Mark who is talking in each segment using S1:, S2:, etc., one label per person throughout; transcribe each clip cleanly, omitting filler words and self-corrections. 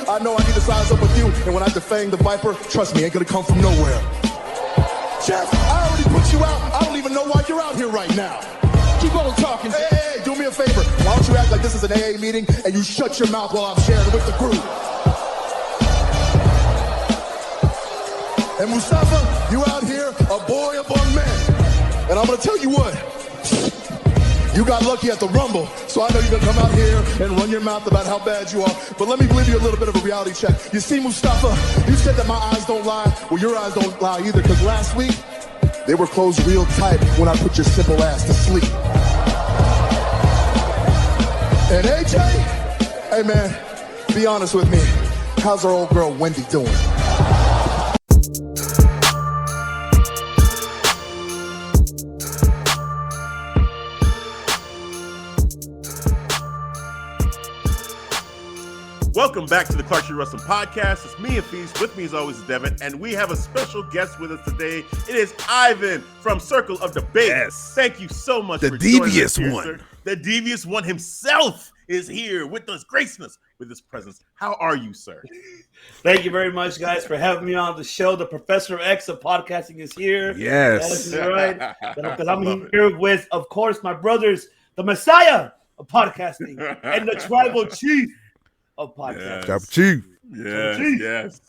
S1: I know I need to size up with you, and when I defang the Viper, trust me, ain't gonna come from nowhere. Jeff, I already put you out. I don't even know why you're out here right now. Keep on talking. Hey, do me a favor. Why don't you act like this is an AA meeting and you shut your mouth while I'm sharing with the group? And Mustafa, you out here, a boy among men. And I'm gonna tell you what, you got lucky at the Rumble, so I know you're gonna come out here and run your mouth about how bad you are. But let me give you a little bit of a reality check. You see, Mustafa, you said that my eyes don't lie. Well, your eyes don't lie either, because last week, they were closed real tight when I put your simple ass to sleep. And AJ, hey man, be honest with me. How's our old girl Wendy doing?
S2: Welcome back to the Clark Street Wrestling Podcast. It's me, Hafeez. With me, as always, is Devin. And we have a special guest with us today. It is Ivan from Circle of Debate.
S3: Yes.
S2: Thank you so much
S3: for joining us. The Devious One. Sir.
S2: The Devious One himself is here with us, gracing us with his presence. How are you, sir?
S4: Thank you very much, guys, for having me on the show. The Professor X of podcasting is here.
S3: Yes.
S4: That's right. Because I'm here with, of course, my brothers, the Messiah of podcasting and the Tribal Chief of podcasting.
S3: Tribal Chief.
S2: Yes.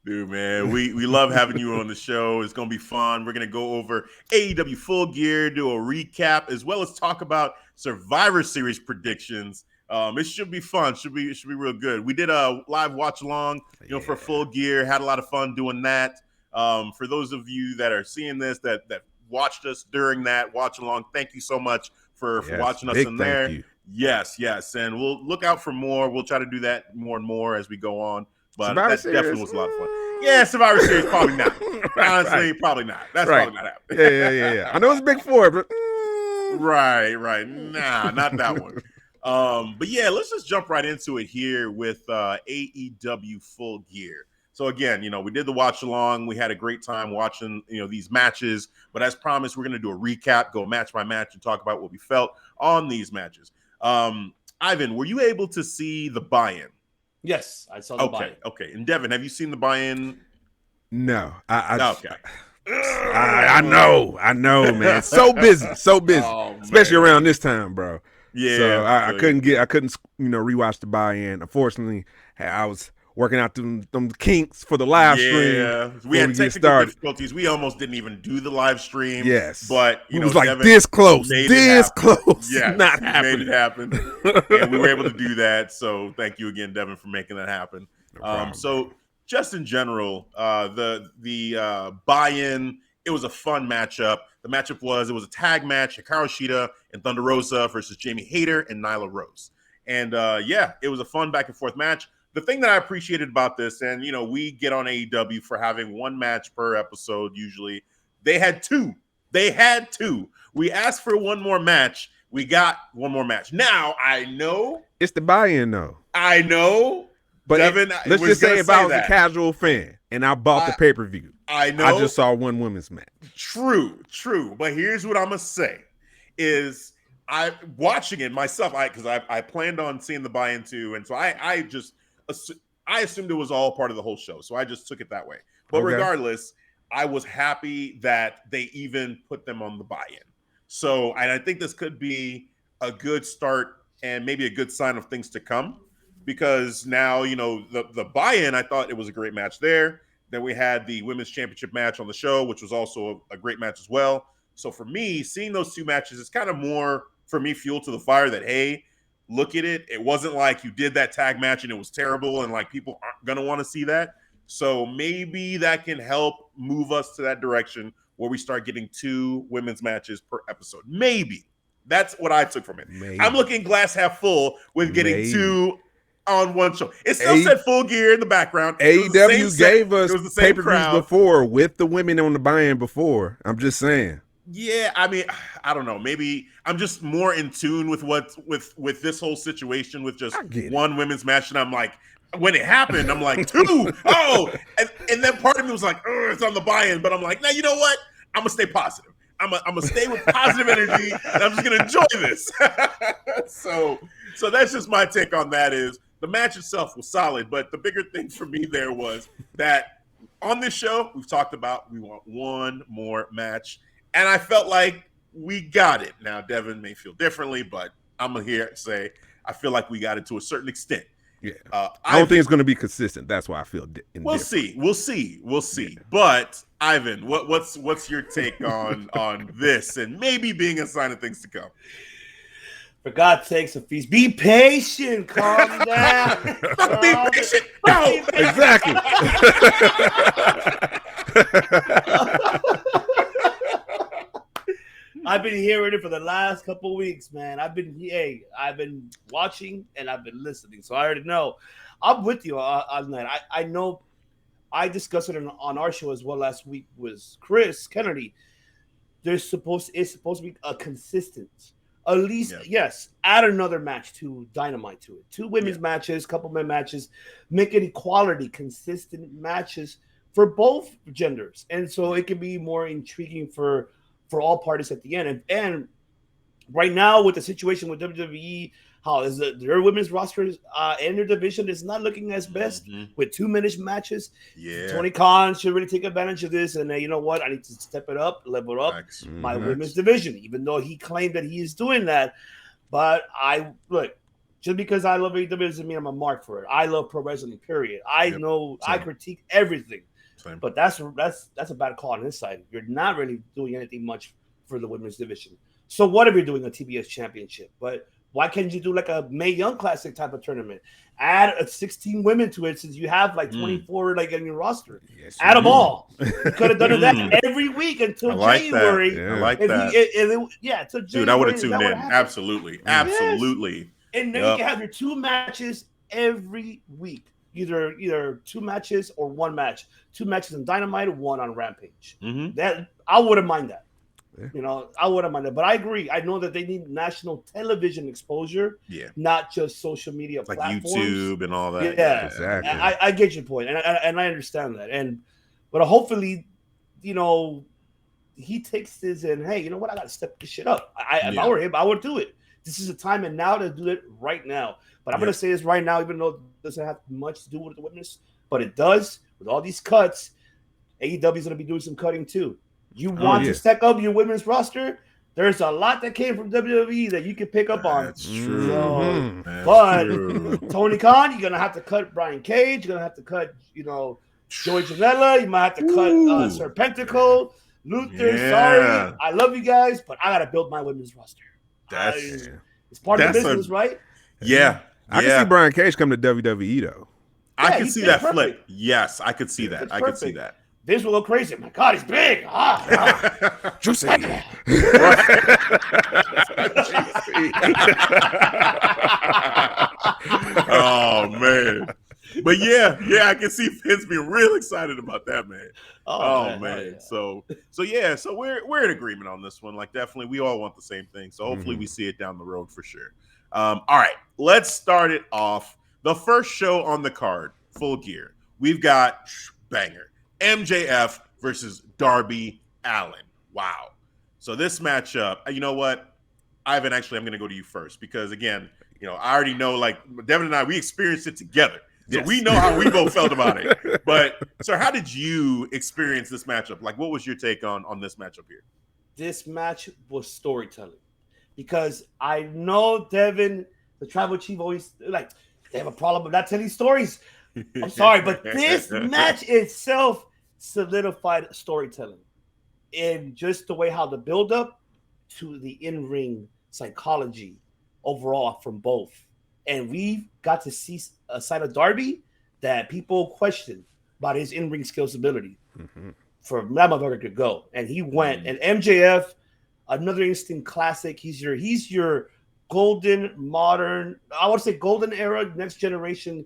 S2: Dude, man, we love having you on the show. It's going to be fun. We're going to go over AEW Full Gear, do a recap, as well as talk about Survivor Series predictions. It should be fun. Should be real good. We did a live watch along, for Full Gear. Had a lot of fun doing that. For those of you that are seeing this, that watched us during that watch along, thank you so much for watching us in there.
S3: You.
S2: Yes, and we'll look out for more. We'll try to do that more and more as we go on. But
S3: Survivor
S2: that
S3: Series.
S2: definitely was a lot of fun. Yeah, Survivor Series, probably not. Honestly, probably not. That's probably not happening.
S3: Yeah. I know it's Big Four, but
S2: Right. Nah, not that one. But yeah, let's just jump right into it here with AEW Full Gear. So again, we did the watch along. We had a great time watching, these matches. But as promised, we're going to do a recap, go match by match, and talk about what we felt on these matches. Ivan, were you able to see the buy-in?
S4: Yes, I saw the buy-in.
S2: Okay. And Devin, have you seen the buy-in?
S3: No.
S2: Okay.
S3: I know, man. So busy, especially around this time, bro.
S2: Yeah.
S3: So I couldn't rewatch the buy-in. Unfortunately, I was working out them kinks for the live stream.
S2: Yeah, we had technical difficulties. We almost didn't even do the live stream.
S3: Yes,
S2: but
S3: it was like Devin this close.
S2: Yeah,
S3: not happening.
S2: Made it happen, and we were able to do that. So thank you again, Devin, for making that happen. So just in general, the buy-in, it was a fun matchup. The matchup was a tag match: Hikaru, Shida, and Thunder Rosa versus Jammie, Hayter, and Nyla Rose. And it was a fun back and forth match. The thing that I appreciated about this, and we get on AEW for having one match per episode usually. They had two. We asked for one more match. We got one more match. Now I know
S3: it's the buy-in, though.
S2: I know,
S3: but
S2: Devin,
S3: let's just say if I was a casual fan and I bought the pay-per-view,
S2: I know
S3: I just saw one women's match.
S2: True. But here's what I'm gonna say: is I watching it myself, because I planned on seeing the buy-in too, and so I assumed it was all part of the whole show, so I just took it that way. But regardless, I was happy that they even put them on the buy-in. So, and I think this could be a good start and maybe a good sign of things to come, because now, the buy-in, I thought it was a great match there. Then we had the Women's Championship match on the show, which was also a great match as well. So for me, seeing those two matches is kind of more, for me, fuel to the fire that, hey, look at it. It wasn't like you did that tag match and it was terrible and like people aren't going to want to see that. So maybe that can help move us to that direction where we start getting two women's matches per episode. Maybe. That's what I took from it.
S3: Maybe.
S2: I'm looking glass half full with getting two on one show. It still said Full Gear in the background.
S3: AEW gave us pay-per-views before with the women on the buy-in before. I'm just saying.
S2: Yeah, I mean, I don't know. Maybe I'm just more in tune with with this whole situation with just one women's match, and I'm like, when it happened, I'm like, two. And then part of me was like, it's on the buy-in, but I'm like, now you know what? I'm gonna stay positive. I'm gonna stay with positive energy, and I'm just gonna enjoy this. So that's just my take on that. Is The match itself was solid, but the bigger thing for me there was that on this show, we've talked about we want one more match, and I felt like we got it. Now, Devin may feel differently, but I'm here to say I feel like we got it to a certain extent.
S3: Yeah, I don't think it's going to be consistent. That's why I feel
S2: We'll see. Yeah. But Ivan, what's your take on this and maybe being a sign of things to come?
S4: For God's sakes, Hafeez, be patient. Calm down.
S2: Be patient, bro.
S3: Exactly.
S4: I've been hearing it for the last couple of weeks, man. I've been watching and I've been listening, so I already know. I'm with you on that. I know. I discussed it on our show as well last week with Chris Kennedy. It's supposed to be a consistent, at least yes. Add another match to Dynamite to it. 2 women's matches, couple men matches, make it equality, consistent matches for both genders, and so it can be more intriguing for all parties at the end. And right now, with the situation with WWE, how is their women's roster and their division is not looking as best with 2-minute matches. Yeah, Tony Khan should really take advantage of this. And you know what? I need to step it up, level up my women's division, even though he claimed that he is doing that. But just because I love AEW doesn't mean I'm a mark for it. I love pro wrestling, period. I know I critique everything. Same. But that's a bad call on his side. You're not really doing anything much for the women's division. So what if you're doing a TBS championship? But why can't you do like a Mae Young Classic type of tournament? Add 16 women to it since you have like 24 like in your roster. Yes, add them all. You could have done that every week until January.
S2: That. Yeah. I like that.
S4: Until January.
S2: Dude, I would have tuned in. Absolutely. Yes.
S4: And then you can have your 2 matches every week. Either 2 matches or 1 match. 2 matches on Dynamite, 1 on Rampage. That I wouldn't mind that. Yeah. I wouldn't mind that. But I agree. I know that they need national television exposure, not just social media
S2: like
S4: platforms.
S2: YouTube and all that.
S4: Yeah,
S3: exactly.
S4: I get your point, and I understand that. But hopefully, he takes this and hey, you know what? I got to step this shit up. If I were him, I would do it. This is the time and now to do it right now. But I'm going to say this right now, even though it doesn't have much to do with the witness, but it does with all these cuts. AEW is going to be doing some cutting too. You want to stack up your women's roster? There's a lot that came from WWE that you can pick up on.
S2: That's true.
S4: But Tony Khan, you're going to have to cut Brian Cage. You're going to have to cut, Joey Janela. You might have to cut Serpentico, Luther. Yeah. Sorry. I love you guys, but I got to build my women's roster. It's part of the business, right?
S2: Yeah.
S3: I can see Brian Cage come to WWE, though.
S2: I can see that flip. Yes, I could see that. I could see that.
S4: This will go crazy. My God, he's big.
S3: Juicy.
S2: Oh, man. But I can see Vince being real excited about that, man. Oh man. So we're in agreement on this one. Like, definitely, we all want the same thing. So hopefully we see it down the road for sure. All right, let's start it off. The first show on the card, Full Gear. We've got banger MJF versus Darby Allin. Wow. So this matchup, you know what, Ivan? Actually, I'm going to go to you first because again, I already know. Like Devin and I, we experienced it together. So we know how we both felt about it. But, sir, how did you experience this matchup? Like, what was your take on this matchup here?
S4: This match was storytelling. Because I know Devin, the tribal chief, always, they have a problem with not telling stories. I'm sorry, but this match itself solidified storytelling. In just the way how the build-up to the in-ring psychology overall from both. And we got to see a side of Darby that people questioned about his in-ring skills ability for that motherfucker to go. And he went. And MJF, another instant classic. He's your golden, modern, I would say golden era, next generation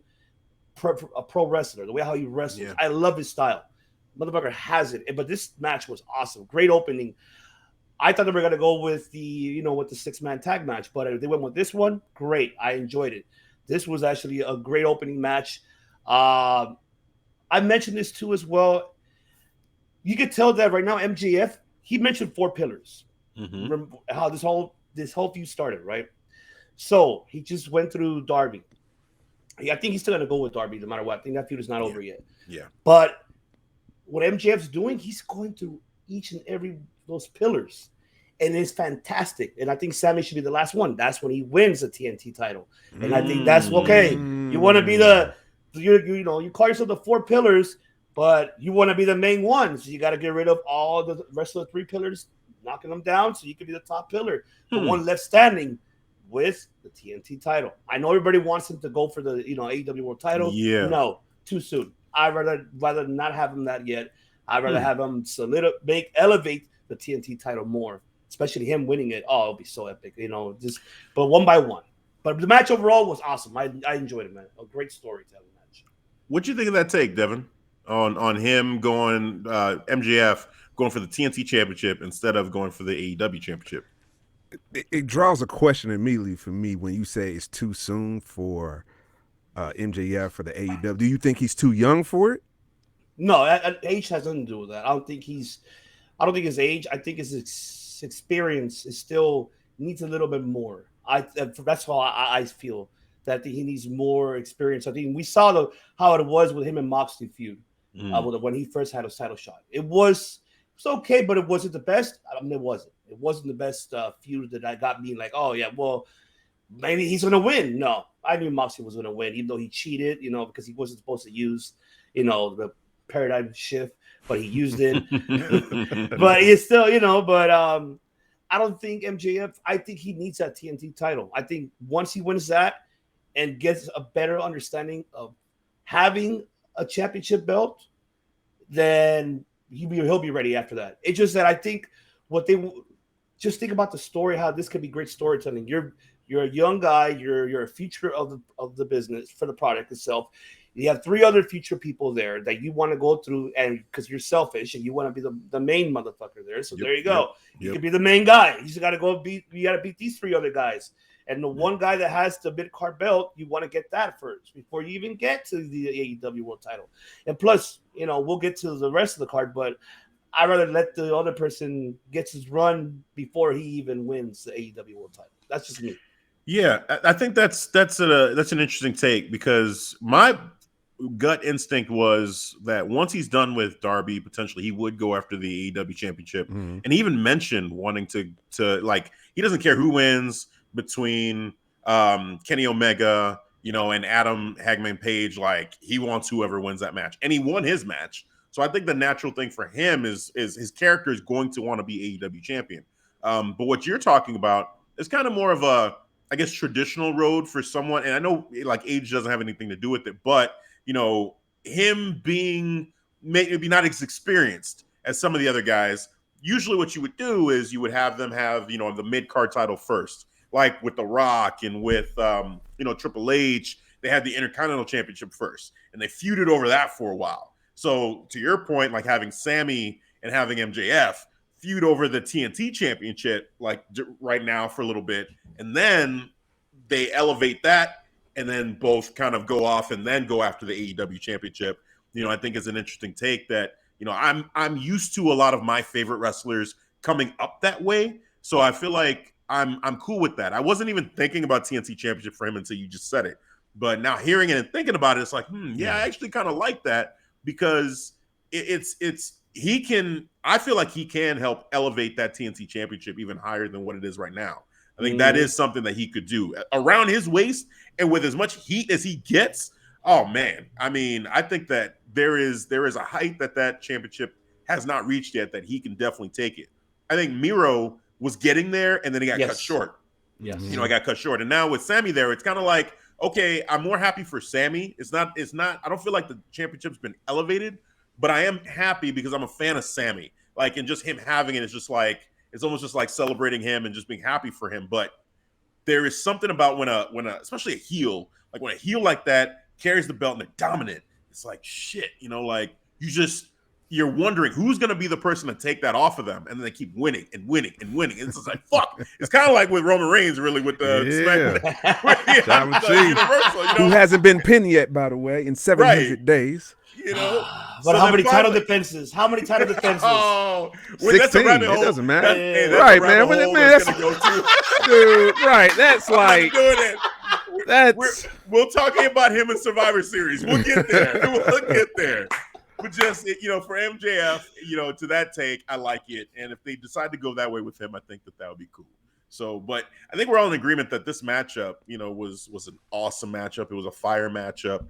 S4: pro wrestler. The way how he wrestles. Yeah. I love his style. Motherfucker has it. But this match was awesome. Great opening. I thought they were going to go with the 6-man tag match, but if they went with this one, great. I enjoyed it. This was actually a great opening match. I mentioned this too as well. You could tell that right now MJF, he mentioned 4 pillars. Remember how this whole feud started, right? So he just went through Darby. I think he's still gonna go with Darby no matter what. I think that feud is not over yet.
S2: Yeah.
S4: But what MJF's doing, he's going through each and every those pillars, and it's fantastic. And I think Sammy should be the last one. That's when he wins the TNT title, and I think that's okay. You want to be you call yourself the 4 pillars, but you want to be the main one, so you got to get rid of all the rest of the 3 pillars, knocking them down, so you can be the top pillar, the one left standing with the TNT title. I know everybody wants him to go for the AEW World title.
S2: Yeah.
S4: No, too soon. I'd rather not have him that yet. I'd rather have him elevate the TNT title more, especially him winning it. Oh, it'll be so epic, but one by one. But the match overall was awesome. I enjoyed it, man. A great storytelling match.
S2: What'd you think of that take, Devin? On him going MJF going for the TNT championship instead of going for the AEW championship?
S3: It draws a question immediately for me when you say it's too soon for MJF for the AEW. Do you think he's too young for it?
S4: No, age has nothing to do with that. I don't think his age. I think his experience is still needs a little bit more. That's how I feel that he needs more experience. I think we saw how it was with him and Moxley feud when he first had a title shot. It was okay, but it wasn't the best. It wasn't. It wasn't the best feud that I got me like, oh yeah, well maybe he's gonna win. No, I knew Moxley was gonna win, even though he cheated, because he wasn't supposed to use, the paradigm shift, but he used it. But it's still, but I don't think MJF. I think he needs that TNT title. I think once he wins that and gets a better understanding of having a championship belt, then he'll be ready after that. It's just that I think just think about the story, how this could be great storytelling. You're a young guy. You're a feature of the business for the product itself. You have 3 other future people there that you want to go through, and because you're selfish and you want to be the main motherfucker there. So there you go. You can be the main guy. You just got to you got to beat these 3 other guys. And the one guy that has the mid-card belt, you want to get that first before you even get to the AEW World title. And plus, we'll get to the rest of the card, but I'd rather let the other person get his run before he even wins the AEW World title. That's just me.
S2: Yeah, I think that's an interesting take, because my gut instinct was that once he's done with Darby, potentially he would go after the AEW championship. And he even mentioned wanting to like, he doesn't care who wins between Kenny Omega, and Adam Hangman Page. Like, he wants whoever wins that match, and he won his match. So I think the natural thing for him is his character is going to want to be AEW champion. But what you're talking about is kind of more of a, I guess, traditional road for someone. And I know like age doesn't have anything to do with it, but him being maybe not as experienced as some of the other guys, usually what you would do is you would have them have, the mid-card title first, like with The Rock and with, Triple H. They had the Intercontinental Championship first, and they feuded over that for a while. So to your point, like having Sammy and having MJF feud over the TNT Championship, like right now for a little bit, and then they elevate that, and then both kind of go off and then go after the AEW Championship. I think is an interesting take that, I'm used to a lot of my favorite wrestlers coming up that way. So I feel like I'm cool with that. I wasn't even thinking about TNT Championship for him until you just said it. But now hearing it and thinking about it, it's like, I actually kind of like that, because I feel like he can help elevate that TNT Championship even higher than what it is right now. I think that is something that he could do around his waist, and with as much heat as he gets. Oh man. I mean, I think that there is a height that championship has not reached yet that he can definitely take it. I think Miro was getting there, and then he got cut short.
S4: Yes.
S2: He got cut short. And now with Sammy there, it's kind of like, okay, I'm more happy for Sammy. It's not, I don't feel like the championship's been elevated, but I am happy because I'm a fan of Sammy. Like, and just him having it is just like, it's almost just like celebrating him and just being happy for him. But there is something about when especially a heel, like when a heel like that carries the belt and they're dominant, it's like shit, like you're wondering who's going to be the person to take that off of them, and then they keep winning and winning and winning. And it's just like, fuck. It's kind of like with Roman Reigns, really, with the
S3: Universal, who hasn't been pinned yet, by the way, in 700 days.
S4: But how many title defenses? How many title defenses?
S2: Oh,
S3: 16.
S2: That's a rabbit hole.
S3: It doesn't matter.
S2: That's
S3: right, man.
S2: Dude,
S3: That's like,
S2: doing it. we'll talk about him in Survivor Series. We'll get there. We'll get there. But just, for MJF, to that take, I like it. And if they decide to go that way with him, I think that would be cool. So, but I think we're all in agreement that this matchup, was an awesome matchup. It was a fire matchup.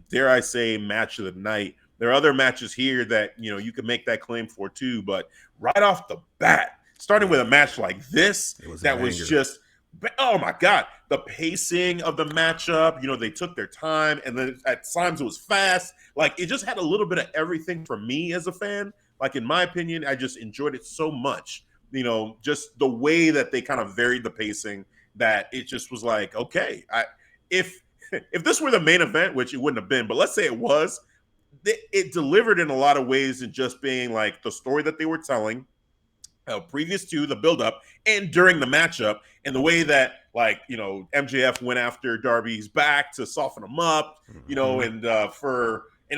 S2: Dare I say, match of the night. There are other matches here that, you can make that claim for too. But right off the bat, starting with a match like this, was just, oh my God, the pacing of the matchup, they took their time, and then at times it was fast. Like, it just had a little bit of everything for me as a fan. Like, in my opinion, I just enjoyed it so much. Just the way that they kind of varied the pacing, that it just was like, okay, if this were the main event, which it wouldn't have been, but let's say it was, it delivered in a lot of ways in just being like the story that they were telling, previous to the buildup and during the matchup, and the way that, like, MJF went after Darby's back to soften him up, and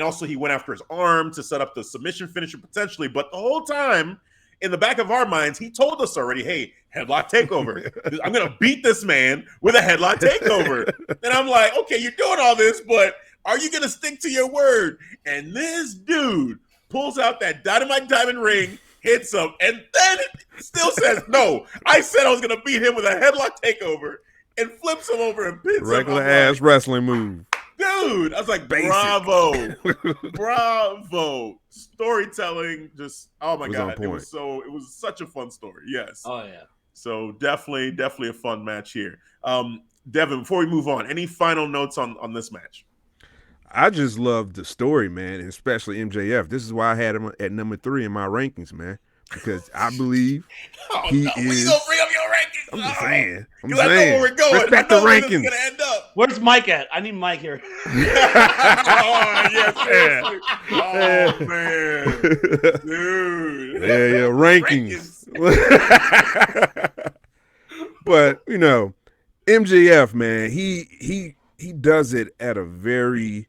S2: also he went after his arm to set up the submission finisher potentially. But the whole time, in the back of our minds, he told us already, hey, headlock takeover. I'm going to beat this man with a headlock takeover. And I'm like, okay, you're doing all this, but are you going to stick to your word? And this dude pulls out that Dynamite Diamond ring, hits him, and then still says, no, I said I was going to beat him with a headlock takeover, and flips him over and pins him.
S3: Regular ass wrestling move.
S2: Dude, I was like,
S3: Basic.
S2: bravo. Storytelling, just, oh my God. It was such a fun story. Yes.
S4: Oh, yeah.
S2: So definitely a fun match here. Devin, before we move on, any final notes on this match?
S3: I just love the story, man, and especially MJF. This is why I had him at number 3 in my rankings, man, because I believe he is.
S2: We gonna bring up your rankings?
S3: I'm just saying.
S2: I know where we're going.
S3: Respect
S2: I know
S3: the
S2: where
S3: rankings.
S2: this is gonna end up.
S4: Where's Mike at? I need Mike here.
S2: Oh, yes, seriously. Oh, man. Dude.
S3: Yeah, rankings. But, MJF, man, he does it at a very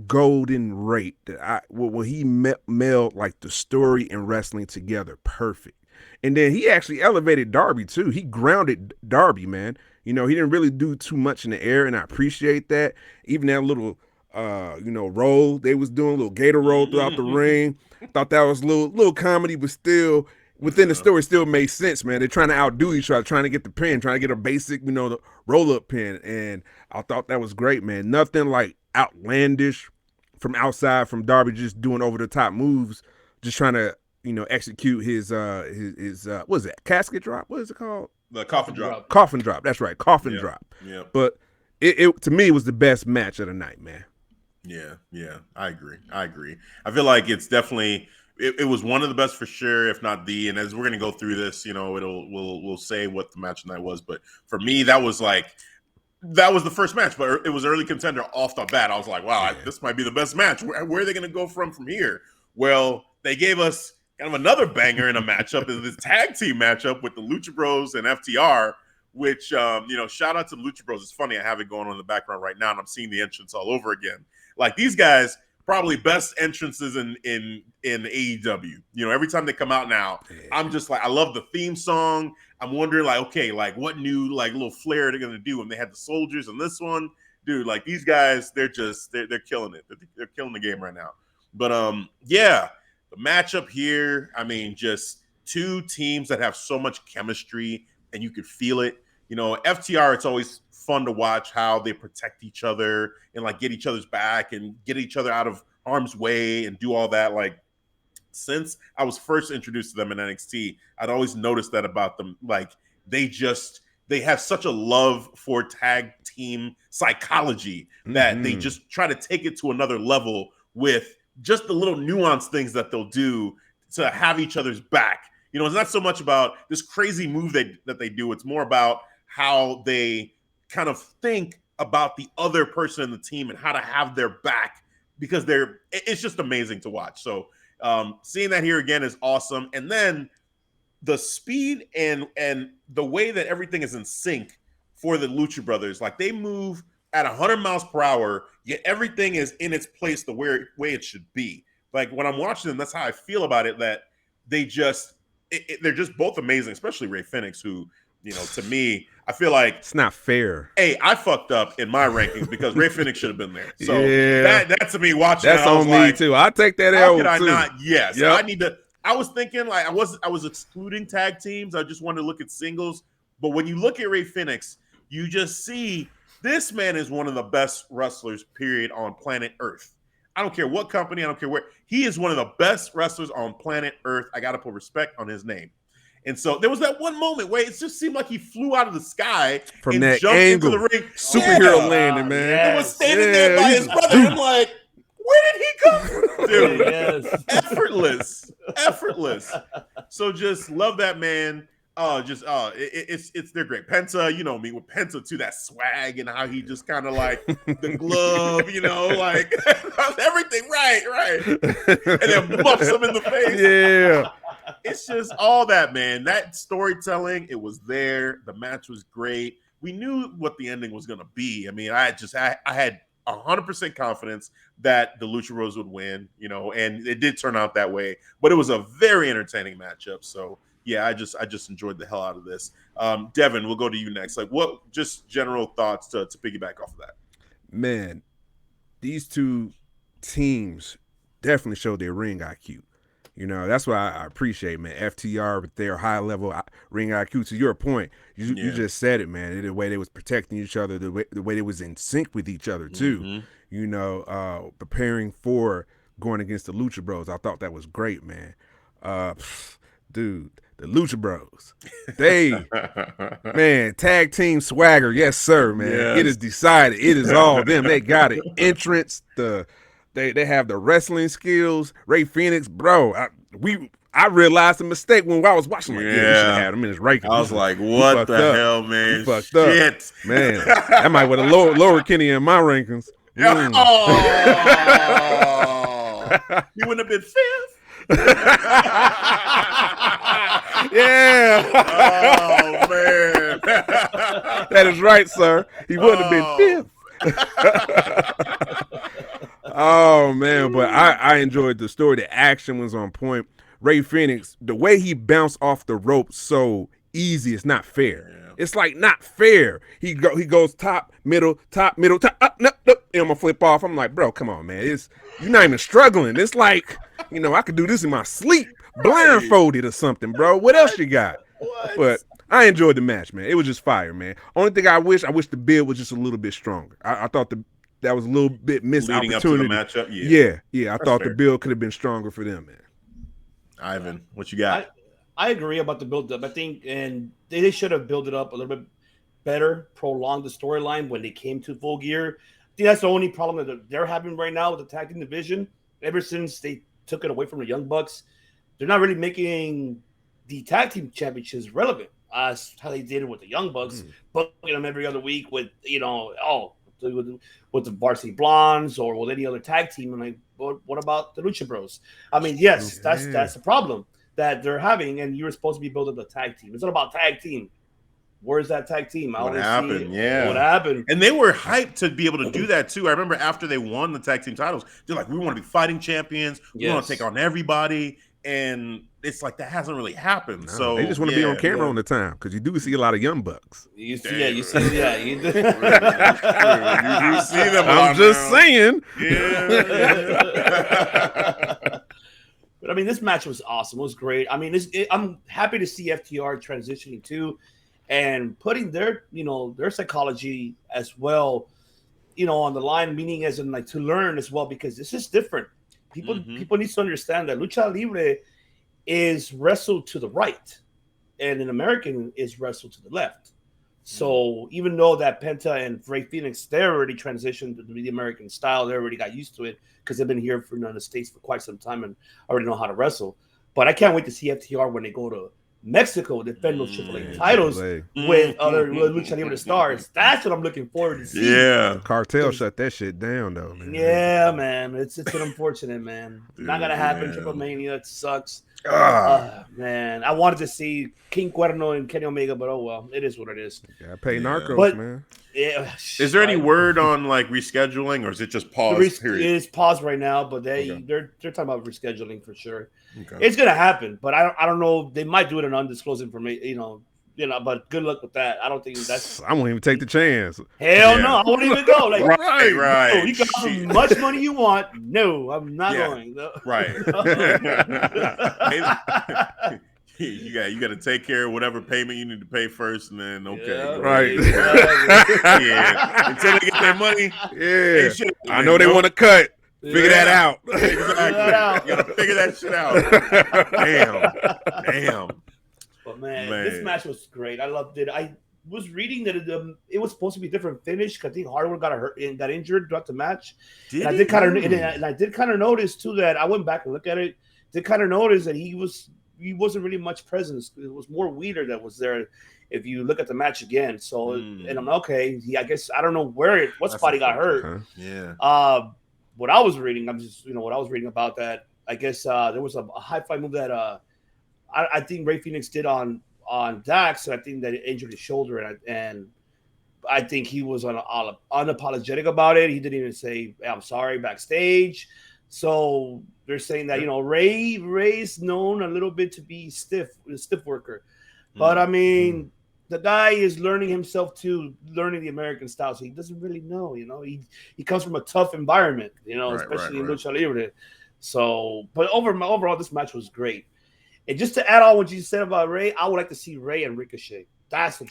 S3: golden rate that when he meld like the story and wrestling together perfect. And then he actually elevated Darby too. He grounded Darby, man. He didn't really do too much in the air, and I appreciate that. Even that little roll they was doing, a little gator roll throughout the ring. Thought that was a little comedy, but still within the story still made sense, man. They're trying to outdo each other, trying to get the pin, trying to get a basic, the roll-up pin. And I thought that was great, man. Nothing like outlandish from outside from Darby just doing over-the-top moves, just trying to, execute his what is that, casket drop? What is it called?
S2: The coffin drop.
S3: Coffin drop, that's right, coffin drop.
S2: Yeah.
S3: But it to me, it was the best match of the night, man.
S2: Yeah, I agree. I feel like it's definitely... It was one of the best for sure, if not the. And as we're gonna go through this, we'll say what the match tonight was. But for me, that was the first match, but it was early contender off the bat. I was like, wow, this might be the best match. Where are they gonna go from here? Well, they gave us kind of another banger in a matchup, is this tag team matchup with the Luch Bros and FTR. Which shout out to the Luch Bros. It's funny, I have it going on in the background right now, and I'm seeing the entrance all over again. Like, these guys. Probably best entrances in AEW. Every time they come out now, I'm just like, I love the theme song. I'm wondering, like, okay, like what new little flair they're gonna do when they had the soldiers in this one, dude. Like, these guys, they're killing it. They're killing the game right now. But the matchup here, I mean, just two teams that have so much chemistry, and you could feel it. FTR, it's always fun to watch how they protect each other and like get each other's back and get each other out of harm's way and do all that. Like, since I was first introduced to them in NXT, I'd always noticed that about them. Like, they have such a love for tag team psychology that they just try to take it to another level with just the little nuanced things that they'll do to have each other's back. It's not so much about this crazy move that they do. It's more about how they kind of think about the other person in the team and how to have their back, because it's just amazing to watch. So seeing that here again is awesome. And then the speed and the way that everything is in sync for the Lucha Brothers, like, they move at 100 miles per hour, yet everything is in its place the way it should be. Like, when I'm watching them, that's how I feel about it, that they're just both amazing, especially Ray Phoenix, who to me, I feel like
S3: It's not fair.
S2: hey, I fucked up in my rankings because Rey Fenix should have been there. So
S3: Yeah.
S2: that to me, watching
S3: That's
S2: that, I was
S3: on me
S2: like,
S3: too. I take that
S2: how
S3: L
S2: could I
S3: too.
S2: not? Yes,
S3: Yep.
S2: I need to. I was thinking like I was excluding tag teams. I just wanted to look at singles. But when you look at Rey Fenix, you just see this man is one of the best wrestlers, period, on planet Earth. I don't care what company, I don't care where. He is one of the best wrestlers on planet Earth. I got to put respect on his name. And so there was that one moment where it just seemed like he flew out of the sky
S3: From
S2: and
S3: that
S2: jumped
S3: angle.
S2: into the ring.
S3: Superhero landing, man.
S2: And was standing there by his brother. I'm like, where did he come from? Dude, effortless. So just love that man. It's they're great. Penta, you know me with Penta too, that swag and how he just kind of like the glove, like everything right, and then bumps him in the face.
S3: Yeah,
S2: it's just all that, man. That storytelling, it was there. The match was great. We knew what the ending was going to be. I mean, I had 100% confidence that the Luch Bros would win, and it did turn out that way. But it was a very entertaining matchup. So yeah, I just enjoyed the hell out of this. Devin, we'll go to you next. Like, what just general thoughts to piggyback off of that?
S3: Man, these two teams definitely showed their ring IQ. That's what I appreciate, man. FTR with their high level ring IQ. To your point, you just said it, man. The way they was protecting each other, the way they was in sync with each other too. Mm-hmm. Preparing for going against the Lucha Bros. I thought that was great, man. Dude, the Lucha Bros. They, man, tag team swagger. Yes, sir, man. Yes. It is decided. It is all them. They got it. Entrance, they have the wrestling skills. Rey Fenix, bro. I realized the mistake when I was watching. Like, we should have had him in his ranking.
S2: I was like, what the hell, man?
S3: He fucked up. Man, that might would have lower Kenny in my rankings.
S2: Mm. Oh, he wouldn't have been fifth.
S3: Yeah.
S2: Oh man.
S3: That is right, sir. He wouldn't have been fifth. Oh man, but I enjoyed the story. The action was on point. Rey Fenix, the way he bounced off the rope so easy, it's not fair. Yeah. It's like not fair. He goes top, middle, up, no, and I'm gonna flip off. I'm like, bro, come on, man. You're not even struggling. It's like, I could do this in my sleep, blindfolded or something, bro. What else you got?
S2: What?
S3: But I enjoyed the match, man. It was just fire, man. Only thing I wish the build was just a little bit stronger. I thought that was a little bit missed
S2: leading
S3: opportunity.
S2: Up to the matchup.
S3: Yeah. I thought the build could have been stronger for them, man.
S2: Ivan, what you got?
S4: I agree about the build up. I think, and they should have built it up a little bit better, prolonged the storyline when they came to Full Gear. I think that's the only problem that they're having right now with the tag team division. Ever since they took it away from the Young Bucks, they're not really making the tag team championships relevant as how they did it with the Young Bucks, booking them every other week with with the Varsity Blondes or with any other tag team. And like, what about the Lucha Bros? I mean, yes, that's the problem that they're having, and you were supposed to be building a tag team. It's not about tag team. Where's that tag team?
S2: What happened? Yeah.
S4: What happened?
S2: And they were hyped to be able to do that too. I remember after they won the tag team titles, they're like, we want to be fighting champions. We want to take on everybody. And it's like, that hasn't really happened.
S3: No,
S2: so
S3: they just want to be on camera on the time because you do see a lot of Young Bucks.
S4: You see, you do. You
S2: do see them.
S3: I'm just saying.
S2: Yeah.
S4: But I mean, this match was awesome. It was great. I mean, I'm happy to see FTR transitioning too, and putting their psychology as well, on the line, meaning as in like to learn as well, because this is different. People need to understand that lucha libre is wrestled to the right, and an American is wrestled to the left. So even though that Penta and Rey Fenix, they're already transitioned to the American style, they already got used to it because they've been here in the States for quite some time and already know how to wrestle. But I can't wait to see FTR when they go to Mexico defend those AAA titles with other Lucha Libre stars. That's what I'm looking forward to see.
S2: Yeah,
S3: Cartel shut that shit down though, man.
S4: Yeah, man, it's an unfortunate, man. Not gonna happen. Triple Mania, it sucks. Man, I wanted to see King Cuerno and Kenny Omega, but oh well, it is what it is.
S3: Yeah, pay Narcos, man.
S4: Yeah.
S2: Is there any word on like rescheduling, or is it just paused?
S4: It is paused right now, but they're talking about rescheduling for sure.
S2: Okay.
S4: It's gonna happen, but I don't know. They might do it in undisclosed information. but good luck with that. I don't think that's.
S3: I won't even take the chance.
S4: Hell no, I won't even go. Like,
S2: right.
S4: No, you can have as much money you want. No, I'm not going. No.
S2: Right. You got to take care of whatever payment you need to pay first, and then
S3: right.
S2: Until they get their money.
S3: Yeah, I know they want to cut. Figure that out.
S2: Exactly. You got to figure that shit out. Damn.
S4: But man, this match was great. I loved it. I was reading that it was supposed to be a different finish because I think Hardwood got hurt and got injured throughout the match. I did kind of notice too that I went back and looked at it. Did kind of notice that he wasn't really much presence. It was more Weeder that was there. If you look at the match again, so and I'm okay. I guess I don't know what spot he got hurt.
S3: Huh?
S2: Yeah.
S4: What I was reading, what I was reading about that. I guess there was a high fly move that I think Rey Fenix did on Dax, and I think that it injured his shoulder, and I think he was unapologetic about it. He didn't even say I'm sorry backstage. So they're saying that Ray's known a little bit to be stiff worker, but I mean the guy is learning himself too, learning the American style, so he doesn't really know. He comes from a tough environment, especially in Lucha Libre. So, but overall, this match was great. And just to add on what you said about Ray, I would like to see Ray and Ricochet. That's too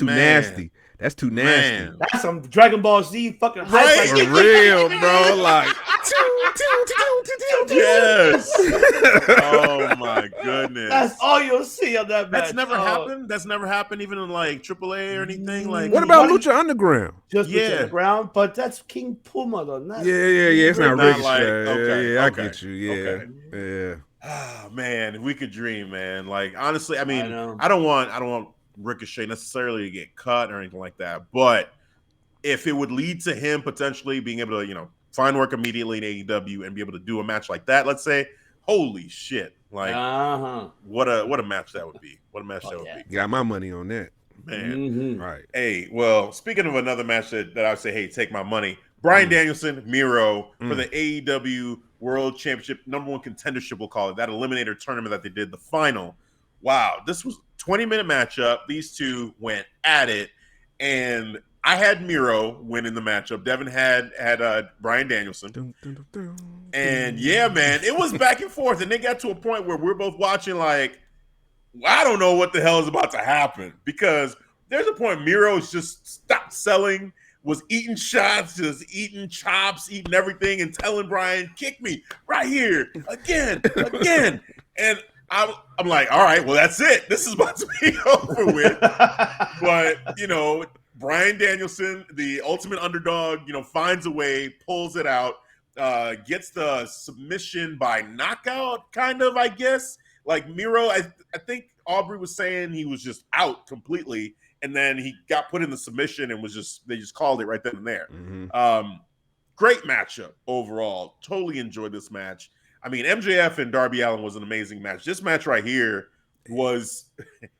S3: nasty. That's too nasty.
S2: Man.
S4: That's some Dragon Ball Z fucking hype.
S2: Right?
S3: For real, bro. Like,
S2: yes. Oh my goodness.
S4: That's all you'll see on that match.
S2: That's never happened. That's never happened, even in like AAA or anything. Like,
S3: what about Lucha Underground?
S4: Just Lucha Underground, but that's King Puma though.
S3: Yeah. It's not Ricochet.
S2: Okay,
S3: I get you. Yeah, yeah.
S2: Ah, man, if we could dream, man. Like, honestly, I mean, I don't want Ricochet necessarily to get cut or anything like that, but if it would lead to him potentially being able to, find work immediately in AEW and be able to do a match like that, let's say, holy shit! Like, what a match that would be! What a match that would be!
S3: Got my money on that,
S2: man.
S3: Right?
S2: Hey, well, speaking of another match that I would say, hey, take my money. Bryan Danielson, Miro for the AEW World Championship #1 contendership, we'll call it, that eliminator tournament that they did, the final. Wow, this was a 20-minute matchup. These two went at it, and I had Miro winning the matchup. Devin had Bryan Danielson. And yeah, man, it was back and forth, and they got to a point where we're both watching like, I don't know what the hell is about to happen, because there's a point Miro's just stopped selling, was eating shots, just eating chops, eating everything, and telling Bryan, kick me right here, again. And I'm like, all right, well, that's it. This is about to be over with. But, Bryan Danielson, the ultimate underdog, finds a way, pulls it out, gets the submission by knockout, kind of, I guess. Like Miro, I think Aubrey was saying he was just out completely, and then he got put in the submission and they just called it right then and there. Great matchup overall. Totally enjoyed this match. I mean, MJF and Darby Allin was an amazing match. This match right here was,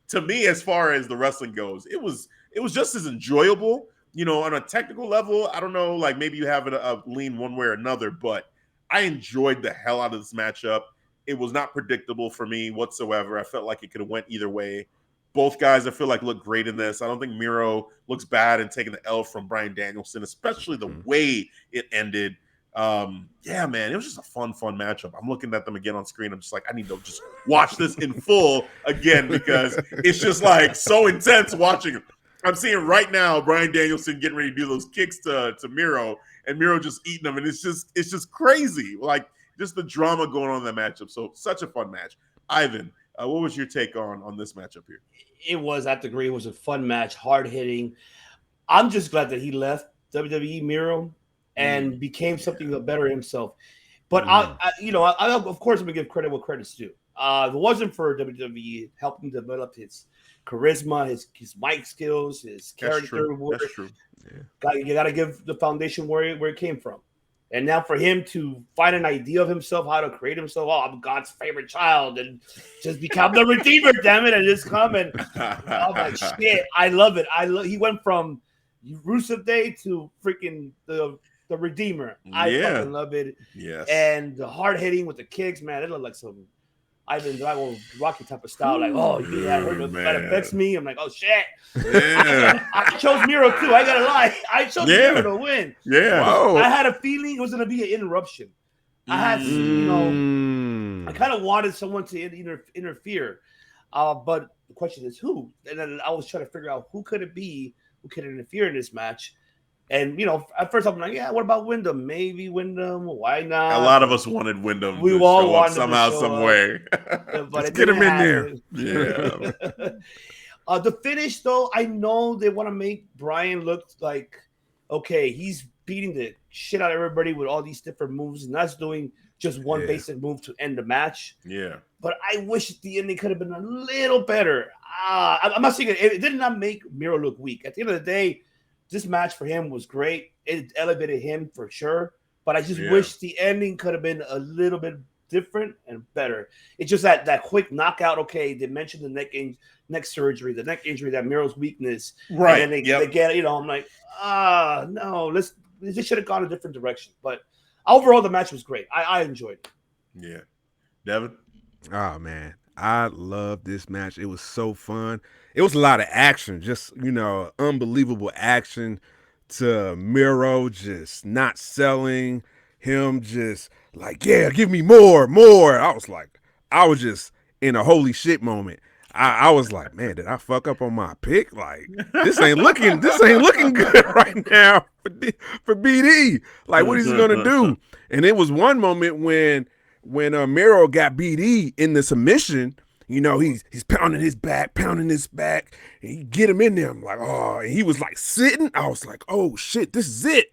S2: to me, as far as the wrestling goes, it was just as enjoyable. On a technical level, I don't know, like maybe you have a lean one way or another, but I enjoyed the hell out of this matchup. It was not predictable for me whatsoever. I felt like it could have went either way. Both guys, I feel like, look great in this. I don't think Miro looks bad in taking the L from Bryan Danielson, especially the way it ended. Yeah, man, it was just a fun matchup. I'm looking at them again on screen. I'm just like, I need to just watch this in full again, because it's just like so intense watching it. I'm seeing right now Bryan Danielson getting ready to do those kicks to Miro, and Miro just eating them, and it's just crazy. Like, just the drama going on in that matchup. So such a fun match. Ivan, what was your take on this matchup here?
S4: It was, I have to agree, it was a fun match, hard hitting. I'm just glad that he left WWE, Miro, and became something better himself. But I of course, I'm gonna give credit what credit's due. If it wasn't for WWE helping develop his charisma, his mic skills, his character,
S2: that's true.
S4: You got to give the foundation where it came from. And now for him to find an idea of himself, how to create himself, I'm God's favorite child, and just become the Redeemer, damn it, and just come and I'm like, shit, I love it. He went from Rusev Day to freaking the Redeemer. I fucking love it.
S2: Yes.
S4: And the hard hitting with the kicks, man, it looked like some. Ivan Drago Rocky type of style. Like, oh, yeah, that affects me. I'm like, oh, shit.
S2: Yeah.
S4: I chose Miro, too. I got to lie. I chose Miro to win.
S2: Yeah.
S3: Whoa.
S4: I had a feeling it was going to be an interruption. I had, I kind of wanted someone to interfere. But the question is who? And then I was trying to figure out who could it be who could interfere in this match. And, at first I'm like, yeah, what about Wyndham? Maybe Wyndham. Why not?
S2: A lot of us wanted Wyndham
S4: we
S2: to
S4: all
S2: show up somehow, some way.
S4: But
S3: let's get him in there.
S2: Yeah.
S4: The finish, though, I know they want to make Bryan look like, okay, he's beating the shit out of everybody with all these different moves and that's doing just one basic move to end the match.
S2: Yeah.
S4: But I wish the ending could have been a little better. I'm not saying it did not make Miro look weak. At the end of the day, this match for him was great. It elevated him for sure. But I just wish the ending could have been a little bit different and better. It's just that quick knockout. Okay, they mentioned the neck surgery, the neck injury, that Miro's weakness.
S2: Right.
S4: And then they get, I'm like, no, this should have gone a different direction. But overall, the match was great. I enjoyed it.
S2: Yeah. Devin?
S3: Oh, man. I love this match. It was so fun. It was a lot of action, just, unbelievable action to Miro just not selling, him just like, yeah, give me more. I was just in a holy shit moment. I was like, man, did I fuck up on my pick? Like, this ain't looking good right now for BD. Like, what is he gonna do? And it was one moment when Miro got BD in the submission, he's pounding his back, and he get him in there. I'm like, oh, and he was like sitting. I was like, oh shit, this is it.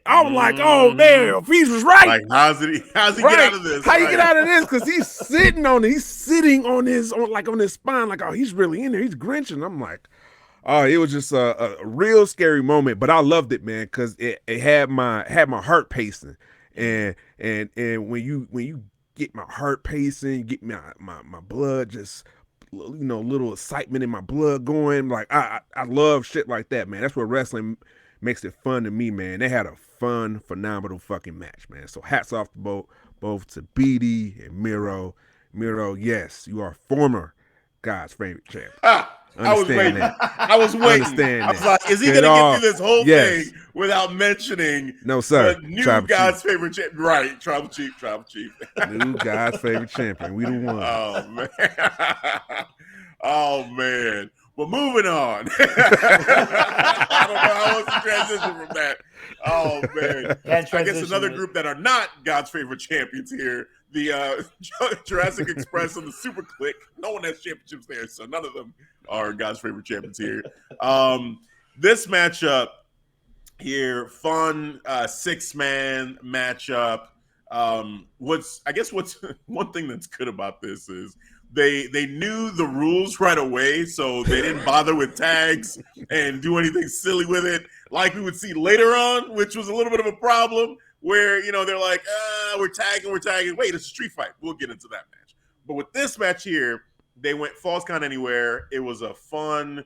S3: I was like, oh man, Hafeez was right.
S2: Like, how's he get out of this?
S3: How you get out of this? Because he's sitting on it. He's sitting on his spine, like, oh, he's really in there. He's grinching. I'm like, oh, it was just a real scary moment, but I loved it, man, because it had my heart pacing, and when you get my heart pacing, get my blood just, little excitement in my blood going. Like, I love shit like that, man. That's what wrestling makes it fun to me, man. They had a fun, phenomenal fucking match, man. So hats off to both to BD and Miro. Miro, yes, you are former God's favorite champ.
S2: I was waiting. I was like, is he going to get through this whole thing without mentioning the new God's favorite champion? Right, Tribal Chief.
S3: New God's favorite champion. We the one.
S2: Oh, man. Oh, man. Well, moving on. I don't know how else to transition from that. Oh, man. I guess another group that are not God's favorite champions here, the Jurassic Express and the Superkliq. No one has championships there, so none of them are God's favorite champions here. This matchup here, fun 6-man matchup. What's one thing that's good about this is they knew the rules right away, so they didn't bother with tags and do anything silly with it, like we would see later on, which was a little bit of a problem, where they're like, we're tagging. Wait, it's a street fight. We'll get into that match. But with this match here, they went Falls Count Anywhere. It was a fun,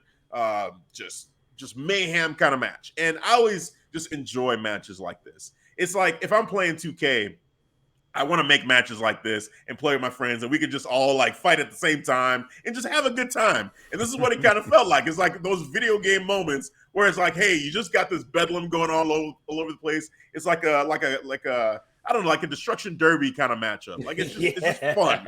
S2: just mayhem kind of match, and I always just enjoy matches like this. It's like if I'm playing 2K. I want to make matches like this and play with my friends, and we could just all like fight at the same time and just have a good time. And this is what it kind of felt like. It's like those video game moments where it's like, hey, you just got this bedlam going all over the place. It's like a I don't know, like a destruction derby kind of matchup. Like it's just fun,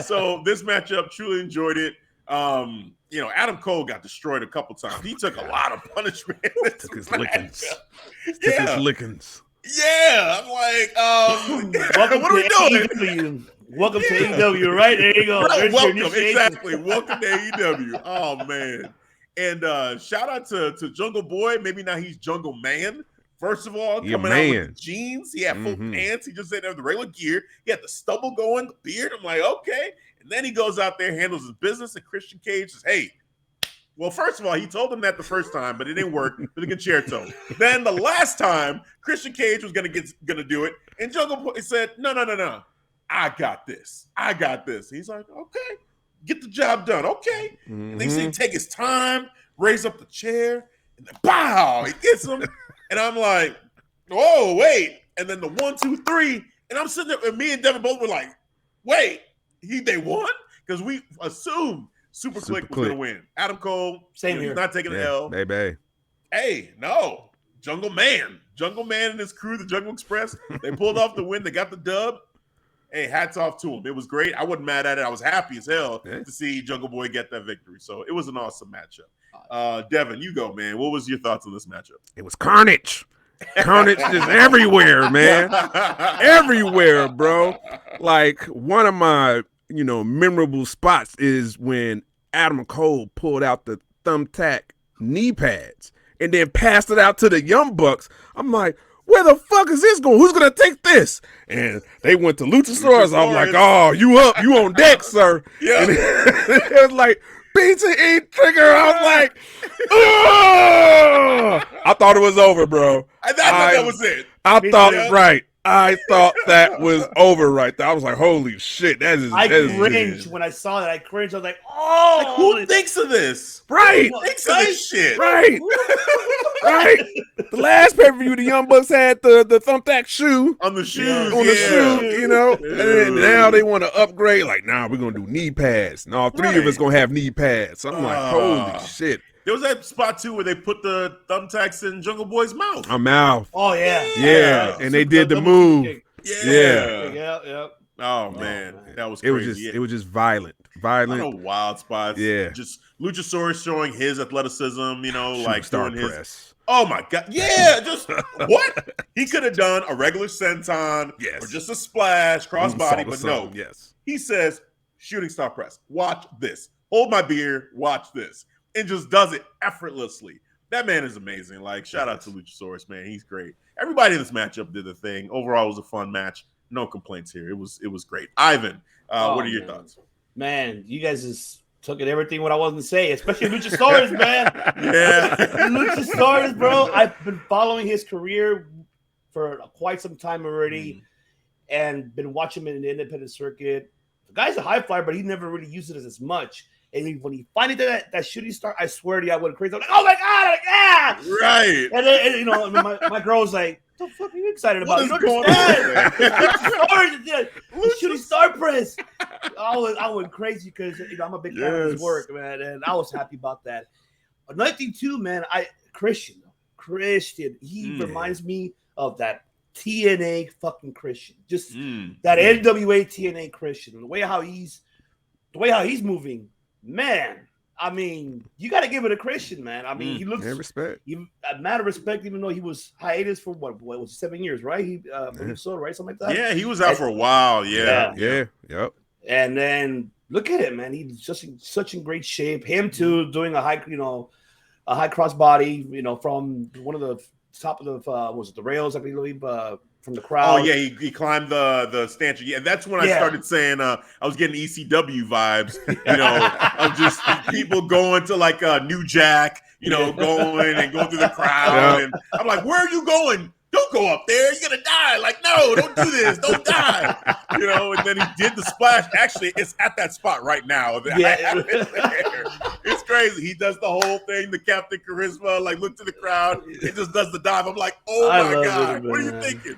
S2: So this matchup, truly enjoyed it. Adam Cole got destroyed a couple times. He took a lot of punishment.
S3: Took his lickings.
S2: Yeah, I'm like, what are we doing?
S4: Welcome to AEW, right? There you go.
S2: Welcome, exactly. Welcome to AEW. Oh, man. And shout out to Jungle Boy. Maybe now he's Jungle Man. First of all, coming out with the jeans. He had full pants. He just said there the regular gear. He had the stubble going, the beard. I'm like, okay. And then he goes out there, handles his business, and Christian Cage says, hey, well, first of all, he told him that the first time, but it didn't work for the concerto. Then the last time, Christian Cage was gonna do it, and Jungle Boy said, no. I got this. He's like, okay, get the job done. Okay. And they say take his time, raise up the chair, and then pow, he gets him. And I'm like, oh, wait. And then the 1, 2, 3, and I'm sitting there, and me and Devin both were like, wait, they won? Because we assumed Superkliq was going to win. Adam Cole,
S4: same here.
S2: He's not taking an L.
S3: Baby.
S2: Hey, no. Jungle Man and his crew, the Jungle Express, they pulled off the win. They got the dub. Hey, hats off to him. It was great. I wasn't mad at it. I was happy as hell to see Jungle Boy get that victory. So it was an awesome matchup. Devin, you go, man. What was your thoughts on this matchup?
S3: It was carnage. Carnage is everywhere, man. Everywhere, bro. Like, one of my, memorable spots is when Adam Cole pulled out the thumbtack knee pads and then passed it out to the Young Bucks. I'm like, where the fuck is this going? Who's going to take this? And they went to Luchasaurus. I'm like, oh, you up. You on deck, sir.
S2: Yeah.
S3: And it was like, pizza eat trigger. I'm like, oh! I thought it was over, bro.
S2: I thought that was it.
S3: I thought that was over right there. I was like, holy shit.
S4: I cringed when I saw that. I cringed. I was like, oh.
S2: Like, who thinks of this?
S3: Right.
S2: Who thinks of this shit?
S3: Right. Right. The last pay-per-view, the Young Bucks had the thumbtack shoe.
S2: On the shoes.
S3: On the shoe, And then now they want to upgrade. Like, nah, we're going to do knee pads. And all three of us going to have knee pads. I'm like, holy shit.
S2: There was that spot, too, where they put the thumbtacks in Jungle Boy's mouth.
S3: A mouth.
S4: Oh, yeah.
S3: Yeah. And they did the move.
S4: Yeah.
S2: Oh, man. That was crazy.
S3: It was just violent. Violent.
S2: I know, wild spots.
S3: Yeah.
S2: Just Luchasaurus showing his athleticism, like doing his.
S3: Press.
S2: Oh, my God. Yeah. Just what? He could have done a regular senton or just a splash, crossbody, but no.
S3: Yes.
S2: He says, shooting star press. Watch this. Hold my beer. Watch this. And just does it effortlessly. That man is amazing. Like, shout out to Luchasaurus, man. He's great. Everybody in this matchup did the thing. Overall, it was a fun match. No complaints here. It was great. Ivan, what are your thoughts?
S4: Man, you guys just took it everything what I wasn't to say, especially Luchasaurus, man.
S2: Yeah.
S4: Luchasaurus, bro. I've been following his career for quite some time already and been watching him in the independent circuit. The guy's a high flyer, but he never really used it as much. And when he finally did that shooting star, I swear to you, I went crazy. I'm like, oh my God, like, yeah.
S2: Right.
S4: And then, my girl was like, what the fuck are you excited about?
S2: What
S4: You
S2: is
S4: don't understand. The shooting star press. I went crazy because I'm a big fan of his work, man, and I was happy about that. Another thing too, man, Christian, he reminds me of that TNA fucking Christian, just that NWA TNA Christian, and the way how he's moving. Man, I mean, you got to give it a Christian, man. I mean, he looks
S3: respect.
S4: A matter of respect, even though he was hiatus for what was it, 7 years, right? He Minnesota, right? Something like that.
S2: Yeah, he was out for a while. Yeah.
S3: Yep.
S4: And then look at him, man. He's just such in great shape. Him too, doing a high crossbody, from one of the top of the the rails, I believe, from the crowd.
S2: Oh yeah, he climbed the stanchion. Yeah, that's when I started saying I was getting ECW vibes, of just people going to like New Jack, going and going through the crowd. Yeah. And I'm like, where are you going? Don't go up there. You're gonna die. Like, no, don't do this. Don't die. And then he did the splash. Actually, it's at that spot right now.
S4: Yeah.
S2: It's crazy. He does the whole thing, the Captain Charisma, like look to the crowd. He just does the dive. I'm like, oh my God, what are you thinking?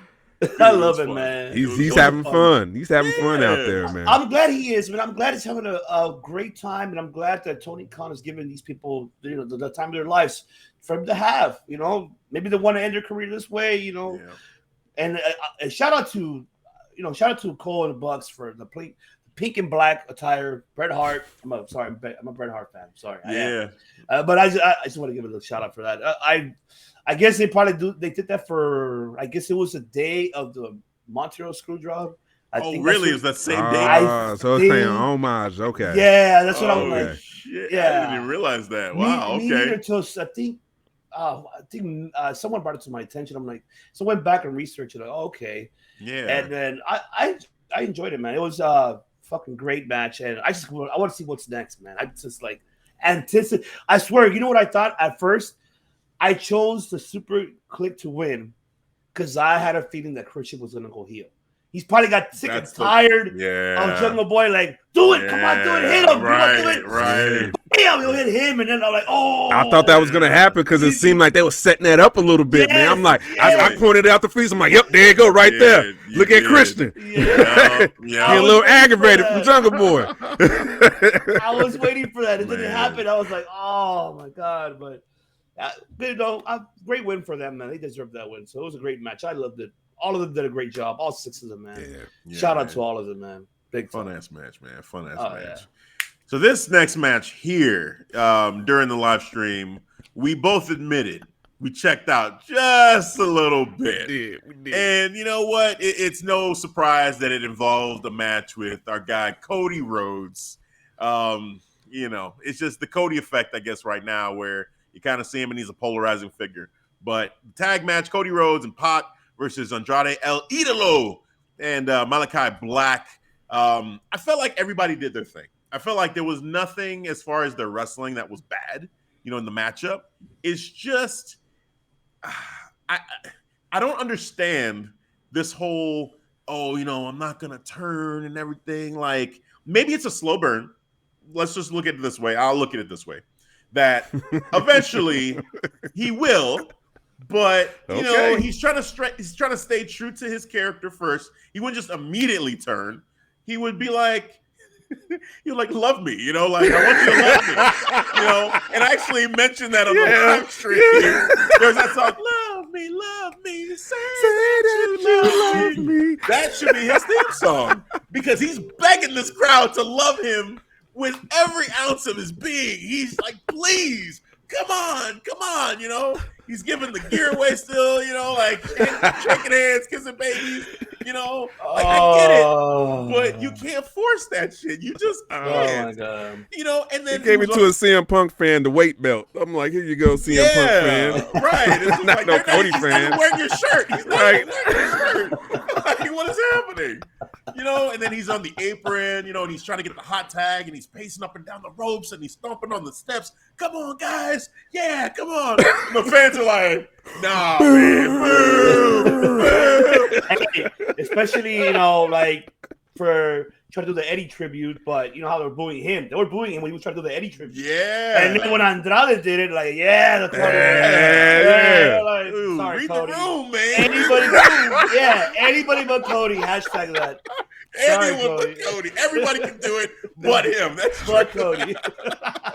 S4: I love it, man.
S3: He's having fun. He's having fun out there, man.
S4: I'm glad he is, man. I'm glad he's having a great time, and I'm glad that Tony Khan is giving these people, the time of their lives for them to have. Maybe they want to end their career this way, Yeah. And shout out to Cole and the Bucks for the pink and black attire. Bret Hart. I'm a Bret Hart fan. Sorry.
S2: Yeah.
S4: But I just want to give a little shout out for that. I guess they did that for, I guess it was the day of the Montreal Screwjob.
S2: Really? It was that same day?
S3: So it's paying homage. Okay.
S4: Yeah, that's what I was like.
S2: Shit.
S4: Yeah.
S2: I didn't even realize that. Wow.
S4: Me
S2: Okay.
S4: until I think someone brought it to my attention. I'm like, so I went back and researched it. Like, okay.
S2: Yeah.
S4: And then I enjoyed it, man. It was a fucking great match, and I want to see what's next, man. I just like anticipate. I swear, you know what I thought at first? I chose the Superkliq to win because I had a feeling that Christian was going to go heel. He's probably got sick and tired of Jungle Boy. Like, do it, come on, do it, hit him,
S2: right.
S4: damn, he'll hit him, and then I'm like, oh.
S3: I thought that was gonna happen because it seemed like they were setting that up a little bit, man. I'm like, I pointed out the freeze. I'm like, yep, there you go, right there. Look at Christian.
S4: Yeah.
S3: He a little aggravated from Jungle Boy.
S4: I was waiting for that. It didn't happen. I was like, oh my god, but great win for them, man. They deserved that win. So it was a great match. I loved it. All of them did a great job. All 6 of them, man. Shout out to all of them, man. Big
S2: fun ass match, man. Fun ass match.
S4: Yeah.
S2: So this next match here, during the live stream, we both admitted we checked out just a little bit.
S3: We did.
S2: And you know what? It's no surprise that it involved a match with our guy Cody Rhodes. It's just the Cody effect, I guess, right now, where you kind of see him and he's a polarizing figure. But tag match, Cody Rhodes and Pac versus Andrade El Idolo and Malakai Black. I felt like everybody did their thing. I felt like there was nothing as far as their wrestling that was bad, in the matchup. It's just, I don't understand this whole, I'm not going to turn and everything. Like, maybe it's a slow burn. Let's just look at it this way. I'll look at it this way. That eventually he will, but he's trying to stay true to his character first. He wouldn't just immediately turn. He would be like, love me, I want you to love me, and I actually mentioned that on the live stream. There's that song, love me, say that you love me. That should be his theme song because he's begging this crowd to love him with every ounce of his being. He's like, please, come on, he's giving the gear away still, shaking hands, kissing babies. I get it, but you can't force that shit. You just can't.
S4: Oh my god!
S2: And then
S3: he gave it to a CM Punk fan, the weight belt. I'm like, here you go, CM Punk fan.
S2: Right? It's
S3: not
S2: like,
S3: no Cody fan.
S2: He's wearing your shirt. He's not wearing your shirt. Like, what is happening? And then he's on the apron. And he's trying to get the hot tag, and he's pacing up and down the ropes, and he's stomping on the steps. Come on, guys! Yeah, come on! The fans are like, nah, man, boo, boo.
S4: Hey, especially, for trying to do the Eddie tribute, but you know how they were booing him. They were booing him when he was trying to do the Eddie tribute.
S2: Yeah.
S4: And then when Andrade did it, like, the Cody. Like,
S2: ooh,
S4: sorry,
S2: read
S4: Cody.
S2: the room, man.
S4: Anybody but Cody. Hashtag that.
S2: Anyone but Cody. Everybody can do it but him. That's
S4: but Cody.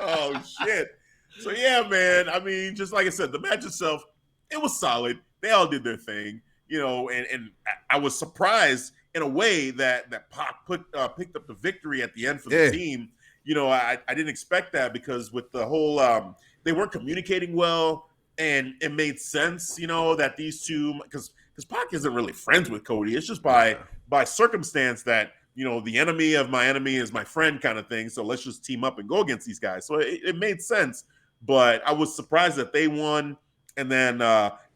S2: Oh, shit. So, yeah, man. I mean, just like I said, the match itself, it was solid. They all did their thing, and I was surprised in a way that Pac picked up the victory at the end for the team. I didn't expect that because with the whole they weren't communicating well, and it made sense, that these two, because Pac isn't really friends with Cody. It's just by circumstance that the enemy of my enemy is my friend kind of thing. So let's just team up and go against these guys. So it made sense, but I was surprised that they won. And then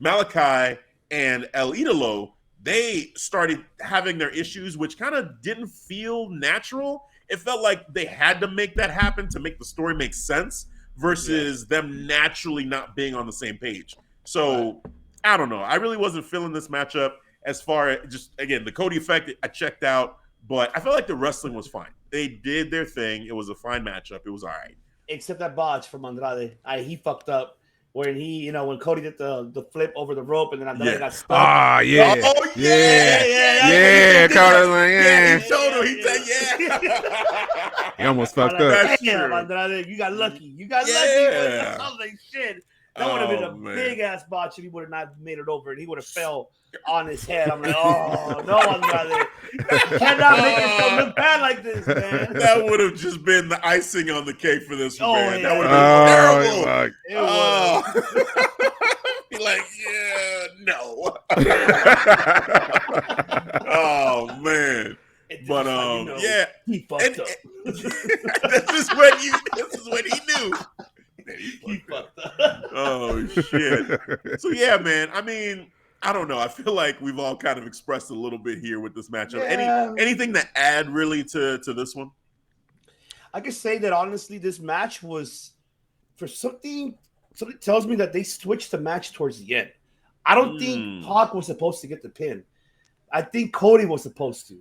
S2: Malakai and El Idolo, they started having their issues, which kind of didn't feel natural. It felt like they had to make that happen to make the story make sense versus them naturally not being on the same page. So I don't know. I really wasn't feeling this matchup as far as just, again, the Cody effect, I checked out, but I felt like the wrestling was fine. They did their thing. It was a fine matchup. It was all right.
S4: Except that botch from Andrade. He fucked up. When he, when Cody did the flip over the rope and then Andrade got stuck.
S3: Ah, yeah.
S2: Oh, yeah.
S3: Cody, like,
S2: he showed him. He said,
S3: He almost fucked up.
S4: Damn, Andrade, you got lucky. But I was like, shit. That would have been a big ass botch if he would have not made it over and he would have fell on his head. I'm like, oh no, Andrade. You cannot make yourself look bad like this, man.
S2: That would have just been the icing on the cake for this man.
S4: Yeah.
S2: That would have been
S3: terrible.
S2: Be like, no. Oh man. But
S4: he fucked up.
S2: This is when he knew.
S4: He fucked up.
S2: Oh shit. So yeah, man. I mean, I don't know. I feel like we've all kind of expressed a little bit here with this matchup. Anything to add really to this one?
S4: I can say that honestly, this match was for something tells me that they switched the match towards the end. I don't think Pac was supposed to get the pin. I think Cody was supposed to.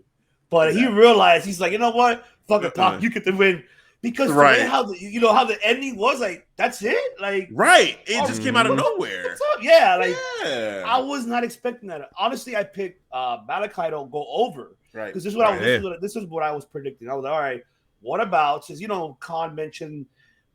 S4: But he realized, he's like, you know what? Fuck it, Pac, you get the win. Because the
S2: Right.
S4: way how the ending was, like, that's it? Like,
S2: Right. It just came out of nowhere.
S4: what's up? Yeah, like,
S2: Yeah.
S4: I was not expecting that. Honestly, I picked Malakai to go over.
S2: Right.
S4: Because this is what I was predicting. I was like, all right, what about, since, Khan mentioned,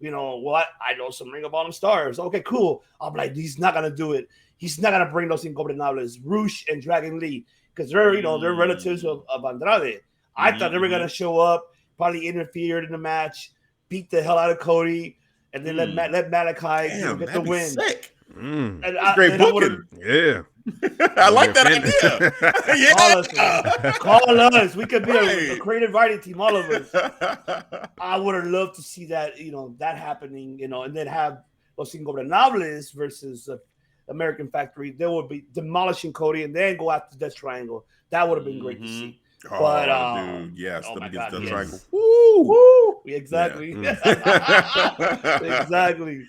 S4: well, I know some Ring of Honor stars. Okay, cool. I'm like, he's not going to do it. He's not going to bring those ingobernables, Rush and Dragon Lee, because they're relatives of Andrade. I thought they were going to show up, probably interfered in the match, beat the hell out of Cody, and then let Malakai get the win.
S2: Sick.
S4: And
S2: Great booking.
S3: Yeah.
S2: I like that idea.
S4: Call us. We could be a creative writing team, all of us. I would have loved to see that, that happening, and then have Los Ingobernables versus American Factory. They would be demolishing Cody and then go after the Death Triangle. That would have been great to see. But
S2: dude, yes, the triangle.
S4: Woo! Exactly.
S2: Yeah.
S4: Exactly.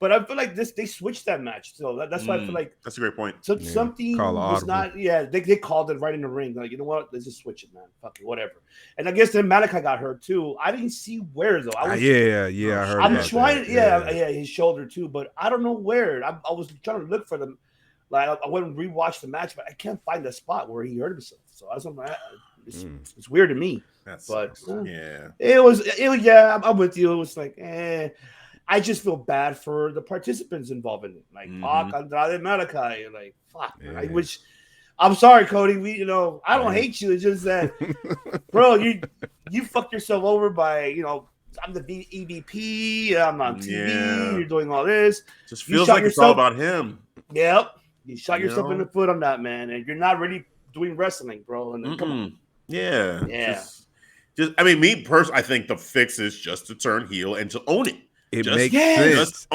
S4: But I feel like they switched that match. So that's why I feel like
S2: that's a great point.
S4: Something was not. Yeah, they called it right in the ring. Like, you know what? Let's just switch it, man. Fuck it, whatever. And I guess then Malakai got hurt too. I didn't see where though. I heard. I'm trying. His shoulder too, but I don't know where. I was trying to look for them. Like, I went and rewatched the match, but I can't find the spot where he hurt himself. So I was like, it's weird to me. It was. Yeah, I'm with you. It was like, I just feel bad for the participants involved in it, like Pac, Andrade, Malakai. Like, fuck, man. I wish. I'm sorry, Cody. I don't hate you. It's just that, bro, you fucked yourself over by, I'm the EVP. I'm on TV. You're doing all this.
S2: Just feels like it's all about him.
S4: Yep, you shot yourself in the foot on that, man, and you're not really doing wrestling, bro. And then, come on.
S2: Yeah. Just, I mean, me personally, I think the fix is just to turn heel and to own it.
S3: It makes sense.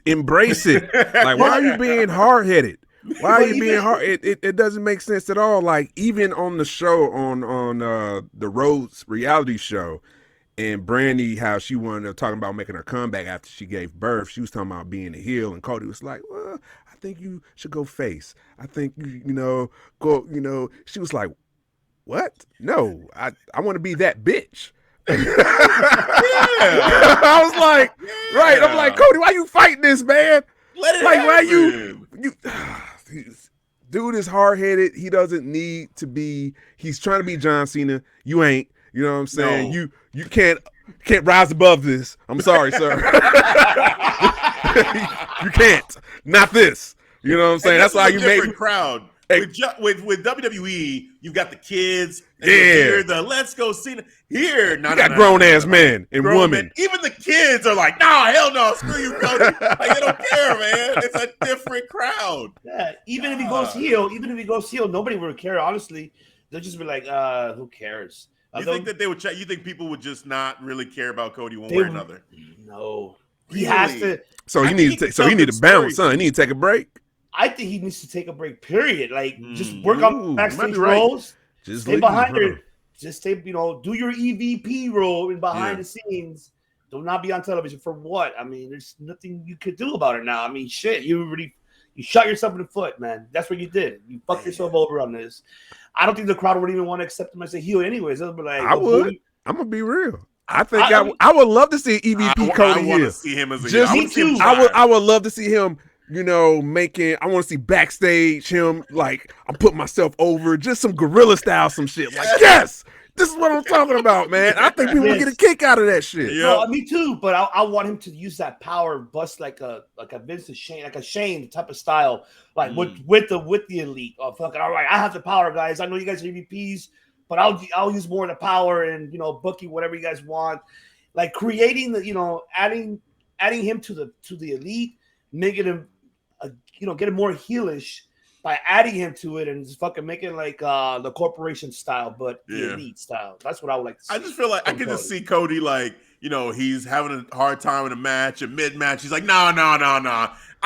S3: Embrace it. Like, why are you being hard-headed? Why are you being hard? It doesn't make sense at all. Like, even on the show, on the Rhodes reality show, and Brandy, how she wanted to talk about making her comeback after she gave birth, she was talking about being a heel, and Cody was like, well, I think you should go face. I think, go, she was like, what? No, I want to be that bitch. I was like, right. I'm like, Cody, why you fighting this, man?
S2: Let it
S3: like,
S2: happen.
S3: why you dude is hard-headed. He doesn't need to be. He's trying to be John Cena. You ain't. You know what I'm saying? No. You can't rise above this. I'm sorry, sir. You can't. Not this. You know what I'm saying? That's why you made
S2: crowd. With WWE, you've got the kids. Here, the Let's Go Cena. Here,
S3: you got grown-ass men and women.
S2: Even the kids are like, nah, hell no, screw you, Cody. Like, they don't care, man. It's a different crowd.
S4: Yeah, even if he goes heel, nobody would care, honestly. They'll just be like, who cares?
S2: You think that they would check? You think people would just not really care about Cody one way or another?
S4: No. He has to.
S3: So he needs to bounce, son. He need to take a break.
S4: I think he needs to take a break, period. Like, just work on backstage roles. Just stay behind her. Just stay, do your EVP role in behind the scenes. Do not be on television. For what? I mean, there's nothing you could do about it now. I mean, shit, you shot yourself in the foot, man. That's what you did. You fucked yourself over on this. I don't think the crowd would even want to accept him as a heel anyways. They'll be like,
S3: I would. I'm going to be real. I think I would love to see EVP Cody here. I want to
S2: see him as a heel.
S3: I would love to see him, I want to see backstage him, like, I'm putting myself over, just some gorilla style, some shit. Like, yes, this is what I'm talking about, man. I think people would get a kick out of that shit.
S4: Yeah. No, me too, but I want him to use that power, bust like a Vince Shane, like a Shane type of style, like with the elite. Oh, fuck it, all right, I have the power, guys. I know you guys are EVPs, but I'll use more of the power and, booking whatever you guys want. Like, creating the, adding him to the elite, making him, get him more heelish by adding him to it and just fucking making like the corporation style, but the elite style. That's what I would like to see.
S2: I just feel like I can just see Cody like, he's having a hard time in a match, and mid-match, he's like, no.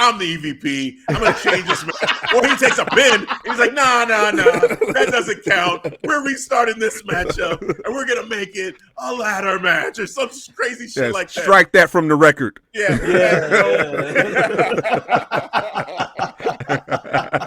S2: I'm the EVP. I'm going to change this match. Or he takes a pin. He's like, no. That doesn't count. We're restarting this matchup, and we're going to make it a ladder match or some crazy shit like that.
S3: Strike that from the record.
S2: Yeah.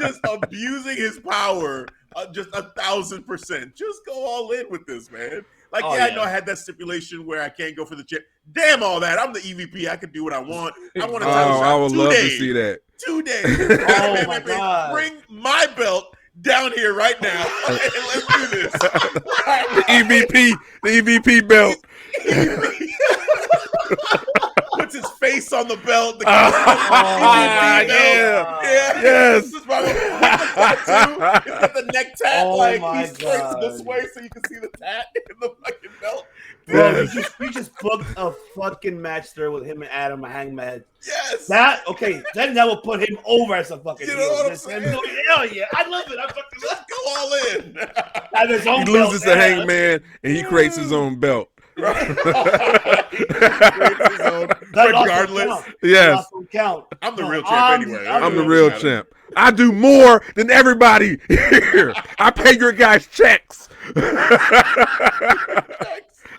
S2: Just abusing his power, just 1,000%. Just go all in with this, man. Like,
S4: Oh,
S2: I
S4: yeah.
S2: know I had that stipulation where I can't go for the chip. Damn all that. I'm the EVP. I can do what I want. I want a title shot.
S3: I would
S2: 2
S3: love
S2: days.
S3: to see that.
S2: 2 days.
S4: Oh, my God.
S2: Bring my belt down here right now. And let's do this.
S3: The EVP belt.
S2: Puts his face on the belt. The
S3: yeah. Yes.
S2: This is why with the tattoo. It's got the neck tat.
S4: Oh,
S2: like
S4: my
S2: he's facing
S4: God.
S2: this way so you can see the tat in the fucking belt.
S4: Bro, you just booked a fucking match there with him and Adam Hangman.
S2: Yes.
S4: That will put him over as a fucking
S2: You know
S4: heel.
S2: what I'm saying?
S4: Hell yeah, I love it. I fucking love
S2: Let's go all in.
S4: Have his own
S3: He
S4: belt,
S3: loses to Hangman and he creates his own belt.
S2: Regardless.
S3: Yes.
S4: Count.
S2: I'm the real champ anyway.
S3: I'm the real champ. I do more than everybody here. I pay your guys checks.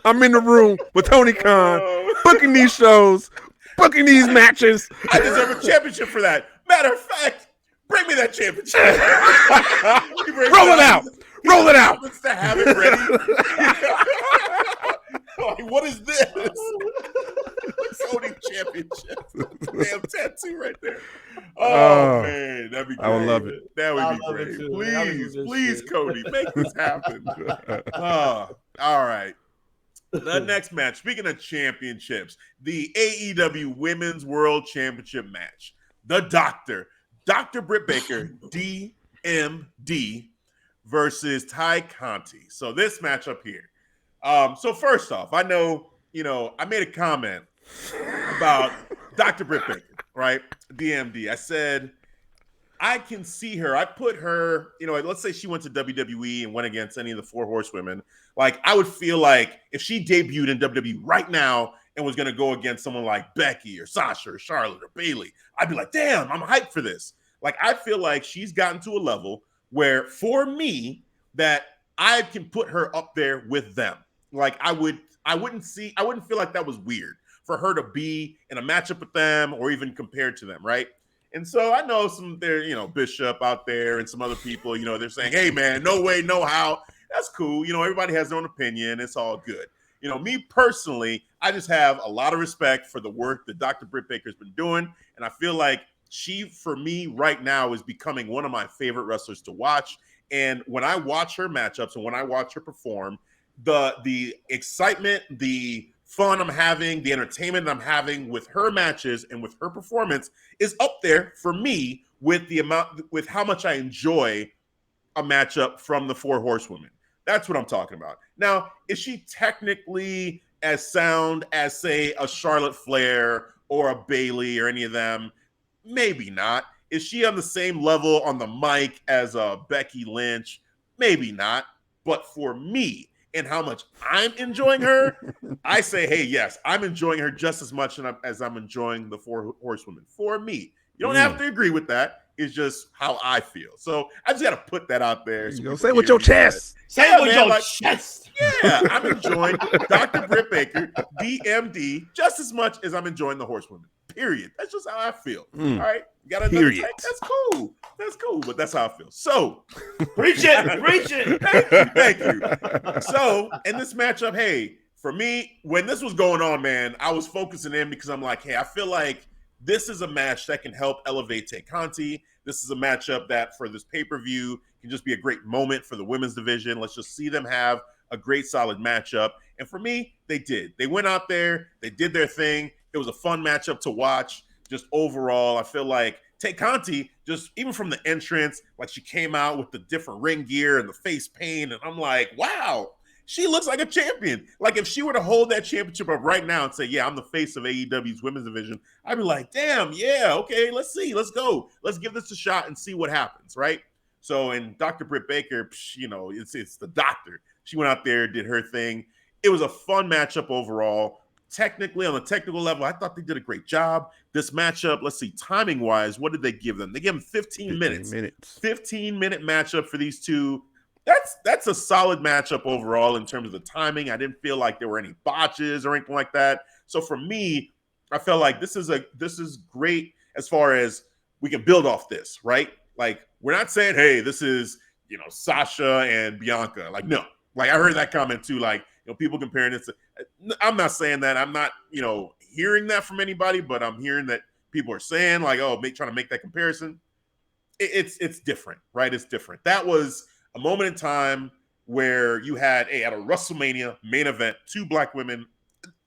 S3: I'm in the room with Tony Khan, booking these shows, booking these matches.
S2: I deserve a championship for that. Matter of fact, bring me that championship.
S3: Roll it out. Roll it out.
S2: To have it ready. Like, what is this? Cody championship. Damn tattoo right there. Oh, man, that'd be great.
S3: I would love it.
S2: That would
S4: I
S2: be
S4: love
S2: great.
S4: it too.
S2: Please, Cody, make this happen. All right. The next match, speaking of championships, the AEW Women's World Championship match. The Doctor, Dr. Britt Baker, D.M.D. versus Ty Conti. So this matchup here. So first off, I know, I made a comment about Dr. Britt Baker, right? D.M.D. I said, I can see her. I put her, let's say she went to WWE and went against any of the 4 horsewomen. Like, I would feel like if she debuted in WWE right now and was going to go against someone like Becky or Sasha or Charlotte or Bayley, I'd be like, damn, I'm hyped for this. Like, I feel like she's gotten to a level where, for me, that I can put her up there with them. Like, I wouldn't feel like that was weird for her to be in a matchup with them or even compared to them, right? And so I know Bishop out there and some other people, they're saying, hey, man, no way, no how. That's cool. Everybody has their own opinion. It's all good. Me personally, I just have a lot of respect for the work that Dr. Britt Baker's been doing. And I feel like she, for me right now, is becoming one of my favorite wrestlers to watch. And when I watch her matchups and when I watch her perform, the excitement, the fun I'm having, the entertainment I'm having with her matches and with her performance is up there for me with how much I enjoy a matchup from the 4 horsewomen. That's what I'm talking about. Now, is she technically as sound as, say, a Charlotte Flair or a Bayley or any of them? Maybe not. Is she on the same level on the mic as a Becky Lynch? Maybe not. But for me and how much I'm enjoying her, I say, hey, yes, I'm enjoying her just as much as I'm enjoying the 4 horsewomen. For me. You don't have to agree with that. It's just how I feel. So I just got to put that out there. So
S3: say it with your chest.
S4: Say it with your chest.
S2: Yeah, I'm enjoying Dr. Britt Baker, D.M.D. just as much as I'm enjoying the horsewomen. Period. That's just how I feel. All right. You got another take? That's cool. That's cool, but that's how I feel. So
S4: preach it.
S2: Thank you. So in this matchup, hey, for me, when this was going on, man, I was focusing in because I'm like, hey, I feel like this is a match that can help elevate Tay Conti. This is a matchup that for this pay-per-view can just be a great moment for the women's division. Let's just see them have a great, solid matchup. And for me, they did. They went out there. They did their thing. It was a fun matchup to watch. Just overall, I feel like Tay Conti, just even from the entrance, like she came out with the different ring gear and the face paint. And I'm like, wow, she looks like a champion. Like if she were to hold that championship up right now and say, yeah, I'm the face of AEW's women's division, I'd be like, damn, yeah, okay, let's see. Let's go. Let's give this a shot and see what happens, right? So, and Dr. Britt Baker, it's the doctor. She went out there, did her thing. It was a fun matchup overall. Technically, on the technical level, I thought they did a great job. This matchup, let's see, timing-wise, what did they give them? They gave them 15 minutes. 15-minute matchup for these two. That's a solid matchup overall in terms of the timing. I didn't feel like there were any botches or anything like that. So for me, I felt like this is great as far as we can build off this, right? Like we're not saying, hey, this is Sasha and Bianca. Like no, like I heard that comment too. Like people comparing it to. I'm not saying that. I'm not hearing that from anybody, but I'm hearing that people are saying like, oh, trying to make that comparison. It's different, right? It's different. That was a moment in time where you had at a WrestleMania main event, 2 black women.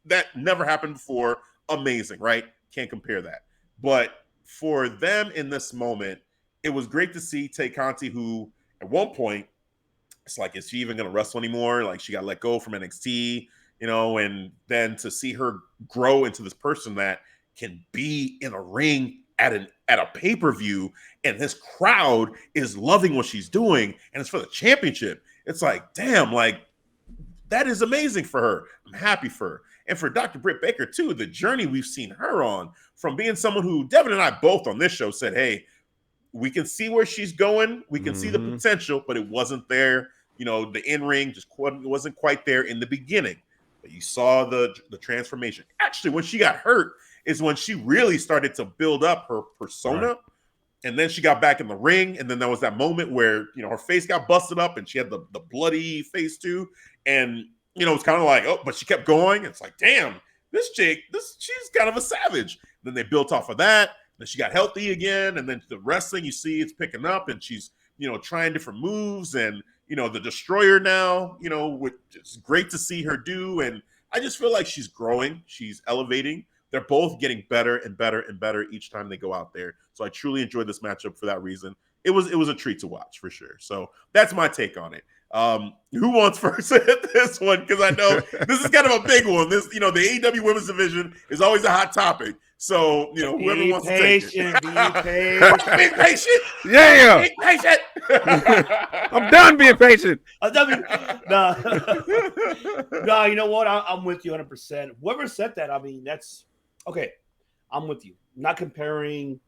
S2: That never happened before. Amazing, right? Can't compare that. But for them in this moment, it was great to see Conti, who at one point, it's like, is she even going to wrestle anymore? Like, she got let go from NXT, and then to see her grow into this person that can be in a ring at a pay-per-view, and this crowd is loving what she's doing, and it's for the championship. It's like, damn, like, that is amazing for her. I'm happy for her. And for Dr. Britt Baker, too, the journey we've seen her on, from being someone who Devin and I both on this show said, hey, we can see where she's going. We can see the potential, but it wasn't there. The in-ring just wasn't quite there in the beginning. But you saw the transformation. Actually, when she got hurt is when she really started to build up her persona. Right. And then she got back in the ring. And then there was that moment where, her face got busted up and she had the bloody face too. And, it's kind of like, oh, but she kept going. It's like, damn, this chick, she's kind of a savage. Then they built off of that. Then she got healthy again. And then the wrestling, you see it's picking up and she's, trying different moves. And, the Destroyer now, it's great to see her do. And I just feel like she's growing. She's elevating. They're both getting better and better and better each time they go out there. So I truly enjoyed this matchup for that reason. It was a treat to watch for sure. So that's my take on it. Who wants first at this one? Because I know this is kind of a big one. This, the AEW Women's Division is always a hot topic. So, whoever wants to take it. Be patient.
S3: Yeah.
S2: Be patient.
S3: I'm done being patient.
S4: No, you know what? I'm with you 100%. Whoever said that, I mean, that's okay. I'm with you. Not comparing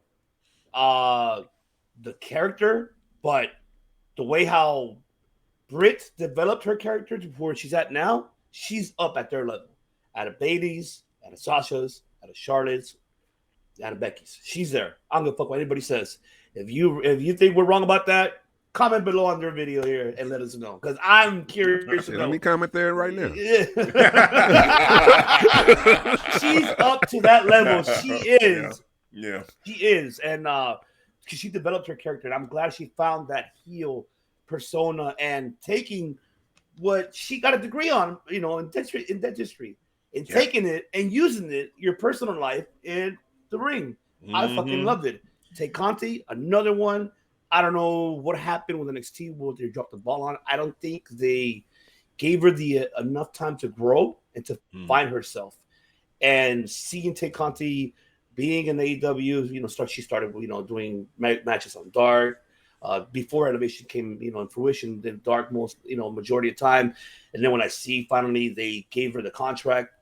S4: the character, but the way how Britt developed her character to where she's at now, she's up at their level. At a Bailey's, at a Sasha's, at a Charlotte's, at a Becky's. She's there. I don't give a fuck what anybody says. If you think we're wrong about that, comment below on their video here and let us know. Because I'm curious to know.
S3: Let me comment there right now.
S4: She's up to that level. She is.
S2: Yeah.
S4: She is. And because she developed her character. And I'm glad she found that heel persona and taking what she got a degree on, in dentistry, and taking it and using it, your personal life in the ring. I fucking loved it. Take Conti, another one. I don't know what happened with NXT, what they dropped the ball on. I don't think they gave her the enough time to grow and to find herself. And seeing Take Conti being in AEW, she started, doing matches on Dark. Before Elevation came, in fruition, the Dark majority of time. And then when I see finally they gave her the contract,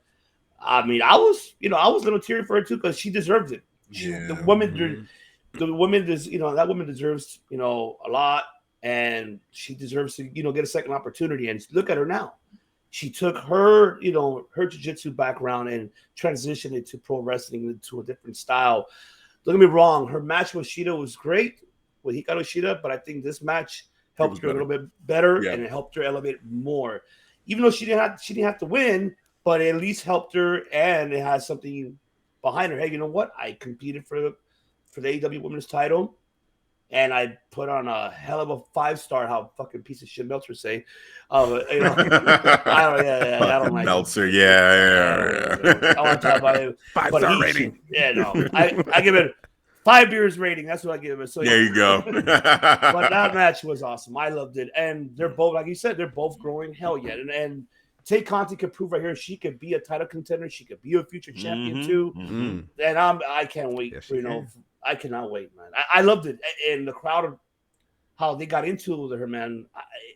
S4: I mean, I was a little teary for her too, because she deserved it. The woman, that woman deserves, a lot, and she deserves to, get a second opportunity. And look at her now. She took her, her jiu-jitsu background and transitioned it to pro wrestling into a different style. Don't get me wrong, her match with Shida was great, with Hikaru Shida, but I think this match helped her a little bit better, and it helped her elevate more. Even though she didn't have to win, but it at least helped her, and it has something behind her. Hey, you know what? I competed for the AEW Women's title, and I put on a hell of a 5-star. How fucking piece of shit Meltzer say? I don't like
S2: Meltzer. Yeah.
S4: I want to talk about it.
S3: 5-star rating.
S4: I give it 5 beers rating. That's what I give it. So
S2: there you go.
S4: But that match was awesome. I loved it, and they're both, like you said, they're both growing. Hell yeah, and Tay Conti could prove right here she could be a title contender. She could be a future champion too. And I can't wait.
S3: Yes,
S4: I cannot wait, man. I loved it, and the crowd, how they got into her, man.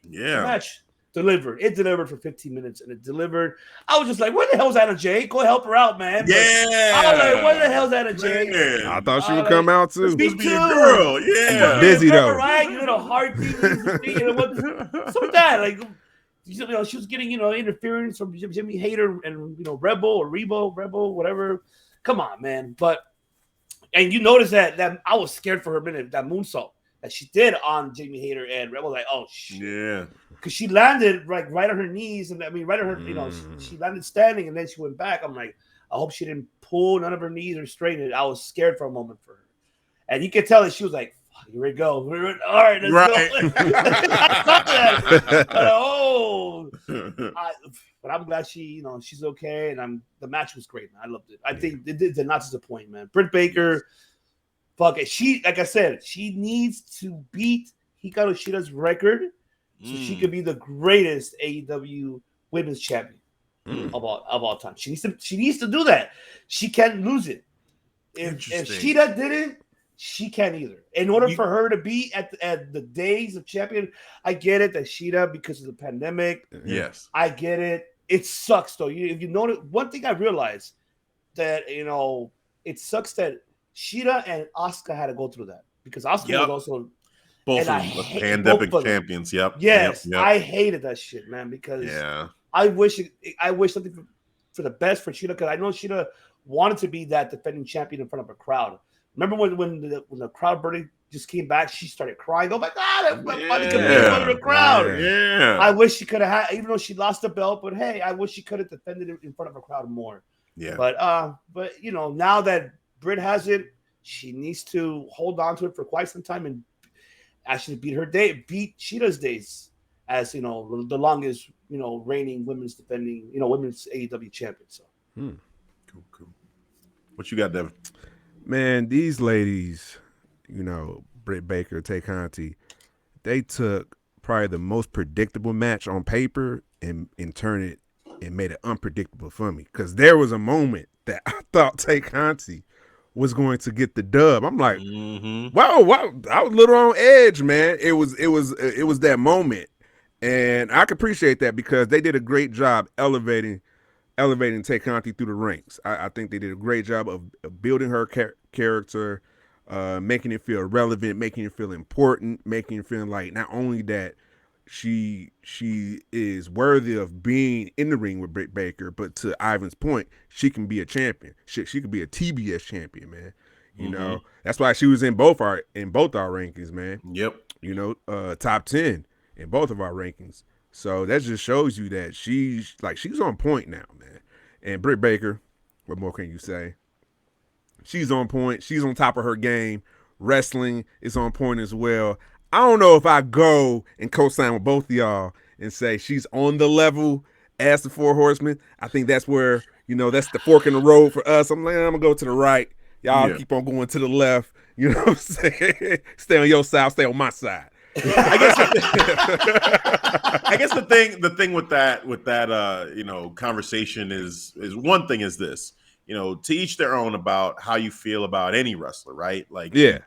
S4: The match delivered. It delivered for 15 minutes, and it delivered. I was just like, where the hell's Anna Jay? Go help her out, man. But I was like, where the hell's Anna Jay?
S3: I thought she would come out too.
S4: Me too.
S2: Girl. Yeah.
S3: Busy though.
S4: Right? Heartbeat. So that, like, she was getting, interference from Jimmy Hayter and, Rebel or Rebel, whatever. Come on, man. And you notice that I was scared for her minute, that moonsault. that she did on Jamie Hayter and Rebel. Like, oh shit,
S2: Yeah.
S4: because she landed like right on her knees, and I mean, right on her, you know, she landed standing, and then she went back. I'm like, I hope she didn't pull none of her knees or straighten it. I was scared for a moment for her, and you could tell that she was like, here we go. All right, let's go. I saw that. But I'm glad she, you know, she's okay. And the match was great, man. I loved it. I think it did not disappoint, man. Britt Baker, fuck it. She, like I said, she needs to beat Hikaru Shida's record so she could be the greatest AEW women's champion of all time. She needs to do that. She can't lose it. If Shida didn't, she can't either. In order for her to be at the days of champion, I get it that Shida, because of the pandemic.
S2: Yes,
S4: I get it. It sucks though. If you notice, one thing I realized that, you know, it sucks that Shida and Asuka had to go through that, because Asuka was also
S2: both of them pandemic champions.
S4: Yes, I hated that shit, man, because I wish something for the best for Shida, because I know Shida wanted to be that defending champion in front of a crowd. Remember when the crowd burning just came back, she started crying. Oh my God, everybody could be in front of the crowd.
S2: Yeah.
S4: I wish she could have had, even though she lost the belt, but hey, I wish she could have defended it in front of a crowd more.
S2: Yeah.
S4: But you know, now that Britt has it, she needs to hold on to it for quite some time and actually beat Shida's days as, you know, the longest, you know, reigning women's AEW champion. So
S2: cool. What you got, Devin?
S3: Man, these ladies, you know, Britt Baker, Conti, they took probably the most predictable match on paper and turned it and made it unpredictable for me. Because there was a moment that I thought Conti was going to get the dub. I'm like, wow, I was a little on edge, man. It was that moment, and I can appreciate that because they did a great job elevating Conti through the ranks. I think they did a great job of building her character, making it feel relevant, making it feel important, making it feel like not only that she is worthy of being in the ring with Britt Baker, but to Ivan's point, she can be a champion. She could be a TBS champion, man. You know, that's why she was in both our rankings, man.
S2: Yep.
S3: You know, top 10 in both of our rankings. So that just shows you that she's on point now, man. And Britt Baker, what more can you say? She's on point. She's on top of her game. Wrestling is on point as well. I don't know if I go and co-sign with both of y'all and say she's on the level as the Four Horsemen. I think that's where, you know, that's the fork in the road for us. I'm going to go to the right. Y'all keep on going to the left. You know what I'm saying? Stay on your side. Stay on my side.
S2: I guess the thing with that you know, conversation is one thing is this, you know, to each their own about how you feel about any wrestler, right? Like, you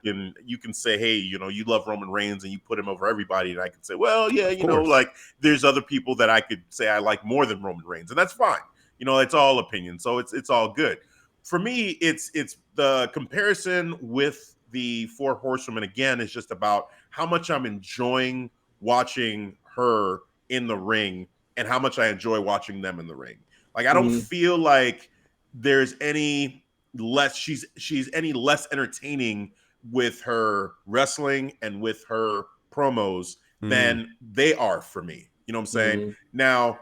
S2: can say, hey, you know, you love Roman Reigns and you put him over everybody, and I can say, well, yeah, you know, like there's other people that I could say I like more than Roman Reigns, and that's fine. You know, it's all opinion, so it's all good. For me, it's the comparison with the Four Horsewomen again is just about how much I'm enjoying watching her in the ring and how much I enjoy watching them in the ring. Like, I don't feel like there's any less she's any less entertaining with her wrestling and with her promos than they are for me. You know what I'm saying? Now,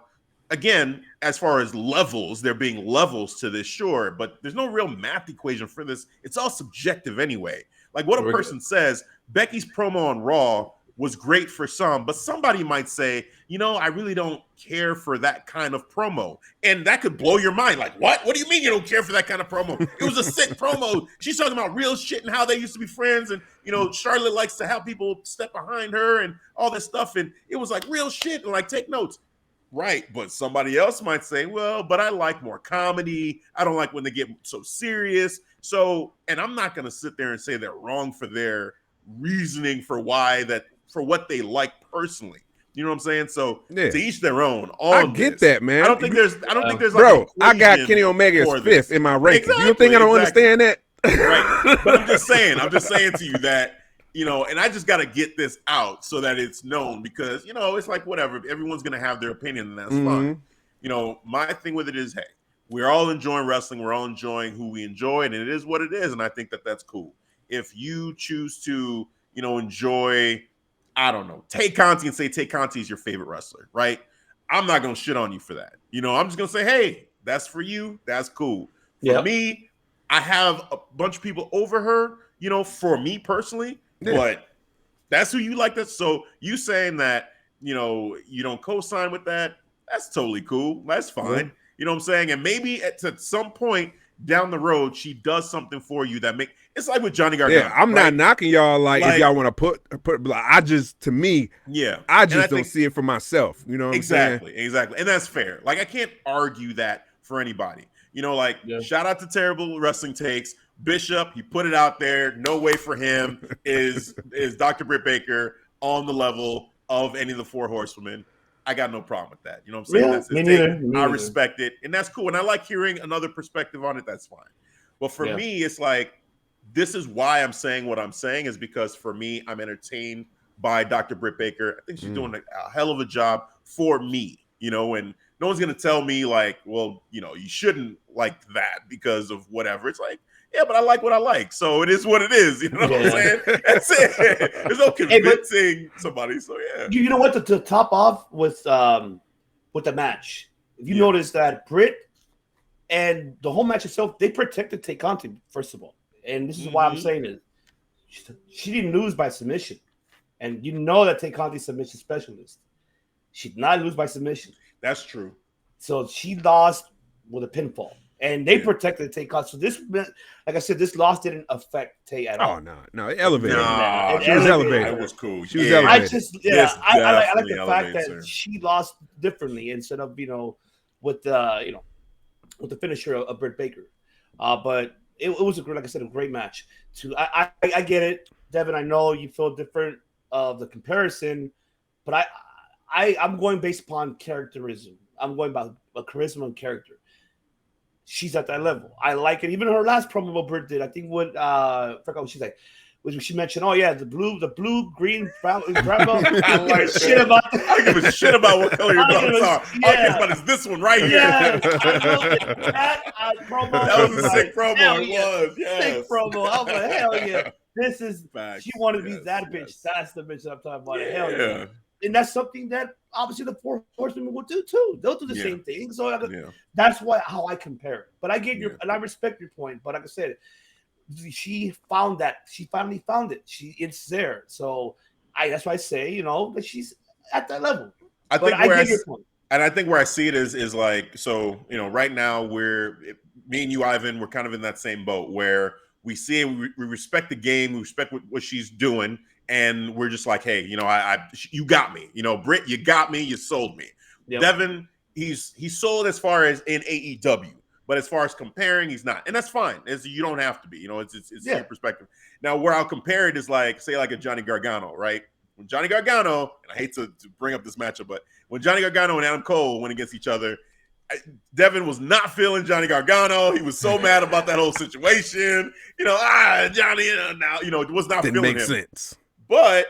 S2: again, as far as levels, there being levels to this, sure, but there's no real math equation for this. It's all subjective anyway. Like, what a person says, Becky's promo on Raw was great for some, but somebody might say, you know, I really don't care for that kind of promo. And that could blow your mind. Like, what? What do you mean you don't care for that kind of promo? It was a sick promo. She's talking about real shit and how they used to be friends. And, you know, Charlotte likes to have people step behind her and all this stuff. And it was like real shit and like take notes. Right. But somebody else might say, well, but I like more comedy. I don't like when they get so serious. So, and I'm not going to sit there and say they're wrong for their reasoning for what they like personally. You know what I'm saying? So to each their own. I
S3: get that, man.
S2: I don't think there's
S3: bro, like I got Kenny Omega as fifth in my rankings. You don't think I don't understand that?
S2: Right. But I'm just saying to you that, you know, and I just got to get this out so that it's known because, you know, it's like whatever. Everyone's going to have their opinion and that's fine. You know, my thing with it is, hey, we're all enjoying wrestling. We're all enjoying who we enjoy, and it is what it is. And I think that that's cool. If you choose to enjoy, I don't know, take Conti and say take Conti is your favorite wrestler, right? I'm not going to shit on you for that. I'm just going to say, hey, that's for you. That's cool. For me, I have a bunch of people over her, for me personally, but that's who you like. That. So you saying that, you don't co-sign with that, that's totally cool. That's fine.
S4: Yeah.
S2: You know what I'm saying? And maybe at some point down the road, she does something for you that it's like with Johnny Gargano.
S3: Yeah, I'm not knocking y'all like if y'all want to put I just I just don't see it for myself. You know what I'm saying?
S2: Exactly. And that's fair. Like I can't argue that for anybody. Shout out to Terrible Wrestling Takes. Bishop, he put it out there. No way for him is Dr. Britt Baker on the level of any of the four horsewomen. I got no problem with that. You know what I'm saying?
S4: Yeah,
S2: That's his
S4: me
S2: take.
S4: neither.
S2: I respect it. And that's cool. And I like hearing another perspective on it. That's fine. But for me, it's like, this is why I'm saying what I'm saying is because for me, I'm entertained by Dr. Britt Baker. I think she's doing a hell of a job for me, and no one's going to tell me like, well, you shouldn't like that because of whatever. It's like, yeah, but I like what I like. So it is what it is. You know what I'm saying? That's it. There's no convincing somebody. So yeah.
S4: You know what? To top off with the match, if you notice that Britt and the whole match itself, they protected Tay Conti, first of all. And this is why I'm saying it. She didn't lose by submission. And you know that Tay Conti's submission specialist. She did not lose by submission.
S2: That's true.
S4: So she lost with a pinfall. And they protected Tay Conti. So this, like I said, this loss didn't affect Tay at all.
S3: Oh, no. It elevated.
S2: She
S3: was elevated.
S2: It was cool.
S3: She was elevated.
S4: I like the fact that she lost differently instead of, with the finisher of Britt Baker. But it was like I said, a great match. I get it, Devin. I know you feel different of the comparison, but I'm going based upon characterism. I'm going by charisma and character. She's at that level. I like it. Even her last promo what Britt did, I think I forgot what she's like. She mentioned, oh yeah, the blue, green, brown. I don't give shit about.
S2: I don't give a shit about what color your belts are. All I care about is this one right here.
S4: Yes, that promo.
S2: That was a sick promo.
S4: It
S2: was. Yes.
S4: Sick promo. I was like, hell yeah. This is.
S2: Facts.
S4: She wanted to be that bitch. That's the bitch I'm talking about.
S2: Yeah.
S4: Hell yeah. And that's something that obviously the four horsemen will do too. They'll do the same thing. So that's how I compare it. But I get your and I respect your point. But like I said, she found that. She finally found it. It's there. So that's why I say, that she's at that level.
S2: I get your point. And I think where I see it is like, so, right now me and you, Ivan, we're kind of in that same boat where we see it, we respect the game, we respect what she's doing. And we're just like, hey, you got me. Britt, you got me. You sold me. Yep. Devin, he's sold as far as in AEW. But as far as comparing, he's not. And that's fine. You don't have to be. It's your perspective. Now, where I'll compare it is like, say, like a Johnny Gargano, right? When Johnny Gargano, and I hate to bring up this matchup, but when Johnny Gargano and Adam Cole went against each other, Devin was not feeling Johnny Gargano. He was so mad about that whole situation. Johnny, was not feeling him. Didn't make sense. But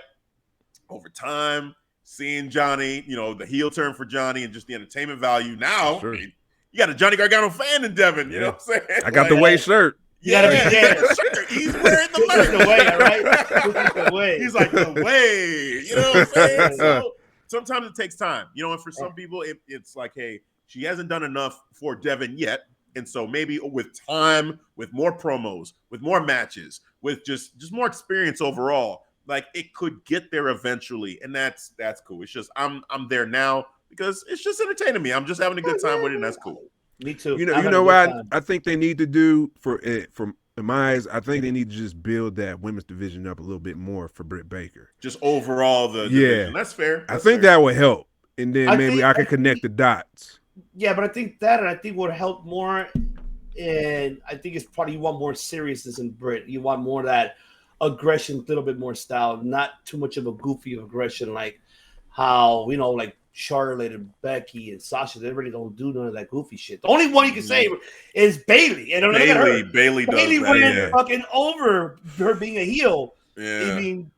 S2: over time, seeing Johnny, the heel turn for Johnny and just the entertainment value, now you got a Johnny Gargano fan in Devin. You know what I'm saying?
S3: I got the way shirt.
S2: Yeah, shirt. He's wearing the merch.
S4: The way, right? The way.
S2: He's like, the way. You know what I'm saying? So sometimes it takes time. And for some people, it's like, hey, she hasn't done enough for Devin yet. And so maybe with time, with more promos, with more matches, with just more experience overall, like it could get there eventually, and that's cool. It's just I'm there now because it's just entertaining me. I'm just having a good time with it, and that's cool.
S4: Me too.
S3: You know what I think they need to do from my eyes. I think they need to just build that women's division up a little bit more for Britt Baker.
S2: Just overall the division. That's fair.
S3: I think that would help, and then maybe I can connect the dots.
S4: Yeah, but I think would help more, and I think it's probably you want more seriousness in Britt. You want more of that aggression, a little bit more style, not too much of a goofy aggression like how like Charlotte and Becky and Sasha. They really don't do none of that goofy shit. The only one you can say is Bayley. And
S2: Bayley
S4: went fucking over her being a heel.
S2: Yeah.
S4: I mean,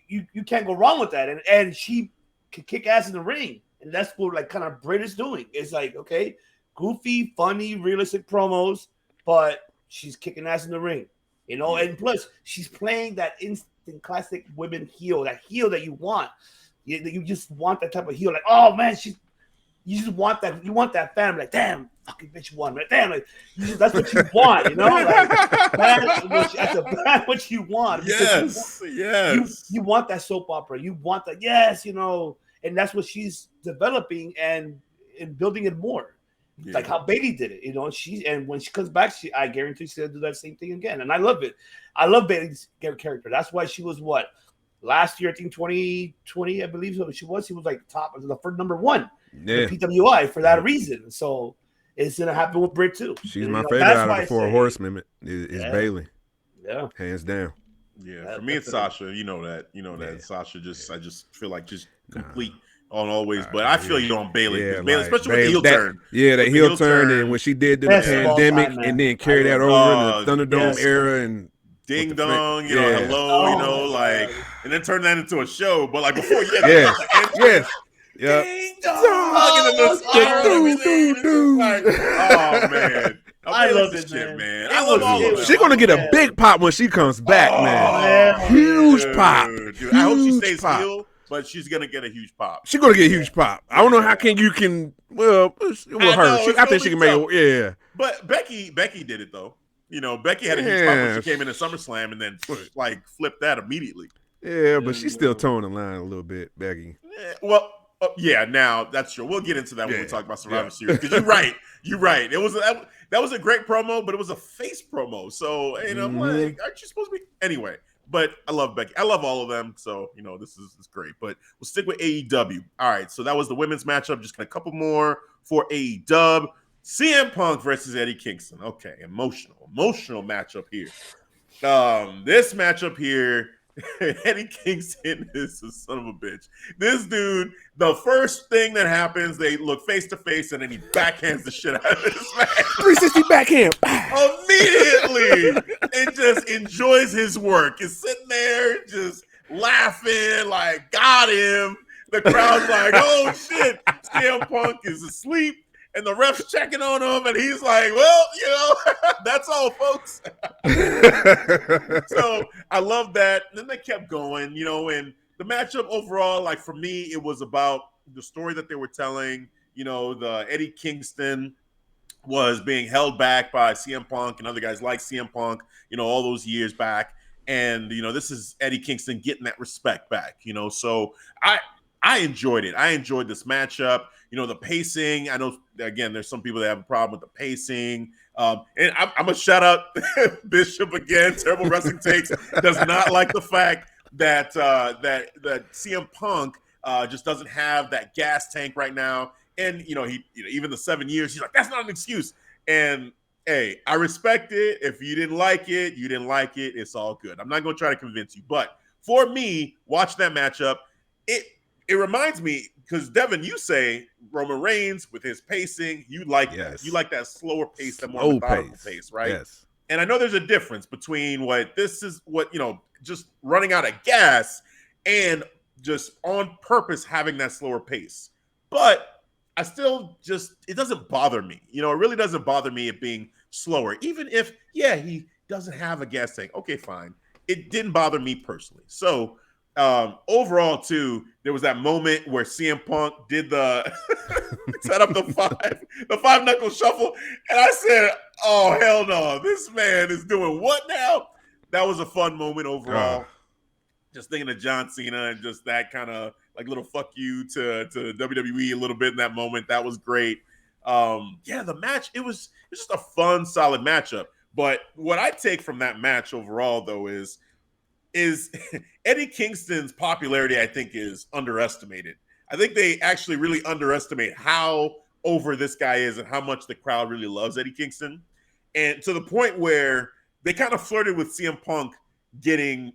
S4: you can't go wrong with that. And she can kick ass in the ring, and that's what like kind of Britt is doing. It's like, okay, goofy, funny, realistic promos, but she's kicking ass in the ring. And plus she's playing that classic women heel that you want. You just want that type of heel. Like, oh man, you just want that. You want that fan. Like, damn, fucking bitch won. Right? Damn, like, that's what you want. You know, like that's what you want.
S2: Yes.
S4: You want that soap opera. You want that. Yes, you know, and that's what she's developing and building it more. Yeah. Like how Bayley did it, you know. And when she comes back, I guarantee she'll do that same thing again. And I love it. I love Bayley's character. That's why she was what last year, I think 2020, I believe so. She was like top, the first number one in PWI for that reason. So it's gonna happen with Britt too.
S3: She's my favorite out of the four horsemen. Is Bayley.
S4: Yeah,
S3: hands down.
S2: Yeah, for me it's Sasha. You know that. Sasha I just feel like just complete. On always, but I feel you on Bayley, Bayley, especially with the heel turn.
S3: Yeah, the heel turn, and when she did the pandemic, and then carry that over in the Thunderdome era, and
S2: ding dong, hello, like, and then turn that into a show. But like before,
S3: yes,
S2: ding dong, like, oh man.
S4: I love this shit,
S2: man. I love all of it.
S3: She's gonna get a big pop when she comes back, man. Huge pop.
S2: Dude. I hope she stays heel. But she's gonna get a huge pop.
S3: She's gonna get a huge pop. I don't know how you can. Well, it will hurt. I think she can make it. Yeah.
S2: But Becky did it though. You know, Becky had a huge pop when she came in at SummerSlam and then like flipped that immediately.
S3: Yeah, but she's still towing the line a little bit, Becky.
S2: Well, now that's true. We'll get into that when we talk about Survivor Series. Because you're right. It was that was a great promo, but it was a face promo. So like, aren't you supposed to be anyway? But I love Becky. I love all of them. So, this is great. But we'll stick with AEW. All right. So that was the women's matchup. Just got a couple more for AEW. CM Punk versus Eddie Kingston. Okay. Emotional matchup here. This matchup here, Eddie Kingston is a son of a bitch. This dude, the first thing that happens, they look face to face and then he backhands the shit out of this man.
S3: 360 backhand.
S2: Immediately. And just enjoys his work. Is sitting there just laughing, like, got him. The crowd's like, oh shit. CM Punk is asleep. And the ref's checking on him, and he's like, well, that's all, folks. So I love that. And then they kept going, and the matchup overall, like for me, it was about the story that they were telling. The Eddie Kingston was being held back by CM Punk and other guys like CM Punk, all those years back. And, this is Eddie Kingston getting that respect back, So I enjoyed it. I enjoyed this matchup. The pacing. I know, again, there's some people that have a problem with the pacing. And I'm going to shout out Bishop again. Terrible Wrestling Takes does not like the fact that that CM Punk just doesn't have that gas tank right now. And, he even the 7 years, he's like, that's not an excuse. And, hey, I respect it. If you didn't like it, you didn't like it. It's all good. I'm not going to try to convince you. But for me, watch that matchup. It reminds me, because Devin, you say Roman Reigns with his pacing, you like that. You like that slower pace, that more methodical pace, right?
S3: Yes.
S2: And I know there's a difference between just running out of gas and just on purpose having that slower pace. But I still it doesn't bother me. It really doesn't bother me it being slower. Even if, he doesn't have a gas tank. Okay, fine. It didn't bother me personally. So, overall too, there was that moment where CM Punk did the set up the five knuckle shuffle, and I said, oh hell no, this man is doing what now? That was a fun moment overall. Just thinking of John Cena and just that kind of like little fuck you to WWE a little bit in that moment. That was great. The match, it was just a fun, solid matchup. But what I take from that match overall though is Eddie Kingston's popularity, I think, is underestimated. I think they actually really underestimate how over this guy is and how much the crowd really loves Eddie Kingston. And to the point where they kind of flirted with CM Punk getting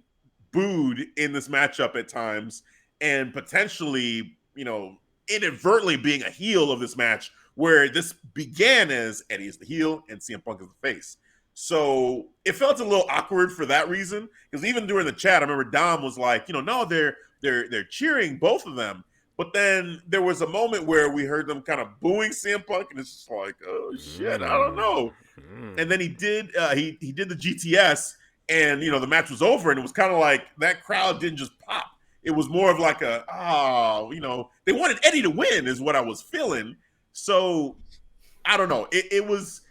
S2: booed in this matchup at times and potentially, inadvertently being a heel of this match, where this began as Eddie is the heel and CM Punk is the face. So it felt a little awkward for that reason, because even during the chat, I remember Dom was like, no, they're cheering both of them. But then there was a moment where we heard them kind of booing CM Punk, and it's just like, oh shit, I don't know. And then he did the GTS, And the match was over, and it was kind of like that crowd didn't just pop. It was more of like they wanted Eddie to win, is what I was feeling. So I don't know. It was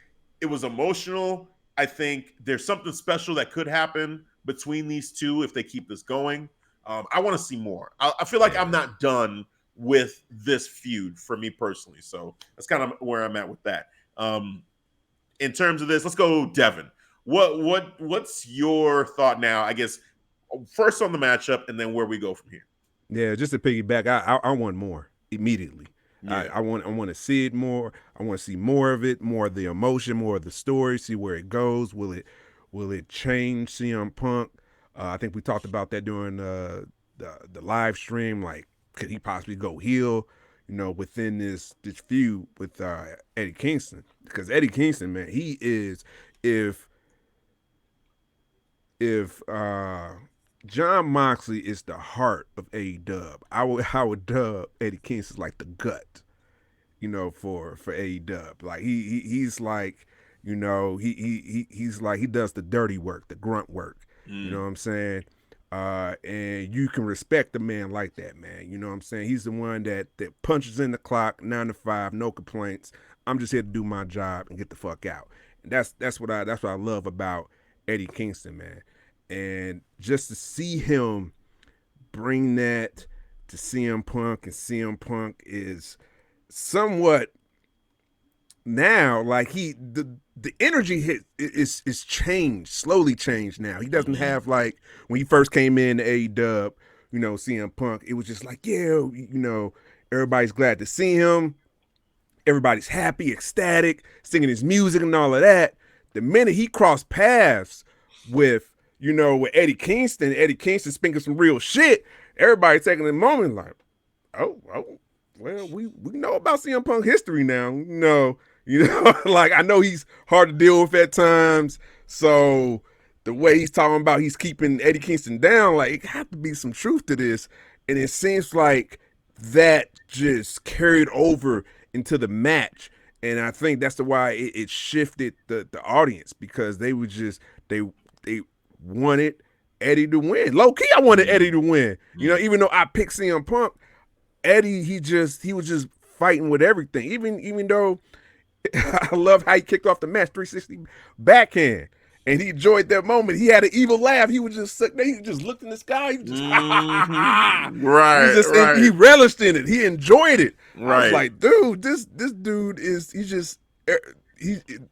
S2: emotional. I think there's something special that could happen between these two if they keep this going. I want to see more. I feel like I'm not done with this feud for me personally. So that's kind of where I'm at with that. In terms of this, let's go, Devin. What's your thought now? I guess first on the matchup, and then where we go from here.
S3: Yeah, just to piggyback, I want more immediately.
S2: Yeah.
S3: I want to see it more. I want to see more of it, more of the emotion, more of the story. See where it goes. Will it change CM Punk? I think we talked about that during the live stream. Like, could he possibly go heel? Within this feud with Eddie Kingston, because Eddie Kingston, man, he is if Jon Moxley is the heart of AEW, I would dub Eddie Kingston like the gut, for AEW. Like he's like, he's like, he does the dirty work, the grunt work. You know what I'm saying? And you can respect the man like that, man. You know what I'm saying? He's the one that punches in the clock, 9 to 5, no complaints. I'm just here to do my job and get the fuck out. And that's what I love about Eddie Kingston, man. And just to see him bring that to CM Punk, and CM Punk is somewhat now like the energy is changed, slowly changed now. He doesn't have like when he first came in to AEW, CM Punk, it was just like, yeah, everybody's glad to see him. Everybody's happy, ecstatic, singing his music and all of that. The minute he crossed paths with Eddie Kingston speaking some real shit, everybody taking a moment like, oh, well, we know about CM Punk history now. Like, I know he's hard to deal with at times. So the way he's talking about he's keeping Eddie Kingston down, like, it have to be some truth to this. And it seems like that just carried over into the match. And I think that's why it shifted the audience, because they were just, they wanted Eddie to win. Low key, I wanted Eddie to win. Even though I picked CM Punk, Eddie, he was just fighting with everything. Even though I love how he kicked off the match, 360 backhand, and he enjoyed that moment. He had an evil laugh. He was just sitting there. He just looked in the sky. He just
S2: right.
S3: He relished in it. He enjoyed it.
S2: Right.
S3: I was like, dude, this dude is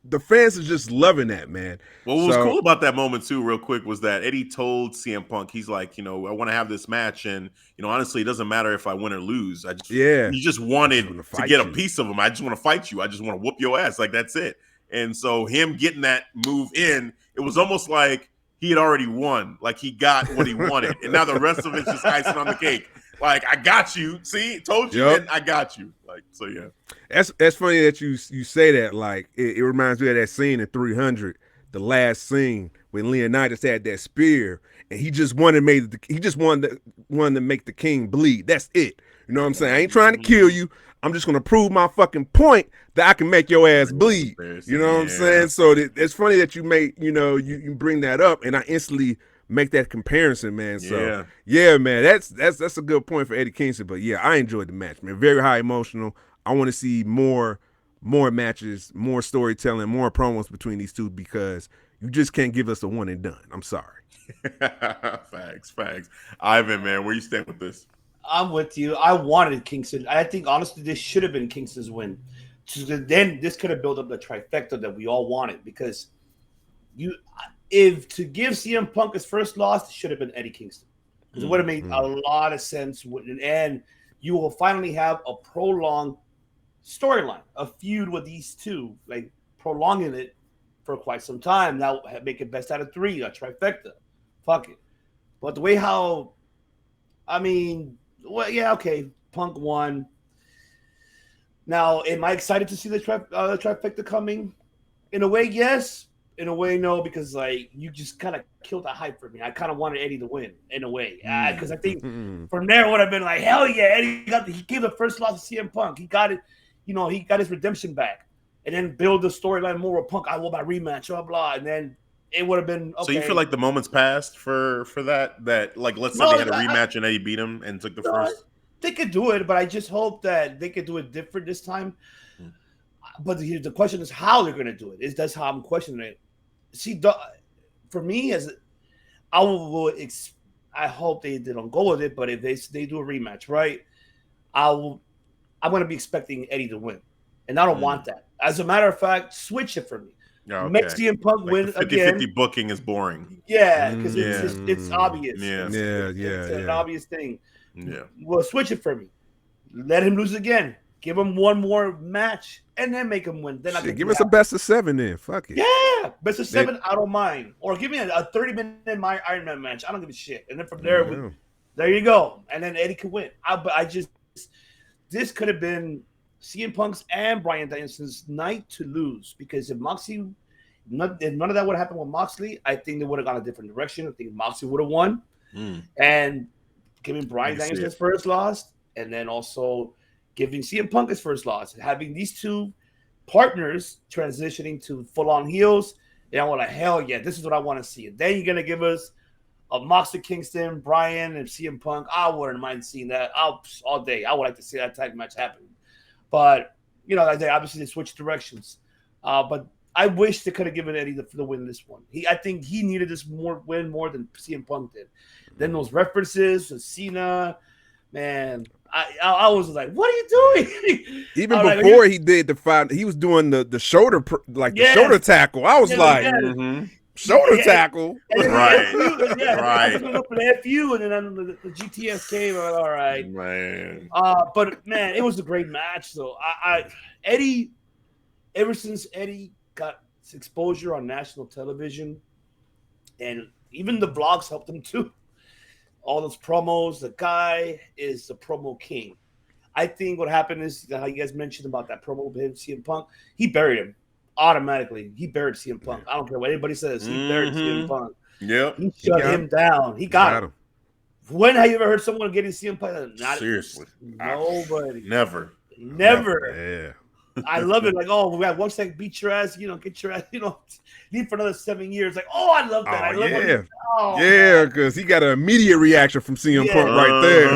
S3: the fans are just loving that, man.
S2: Well, what was cool about that moment too, real quick, was that Eddie told CM Punk, he's like, I want to have this match, and honestly, it doesn't matter if I win or lose. He just wanted to get a piece of him. I just want to fight you. I just want to whoop your ass. Like, that's it. And so him getting that move in, it was almost like he had already won. Like, he got what he wanted, and now the rest of it's just icing on the cake. Like, I got you. See, told you, and I got you. Like, so yeah.
S3: That's funny that you say that. Like, it reminds me of that scene in 300, the last scene when Leonidas had that spear, and he just wanted to make the king bleed. That's it. You know what I'm saying? I ain't trying to kill you. I'm just gonna prove my fucking point that I can make your ass bleed. You know what I'm saying? So it's funny that you you bring that up, and I instantly make that comparison, man. So yeah, man, that's a good point for Eddie Kingston. But yeah, I enjoyed the match, man. Very high emotional. I want to see more matches, more storytelling, more promos between these two, because you just can't give us a one and done. I'm sorry.
S2: Facts. Ivan, man, where you stand with this?
S4: I'm with you. I wanted Kingston. I think, honestly, this should have been Kingston's win. Then this could have built up the trifecta that we all wanted, because if to give CM Punk his first loss, it should have been Eddie Kingston. Because it would have made a lot of sense. And you will finally have a prolonged storyline, a feud with these two, like prolonging it for quite some time. Now make it best out of 3, a trifecta. Fuck it. But the way Punk won. Now, am I excited to see the trifecta coming? In a way, yes. In a way, no, because like you just kind of killed the hype for me. I kind of wanted Eddie to win in a way, because I think from there it would have been like, hell yeah, Eddie he gave the first loss to CM Punk. He got it, he got his redemption back, and then build the storyline more with Punk. I want my rematch, blah blah, and then it would have been okay.
S2: So you feel like the moment's passed for that like let's say they had a rematch and Eddie beat him and took the first.
S4: They could do it, but I just hope that they could do it different this time. But the question is how they're going to do it. That's how I'm questioning it. See, for me, I hope they don't go with it. But if they do a rematch, right, I'm going to be expecting Eddie to win, and I don't want that. As a matter of fact, switch it for me.
S2: Okay.
S4: Make CM Punk win again.
S2: 50-50 booking is boring.
S4: Yeah, because it's obvious.
S2: Yeah.
S4: It's an obvious thing.
S2: Yeah.
S4: Well, switch it for me. Let him lose again. Give him one more match, and then make him win. Then
S3: give us a best of 7 then. Fuck it.
S4: Yeah, best of 7. I don't mind. Or give me a 30-minute my Iron Man match. I don't give a shit. And then from there, there you go. And then Eddie could win. This could have been CM Punk's and Bryan Danielson's night to lose, because if none of that would have happened with Moxley, I think they would have gone a different direction. I think Moxley would have won, and giving Bryan Danielson's first loss, and then also giving CM Punk his first loss, and having these two partners transitioning to full-on heels. And I'm like, hell yeah, this is what I want to see. And then you're gonna give us a Moxley, Kingston, Bryan, and CM Punk. I wouldn't mind seeing that all day. I would like to see that type match happen. But they obviously switched directions. But I wish they could have given Eddie the win this one. I think he needed this win more than CM Punk did. Then those references to Cena, man, I was like, what are you doing?
S3: Even before he did the fight, he was doing the shoulder, the shoulder tackle. I was shoulder tackle.
S2: Right.
S4: Right. For FU, and then the GTS came. All right.
S2: Man.
S4: But man, it was a great match. So Eddie, ever since Eddie got his exposure on national television, and even the vlogs helped him too. All those promos, the guy is the promo king. I think what happened is how you guys mentioned about that promo with CM Punk. He buried him automatically. He buried CM Punk. I don't care what anybody says. He buried CM Punk.
S2: Yep.
S4: He shut him down. He got him. When have you ever heard someone getting CM Punk?
S2: Seriously.
S4: Nobody.
S2: Never.
S3: Yeah.
S4: I love it. Like, we got 1 second, beat your ass, get your ass, leave for another 7 years. Like, I love that. I love it.
S3: Yeah, because he got an immediate reaction from CM Punk right there.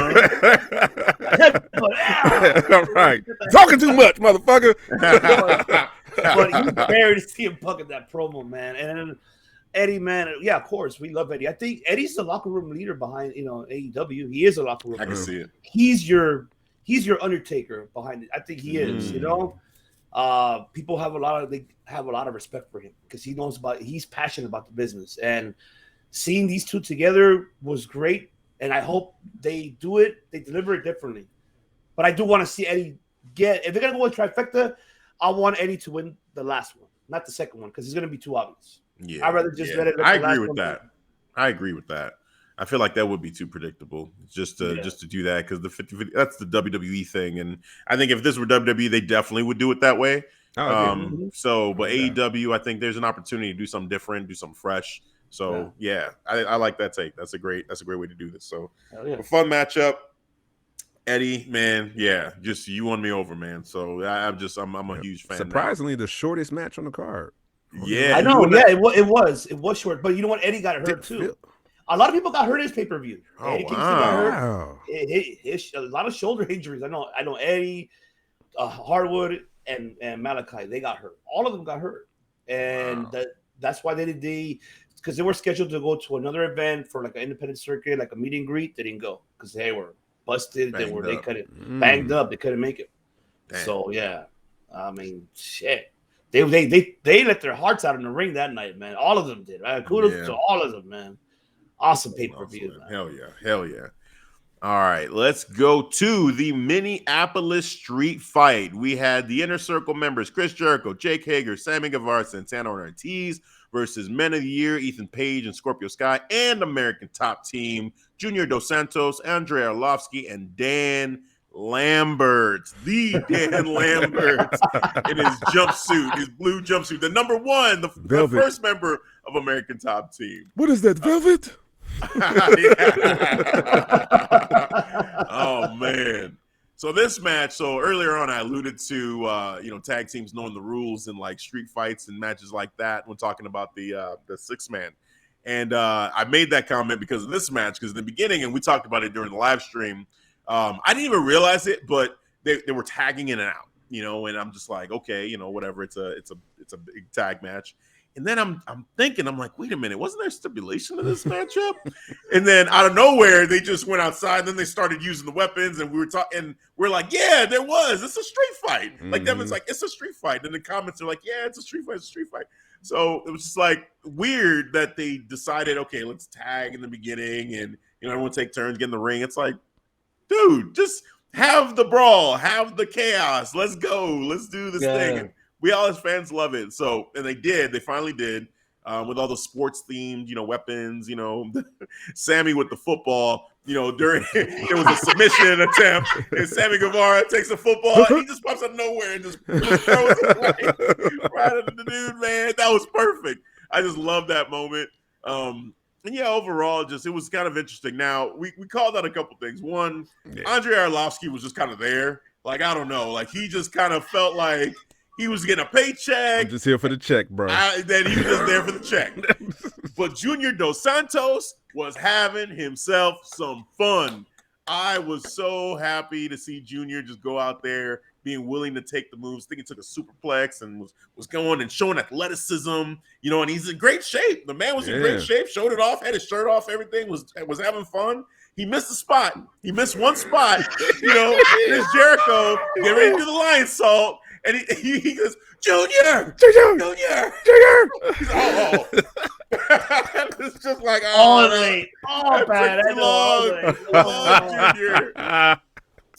S3: All right. Talking too much, motherfucker.
S4: But he buried CM Punk in that promo, man. And then Eddie, man, of course, we love Eddie. I think Eddie's the locker room leader behind, AEW. He is a locker room leader.
S2: I can see it.
S4: He's your Undertaker behind it. I think he is, people have a lot of respect for him because he's passionate about the business, and seeing these two together was great. And I hope they deliver it differently. But I do want to see Eddie if they're gonna go with trifecta, I want Eddie to win the last one, not the second one, because it's gonna be too obvious.
S2: Yeah,
S4: I'd rather just let it.
S2: I agree with that. I agree with that. I feel like that would be too predictable just to do that, because the 50-50, that's the WWE thing. And I think if this were WWE, they definitely would do it that way. But AEW, I think there's an opportunity to do something different, do something fresh. So I like that take. That's a great way to do this. So a fun matchup. Eddie, man, just you won me over, man. So I'm a huge fan.
S3: Surprisingly, the shortest match on the card.
S2: Yeah,
S4: I know. Yeah, it was short, but you know what? Eddie got hurt too. A lot of people got hurt in his pay-per-view.
S2: Oh,
S3: wow.
S4: A lot of shoulder injuries. I know Eddie, Hardwood, and Malakai, they got hurt. All of them got hurt. And that's why because they were scheduled to go to another event for like an independent circuit, like a meet and greet. They didn't go because they were busted. They couldn't banged up. They couldn't make it. Damn. So I mean, shit. They let their hearts out in the ring that night, man. All of them did. Right? Kudos to all of them, man. Awesome pay-per-view.
S2: Awesome, hell yeah. All right, let's go to the Minneapolis Street Fight. We had the Inner Circle members Chris Jericho, Jake Hager, Sammy Guevara, Santana Ortiz versus Men of the Year, Ethan Page and Scorpio Sky, and American Top Team, Junior Dos Santos, Andrei Arlovsky, and Dan Lambert, the Dan Lambert in his jumpsuit, his blue jumpsuit, the number one, the first member of American Top Team.
S3: What is that, velvet?
S2: Oh man. So this match, so earlier on, I alluded to tag teams knowing the rules in like street fights and matches like that when talking about the 6-man, and I made that comment because of this match, because in the beginning, and we talked about it during the live stream, I didn't even realize it, but they were tagging in and out, and I'm just like, okay, whatever, it's a big tag match. And then I'm thinking, I'm like, wait a minute, wasn't there stipulation to this matchup? And then out of nowhere, they just went outside. And then they started using the weapons, and we were talking. And we're like, yeah, there was. It's a street fight. Mm-hmm. Like Devin's like, it's a street fight. And the comments are like, yeah, it's a street fight. It's a street fight. So it was just like weird that they decided, okay, let's tag in the beginning, and everyone take turns getting in the ring. It's like, dude, just have the brawl, have the chaos. Let's go. Let's do this thing. And we all as fans love it. So, and they finally did, with all the sports themed, weapons, Sammy with the football, during it was a submission attempt, and Sammy Guevara takes a football and he just pops out of nowhere and just throws it right at the dude, man. That was perfect. I just love that moment. And yeah, overall, it was kind of interesting. Now, we called out a couple things. One, Andre Arlovsky was just kind of there. Like, I don't know. Like, he just kind of felt like he was getting a paycheck.
S3: I'm just here for the check, bro.
S2: Then he was just there for the check. But Junior Dos Santos was having himself some fun. I was so happy to see Junior just go out there, being willing to take the moves. I think he took a superplex and was going and showing athleticism, and he's in great shape. The man was in great shape, showed it off, had his shirt off, everything, was having fun. He missed a spot. He missed one spot. There's Jericho getting ready to do the lion salt. And he goes, Junior. He's like, it's just like,
S4: bad.
S2: Junior.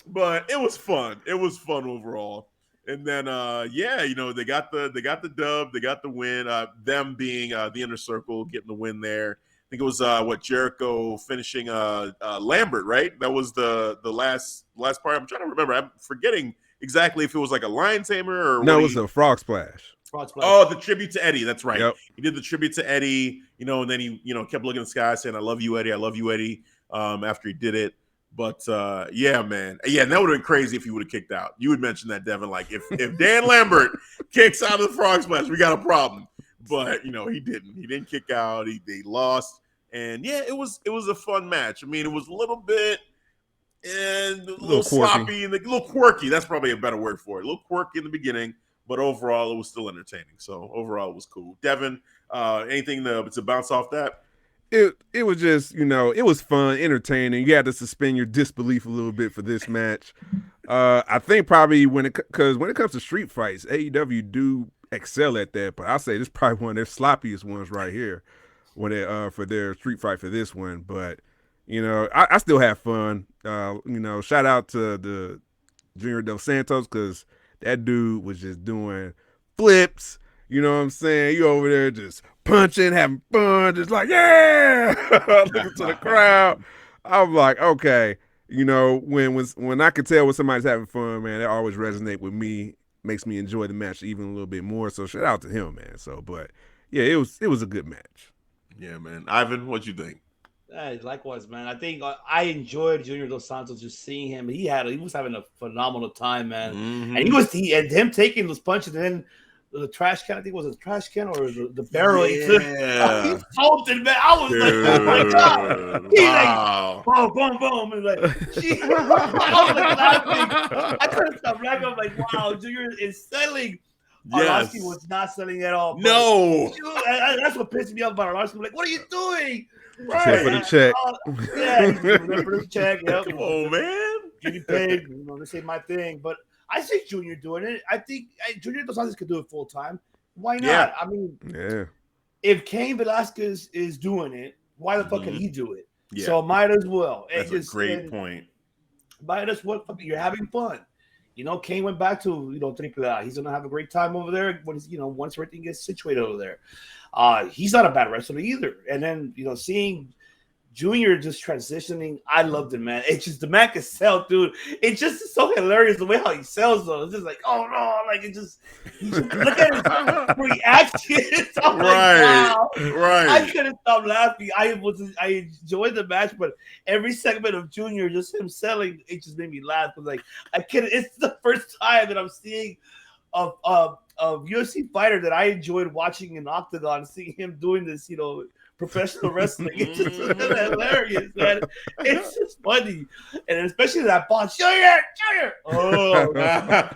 S2: But it was fun. It was fun overall. And then, they got the dub. They got the win. Them being the Inner Circle, getting the win there. I think it was Jericho finishing Lambert, right? That was the last part. I'm trying to remember. I'm forgetting exactly if it was like a lion tamer or
S3: no, it was a frog splash.
S2: Oh, the tribute to Eddie. That's right.
S3: Yep.
S2: He did the tribute to Eddie, and then he, kept looking at the sky saying, I love you, Eddie. I love you, Eddie, after he did it. But yeah, man. Yeah, and that would have been crazy if he would have kicked out. You would mention that, Devin. Like if Dan Lambert kicks out of the frog splash, we got a problem. But he didn't. He didn't kick out. They lost. And yeah, it was a fun match. I mean, it was a little bit and a little sloppy and a little quirky. That's probably a better word for it. A little quirky in the beginning, but overall it was still entertaining. So overall it was cool. Devin, anything to bounce off that?
S3: It was just, it was fun, entertaining. You had to suspend your disbelief a little bit for this match. I think probably when it comes to street fights, AEW do excel at that, but I'll say this is probably one of their sloppiest ones right here when they for their street fight for this one. But I still have fun. Shout out to the Junior Dos Santos, because that dude was just doing flips. You know what I'm saying? You over there just punching, having fun, just like, yeah, looking to the crowd. I'm like, okay, when I can tell when somebody's having fun, man, that always resonate with me, makes me enjoy the match even a little bit more. So shout out to him, man. So, but yeah, it was a good match.
S2: Yeah, man. Ivan, what'd you think?
S4: Likewise, man. I think I enjoyed Junior Dos Santos, just seeing him. He was having a phenomenal time, man. Mm-hmm. And him taking those punches, and then the trash can. I think it was a trash can or the barrel.
S2: Yeah.
S4: He folded, man. I was like, oh my god. He like boom, boom, boom, and like, I was like laughing. I couldn't stop laughing. I'm like, wow, Junior is selling.
S2: Yes.
S4: Arlovsky was not selling at all.
S2: No.
S4: That's what pissed me off about Arlovsky. I'm like, what are you doing?
S3: Right. For the check.
S4: Yeah, for the check. Yep.
S2: Come on, man.
S4: Getting paid. This ain't my thing. But I see Junior doing it. I think Junior Dos Santos could do it full time. Why not?
S2: Yeah.
S4: I mean,
S3: yeah.
S4: If Cain Velasquez is doing it, why the fuck can he do it?
S2: Yeah.
S4: So might as well.
S2: That's a great point.
S4: Might as well. You're having fun. Cain went back to AAA. He's gonna have a great time over there when once everything gets situated over there. He's not a bad wrestler either. And then seeing Junior just transitioning. I loved it, man. It's just the man can sell, dude. It's just so hilarious the way how he sells, though. It's just like, oh no, like it just look at his reactions. I'm like, wow.
S2: Right.
S4: I couldn't stop laughing. I enjoyed the match, but every segment of Junior, just him selling, it just made me laugh. Because like I couldn't. It's the first time that I'm seeing a UFC fighter that I enjoyed watching in Octagon, seeing him doing this, professional wrestling. It's just hilarious, man. It's just funny. And especially that boss. Junior! Oh,
S2: okay.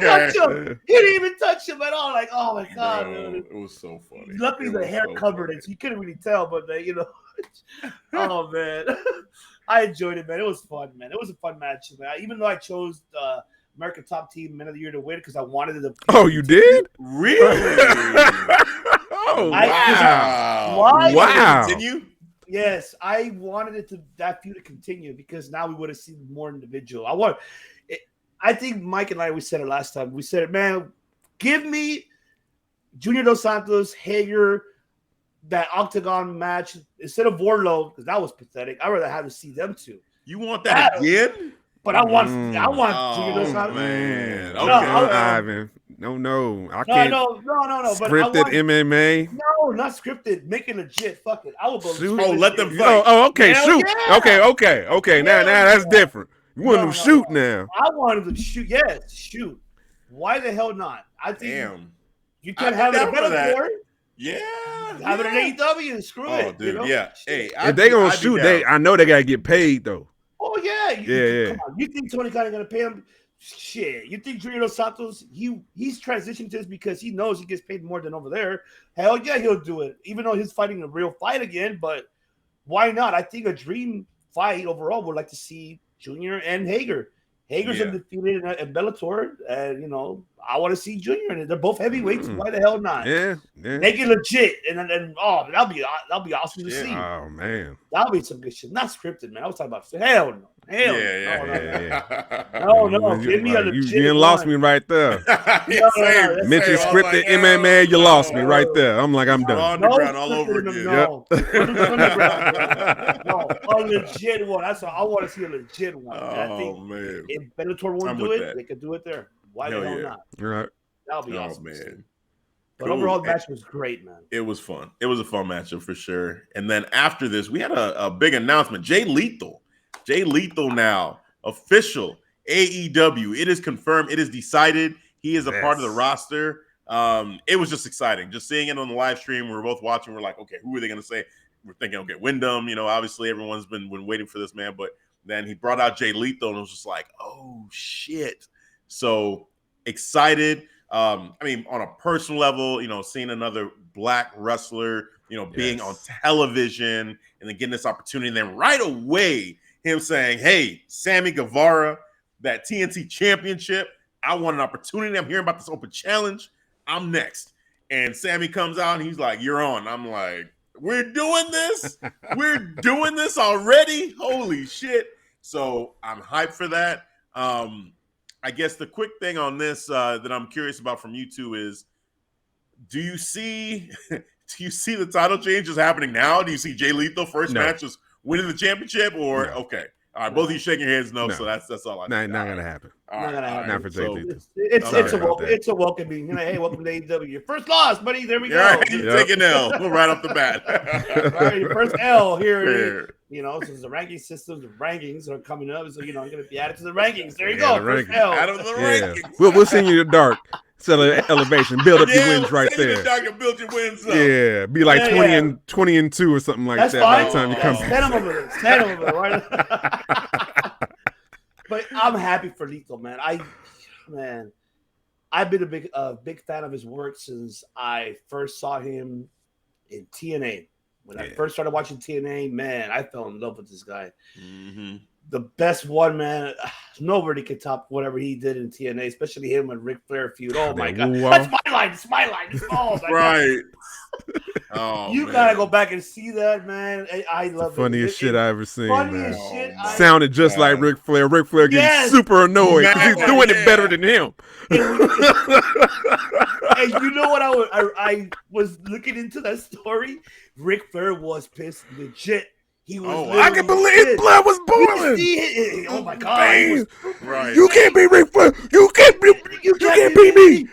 S4: touch him. He didn't even touch him at all. Like, oh my God.
S2: Bro,
S4: dude.
S2: it was so funny.
S4: Luckily, the hair covered it, so you couldn't really tell, but, oh, man. I enjoyed it, man. It was fun, man. It was a fun match, man. Even though I chose American Top Team Man of the Year to win because I wanted it to.
S3: Oh, you did?
S2: Really?
S3: Oh,
S2: wow.
S3: Wow.
S2: Continue?
S4: Yes, I wanted that feud to continue because now we would have seen more individual. I think Mike and we said it last time. We said it, man. Give me Junior Dos Santos, Hager, that Octagon match instead of Wardlow because that was pathetic. I'd rather have to see them two.
S2: You want that again?
S4: But I want Junior Dos Santos.
S2: Man.
S3: Okay, Ivan. No. I can't.
S4: No.
S3: Scripted MMA.
S4: No, not scripted. Make it legit. Fuck it. I will go.
S2: Let them fight.
S3: Okay.
S4: Hell
S3: Shoot.
S4: yeah.
S3: Okay. Now that's different. You want them to shoot now?
S4: I want them to shoot. Yes, shoot. Why the hell not? I think you can have it a Bellator.
S2: Yeah.
S4: Have it at AEW and screw it.
S2: Oh, dude. Yeah. Hey,
S3: if they gonna shoot, I know they gotta get paid though.
S4: Oh yeah.
S3: Yeah.
S4: Come on. You think Tony Khan is gonna pay him? Shit. You think Junior Dos Santos? He's transitioned to this because he knows he gets paid more than over there. Hell yeah, he'll do it. Even though he's fighting a real fight again, but why not? I think a dream fight overall would like to see Junior and Hager. Hager's undefeated in Bellator, and I want to see Junior in it. They're both heavyweights. Why the hell not?
S3: Yeah.
S4: Make it legit, and that'll be awesome to see.
S3: Oh man,
S4: that'll be some good shit. Not scripted, man. I was talking about hell no. No. Give me a legit.
S3: You lost me right there. Mention scripted MMA, you lost me right there. I'm like, I'm done.
S2: Underground all over again.
S4: No, a legit one. That's all. I want to see a legit one.
S2: Oh man.
S4: If Bellator won't do it, they could do it there. Why the hell not?
S3: Right.
S4: That'll be awesome.
S2: Man.
S4: But overall, the match was great, man.
S2: It was fun. It was a fun matchup for sure. And then after this, we had a big announcement. Jay Lethal now official AEW. It is confirmed. It is decided. He is a part of the roster. It was just exciting. Just seeing it on the live stream. We were both watching. We're like, okay, who are they going to say? We're thinking, okay, Wyndham. Obviously everyone's been waiting for this man. But then he brought out Jay Lethal and it was just like, oh, shit. So excited. On a personal level, seeing another black wrestler, being on television and then getting this opportunity. And then right away, him saying, hey, Sammy Guevara, that TNT championship, I want an opportunity. I'm hearing about this open challenge. I'm next. And Sammy comes out and he's like, you're on. I'm like, we're doing this? We're doing this already? Holy shit. So I'm hyped for that. I guess the quick thing on this that I'm curious about from you two is, do you see the title changes happening now? Do you see Jay Lethal first match was winning the championship, or okay? All right, both of you shaking your heads no. So that's all I think.
S3: Not gonna happen. Not for Jay Lethal.
S4: It's a welcoming. Hey, welcome to AEW. Your first loss, buddy. There we go.
S2: Right, take an L right off the bat.
S4: All right, your first L here. Since the ranking systems of rankings are coming up, so I'm going to be added to the rankings. There you go. First L.
S2: Out of the rankings.
S3: We'll send you the dark. So elevation, build up your wins right there.
S2: Build your wins up.
S3: Yeah, be like 20 and 2 or something like that by the time you come.
S4: Send them over there. Right? But I'm happy for Lethal, man. I've been a big fan of his work since I first saw him in TNA. When I first started watching TNA, man, I fell in love with this guy. Mm-hmm. The best one, man. Nobody can top whatever he did in TNA, especially him and Ric Flair feud. Oh my God, that's my line. It's my line. It's all
S2: right.
S4: You gotta go back and see that, man. I love
S3: the funniest shit I ever seen.
S4: Funniest shit.
S3: Sounded just like Ric Flair. Ric Flair getting super annoyed because he's doing it better than him.
S4: And you know what? I was looking into that story. Ric Flair was pissed legit. He was.
S3: I can believe his blood was boiling.
S4: Oh my God! He was,
S2: Right.
S3: You can't be Ric Flair. You can't beat me.
S4: You can't beat me.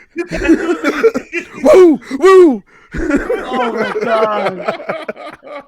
S3: Woo, woo.
S4: Oh my God!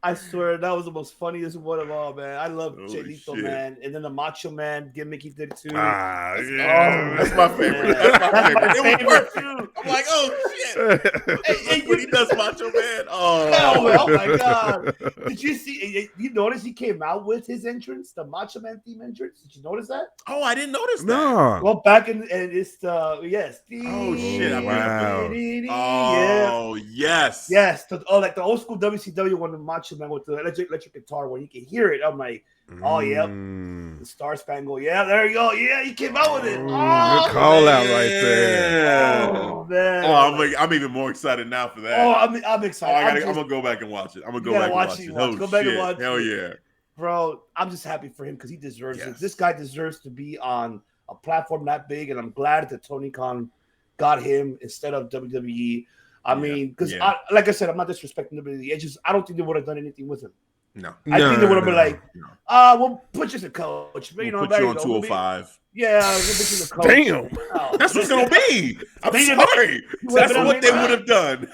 S4: I swear that was the most funniest one of all, man. I love Jay Lethal,
S2: shit.
S4: man, and then the Macho Man gimmick he did too.
S3: Yeah.
S2: That's my favorite. That's my favorite. It was perfect.
S4: too.
S2: I'm like, oh shit. When he does Macho Man.
S4: Oh my God! Did you see? You notice he came out with his entrance, the Macho Man theme entrance. Did you notice that?
S2: Oh, I didn't notice that.
S3: No.
S4: Well, back in and it's yes.
S2: Oh shit!
S3: Wow.
S2: Oh yes.
S4: Yes. Like the old school WCW one, the Macho Man with the electric guitar, where you can hear it. I'm like, oh yep, the Star Spangled. Yeah, there you go. Yeah, he came out with it.
S3: Good call out right there.
S4: Oh man.
S2: Oh, I'm even more excited now for that.
S4: Oh, I'm excited.
S2: I'm gonna go back and watch it. I'm gonna go
S4: You
S2: back
S4: gotta
S2: and watch it.
S4: watch it.
S2: Oh,
S4: Go back and
S2: shit.
S4: watch
S2: Hell
S4: it.
S2: yeah.
S4: Bro, I'm just happy for him because he deserves it.
S2: Yes.
S4: This guy deserves to be on a platform that big, and I'm glad that Tony Khan got him instead of WWE. I mean, because like I said, I'm not disrespecting WWE. It's just I don't think they would have done anything with him.
S2: No.
S4: I think they would have been like,
S2: No.
S4: we'll put you as a coach.
S2: We'll
S4: You know,
S2: put you on
S4: go.
S2: 205.
S4: Yeah, we'll put you as a coach.
S3: Damn.
S4: Oh,
S2: That's what's gonna be. I'm
S4: They-
S2: sorry. That's
S4: been
S2: what
S4: on
S2: they
S4: the-
S2: would have done.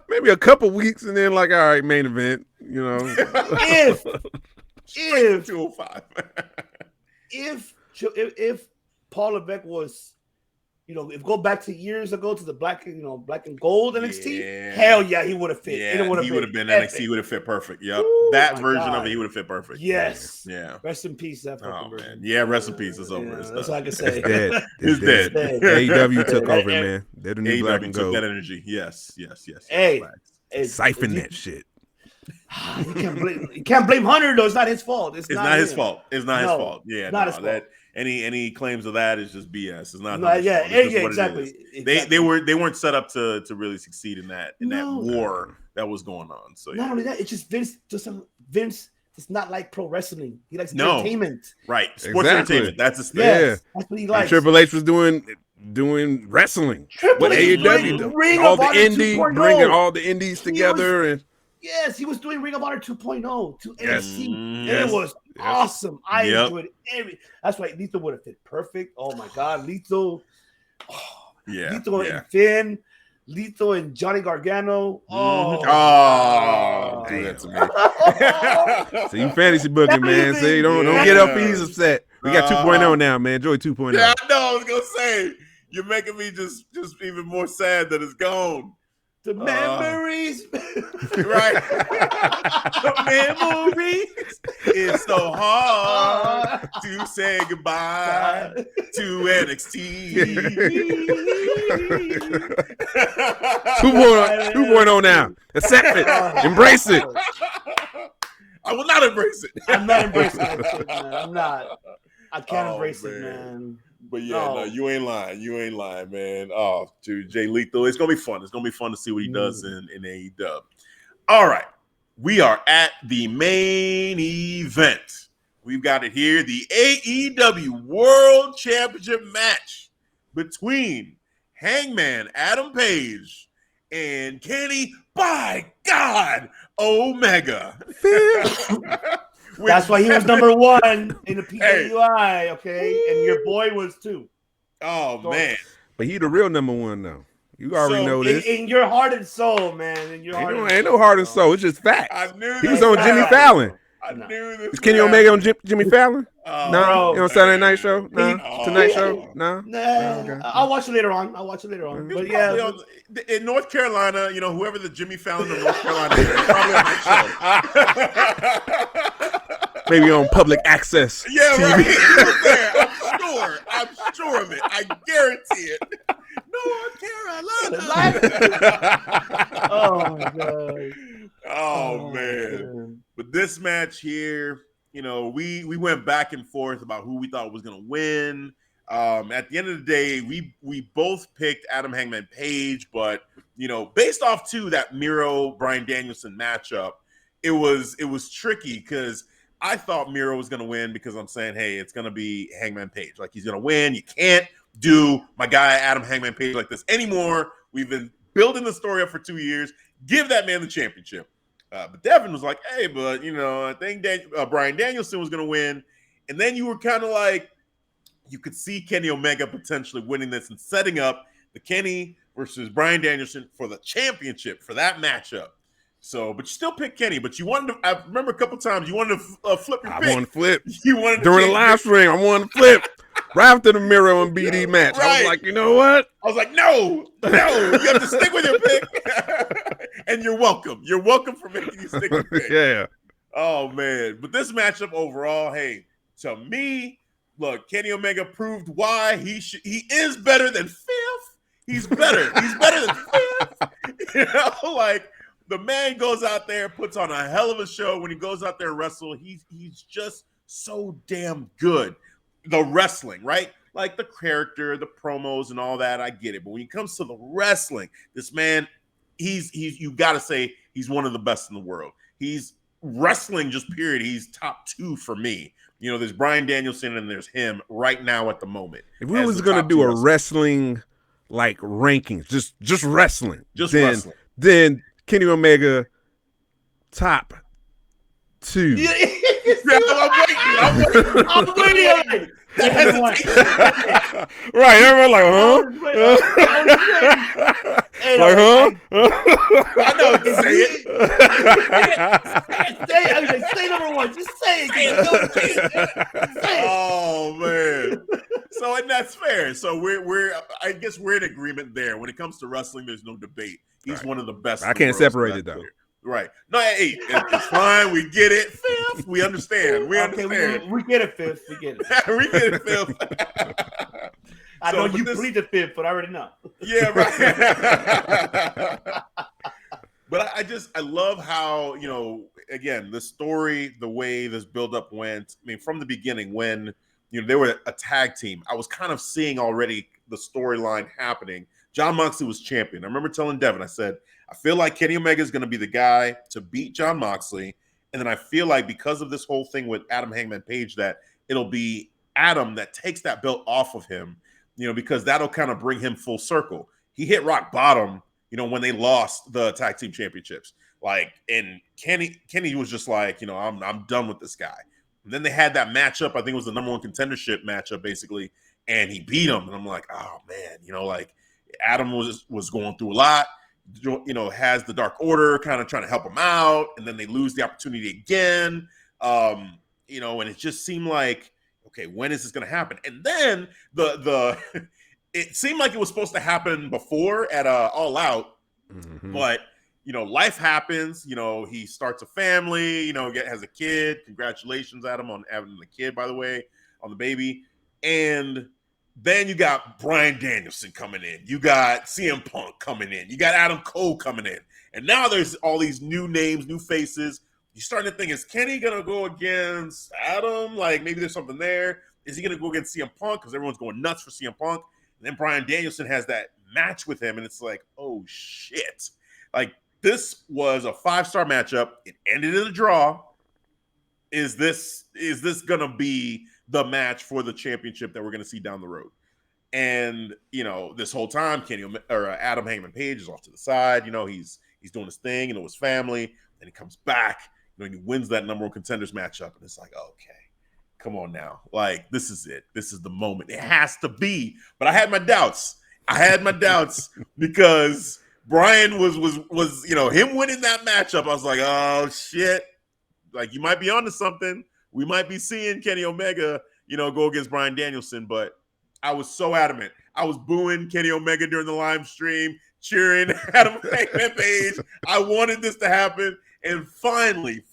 S3: Maybe a couple weeks and then like, all right, main event. You know.
S4: if
S2: 205.
S4: if Paul Levesque was, if go back to years ago to the black and gold NXT, hell yeah, he would have fit.
S2: Yeah, he would have been
S4: epic.
S2: NXT. He would have fit perfect. Yep,
S4: Ooh,
S2: that
S4: my
S2: version
S4: God.
S2: of it, he would have fit perfect.
S4: Yes.
S2: Yeah.
S4: Rest in peace, that fucking
S2: Oh
S4: version.
S2: man. Yeah. Rest in peace. It's over.
S4: Yeah,
S2: It's
S4: that's
S2: done.
S4: all I can say.
S3: It's dead.
S2: It's dead.
S3: AEW took over, man. They're the new black
S2: AEW
S3: and
S2: took
S3: gold.
S2: that energy. Yes.
S4: Hey,
S3: Siphon that shit.
S4: You can't blame Hunter though. It's not his fault. It's
S2: not his
S4: him.
S2: fault. It's not his
S4: No,
S2: fault. Yeah,
S4: not his fault.
S2: that any claims of that is just BS. It's not.
S4: No,
S2: Hunter's
S4: yeah,
S2: fault. It's just
S4: yeah,
S2: what it
S4: exactly.
S2: is. They weren't set up to really succeed in that
S4: No.
S2: war that was going on. So
S4: Not only that, it's just Vince does not like pro wrestling. He likes entertainment.
S2: Right, sports
S3: Exactly.
S2: entertainment. That's his thing.
S4: Yes, that's what he
S3: And
S4: likes.
S3: Triple H was doing wrestling.
S4: Triple
S3: What
S4: H was
S3: AEW
S4: doing Ring
S3: all
S4: of
S3: the
S4: Honor
S3: indie,
S4: 2.0.
S3: bringing all the indies together, and
S4: Yes, he was doing Ring of Honor 2.0 to
S3: Yes.
S4: NXT. And
S3: Yes.
S4: it was
S3: Yes.
S4: awesome. I
S2: Yep.
S4: enjoyed every. That's why Lethal would have fit perfect. Oh my God, Lethal. Lethal and Finn. Lethal and Johnny Gargano.
S2: Oh, do that to me.
S3: so you fantasy booking, man. See, don't get Hafeez upset. We got 2.0 now, man. Enjoy 2.0.
S2: Yeah, I know. I was gonna say you're making me just even more sad that it's gone.
S4: The memories.
S2: Right. The memories. It's so hard to say goodbye to NXT.
S3: 2.0 now. Accept it. Embrace it.
S2: I will not embrace it.
S4: I'm not embracing that shit, man. I'm not. I can't
S2: Oh,
S4: embrace
S2: man.
S4: it, man.
S2: But yeah, no, you ain't lying. You ain't lying, man. Oh, dude, Jay Lethal. It's gonna be fun. It's gonna be fun to see what he does in AEW. All right. We are at the main event. We've got it here. The AEW World Championship match between Hangman Adam Page and Kenny, by God, Omega.
S4: That's why he was number one in the PWI, okay? And your boy was too.
S2: Oh, man.
S3: But he the real number one, though. You already know this.
S4: In your heart and soul, man. In your heart
S3: Ain't no heart and soul. It's just facts.
S2: I knew
S3: He was
S2: this.
S3: on Jimmy Fallon.
S2: I knew this.
S3: Is Kenny Omega on Jimmy Fallon?
S2: Oh,
S3: No,
S4: bro.
S3: you on Saturday Night Show? No,
S2: Oh.
S3: Tonight Show? No.
S4: Nah,
S3: Okay.
S4: I'll watch it later on.
S2: He was
S4: But
S2: probably
S4: yeah,
S2: on, in North Carolina, whoever the Jimmy Fallon of North Carolina is, he's probably on that show.
S3: Maybe on public access.
S2: Yeah,
S3: TV.
S2: right. He was there. I'm sure of it. I guarantee it. North Carolina.
S4: oh my god.
S2: Oh man. But this match here, we went back and forth about who we thought was going to win. At the end of the day, we both picked Adam Hangman Page, but based off that Miro Bryan Danielson matchup, it was tricky because I thought Miro was going to win because I'm saying, hey, it's going to be Hangman Page. Like, he's going to win. You can't do my guy Adam Hangman Page like this anymore. We've been building the story up for 2 years. Give that man the championship. But Devin was like, hey, but, I think Bryan Danielson was going to win. And then you were kind of like, you could see Kenny Omega potentially winning this and setting up the Kenny versus Bryan Danielson for the championship, for that matchup. So, but you still picked Kenny, but you wanted to, I remember a couple times you wanted to flip your pick.
S3: I wanted to flip.
S2: You wanted to
S3: during the live stream, I wanted to flip. Right after the Miro and BD match.
S2: Right.
S3: I was like, you know what?
S2: I was like, no, you have to stick with your pick. And you're welcome. You're welcome for making you stick with your pick.
S3: Yeah.
S2: Oh, man. But this matchup overall, hey, to me, look, Kenny Omega proved why he is better than fifth. He's better. He's better than fifth. Like, the man goes out there, puts on a hell of a show. When he goes out there and wrestle, he's just so damn good. The wrestling, right? Like the character, the promos, and all that, I get it. But when it comes to the wrestling, this man, he's you got to say he's one of the best in the world. He's wrestling, just period. He's top 2 for me. There's Bryan Danielson and there's him right now at the moment.
S3: If we was gonna do a wrestling like rankings, just wrestling,
S2: wrestling,
S3: then Kenny Omega top 2.
S2: I'm waiting.
S3: Right, everyone like, huh? Like, huh?
S2: I know what to say it.
S4: Say number 1. Just say it.
S2: Oh man. So, and that's fair. So I guess we're in agreement there. When it comes to wrestling, there's no debate. He's one of the best.
S3: I can't separate it though.
S2: Right. No, hey, it's fine. We get it. Fifth. We understand. We understand.
S4: We get it, fifth. We get it.
S2: We get it, fifth.
S4: I know you plead the fifth, but I already know.
S2: Yeah, right. But I love how, again, the story, the way this buildup went. I mean, from the beginning, when they were a tag team, I was kind of seeing already the storyline happening. Jon Moxley was champion. I remember telling Devin, I said, I feel like Kenny Omega is going to be the guy to beat Jon Moxley. And then I feel like because of this whole thing with Adam Hangman Page, that it'll be Adam that takes that belt off of him, because that'll kind of bring him full circle. He hit rock bottom, when they lost the tag team championships. Like, and Kenny was just like, I'm done with this guy. And then they had that matchup. I think it was the number 1 contendership matchup, basically. And he beat him. And I'm like, oh, man, like Adam was going through a lot. Has the Dark Order kind of trying to help him out, and then they lose the opportunity again. And it just seemed like, okay, when is this going to happen? And then the it seemed like it was supposed to happen before at All Out, but life happens. He starts a family. Has a kid. Congratulations, Adam, on having the kid, by the way, on the baby. And then you got Bryan Danielson coming in. You got CM Punk coming in. You got Adam Cole coming in. And now there's all these new names, new faces. You're starting to think, is Kenny going to go against Adam? Like, maybe there's something there. Is he going to go against CM Punk? Because everyone's going nuts for CM Punk. And then Bryan Danielson has that match with him. And it's like, oh, shit. Like, this was a 5-star matchup. It ended in a draw. Is this going to be the match for the championship that we're going to see down the road? And this whole time, Adam Hangman Page is off to the side. He's doing his thing, his family, and he comes back. And he wins that number 1 contenders matchup, and it's like, okay, come on now, like this is it. This is the moment. It has to be. But I had my doubts. Because Bryan was him winning that matchup. I was like, oh shit, like you might be onto something. We might be seeing Kenny Omega, go against Bryan Danielson, but I was so adamant. I was booing Kenny Omega during the live stream, cheering Adam Hangman Page. I wanted this to happen. And finally,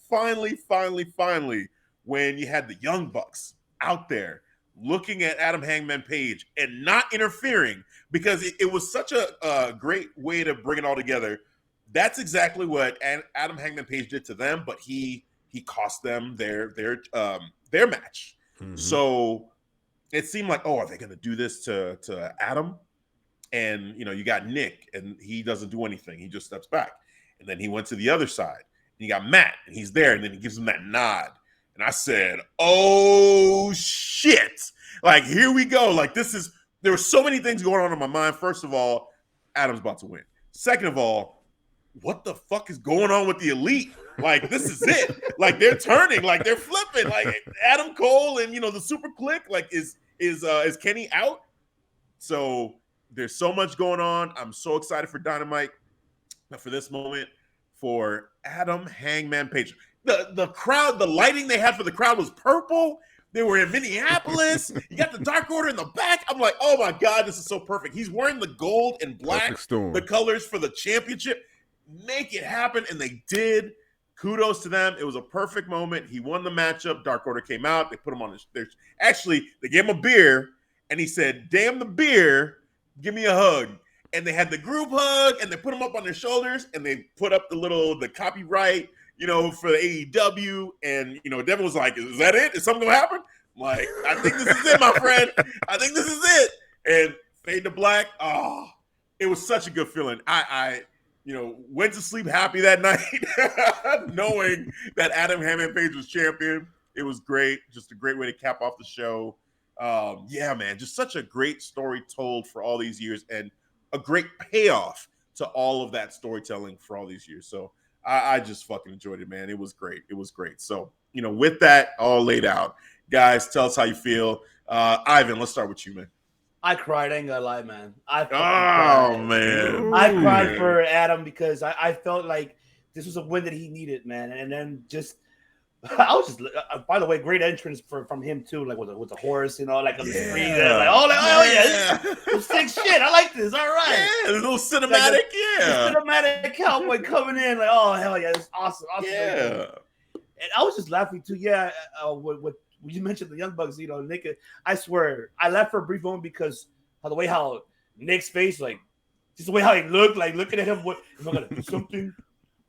S2: when you had the Young Bucks out there looking at Adam Hangman Page and not interfering, because it was such a great way to bring it all together. That's exactly what Adam Hangman Page did to them, but he cost them their match. Mm-hmm. So it seemed like, are they going to do this to Adam? And, you got Nick, and he doesn't do anything. He just steps back. And then he went to the other side. And you got Matt, and he's there, and then he gives him that nod. And I said, oh, shit. Like, here we go. Like, there were so many things going on in my mind. First of all, Adam's about to win. Second of all, what the fuck is going on with the Elite? Like, this is it. Like, they're turning, like they're flipping. Like Adam Cole and the Superkliq. Like, is Kenny out? So there's so much going on. I'm so excited for Dynamite. But for this moment, for Adam Hangman Page, the crowd, the lighting they had for the crowd was purple. They were in Minneapolis. You got the Dark Order in the back. I'm like, oh my God, this is so perfect. He's wearing the gold and black, the colors for the championship. Make it happen, and they did. Kudos to them. It was a perfect moment. He won the matchup. Dark Order came out. They put him on actually, they gave him a beer, and he said, damn the beer, give me a hug. And they had the group hug, and they put him up on their shoulders, and they put up the copyright, for the AEW. And, Devin was like, is that it? Is something going to happen? I'm like, I think this is it, my friend. I think this is it. And fade to black. Oh, it was such a good feeling. I went to sleep happy that night, knowing that Adam Hangman Page was champion. It was great. Just a great way to cap off the show. Yeah, man, just such a great story told for all these years, and a great payoff to all of that storytelling for all these years. So I just fucking enjoyed it, man. It was great. It was great. So, with that all laid out, guys, tell us how you feel. Ivan, let's start with you, man.
S4: I cried. I ain't gonna lie, man.
S2: Man.
S4: I cried for Adam because I felt like this was a win that he needed, man. And then I was just, by the way, great entrance from him too, like with the horse, like on the screen. Like, this sick shit. I like this. All right.
S2: Yeah, a little cinematic.
S4: Like cinematic cowboy coming in. Like, oh hell yeah, this is awesome.
S2: Yeah.
S4: And I was just laughing too. Yeah, with you mentioned the Young Bucks, Nick. I swear, I laughed for a brief moment because of the way how Nick's face, like, just the way how he looked, like looking at him. What am I gonna do something?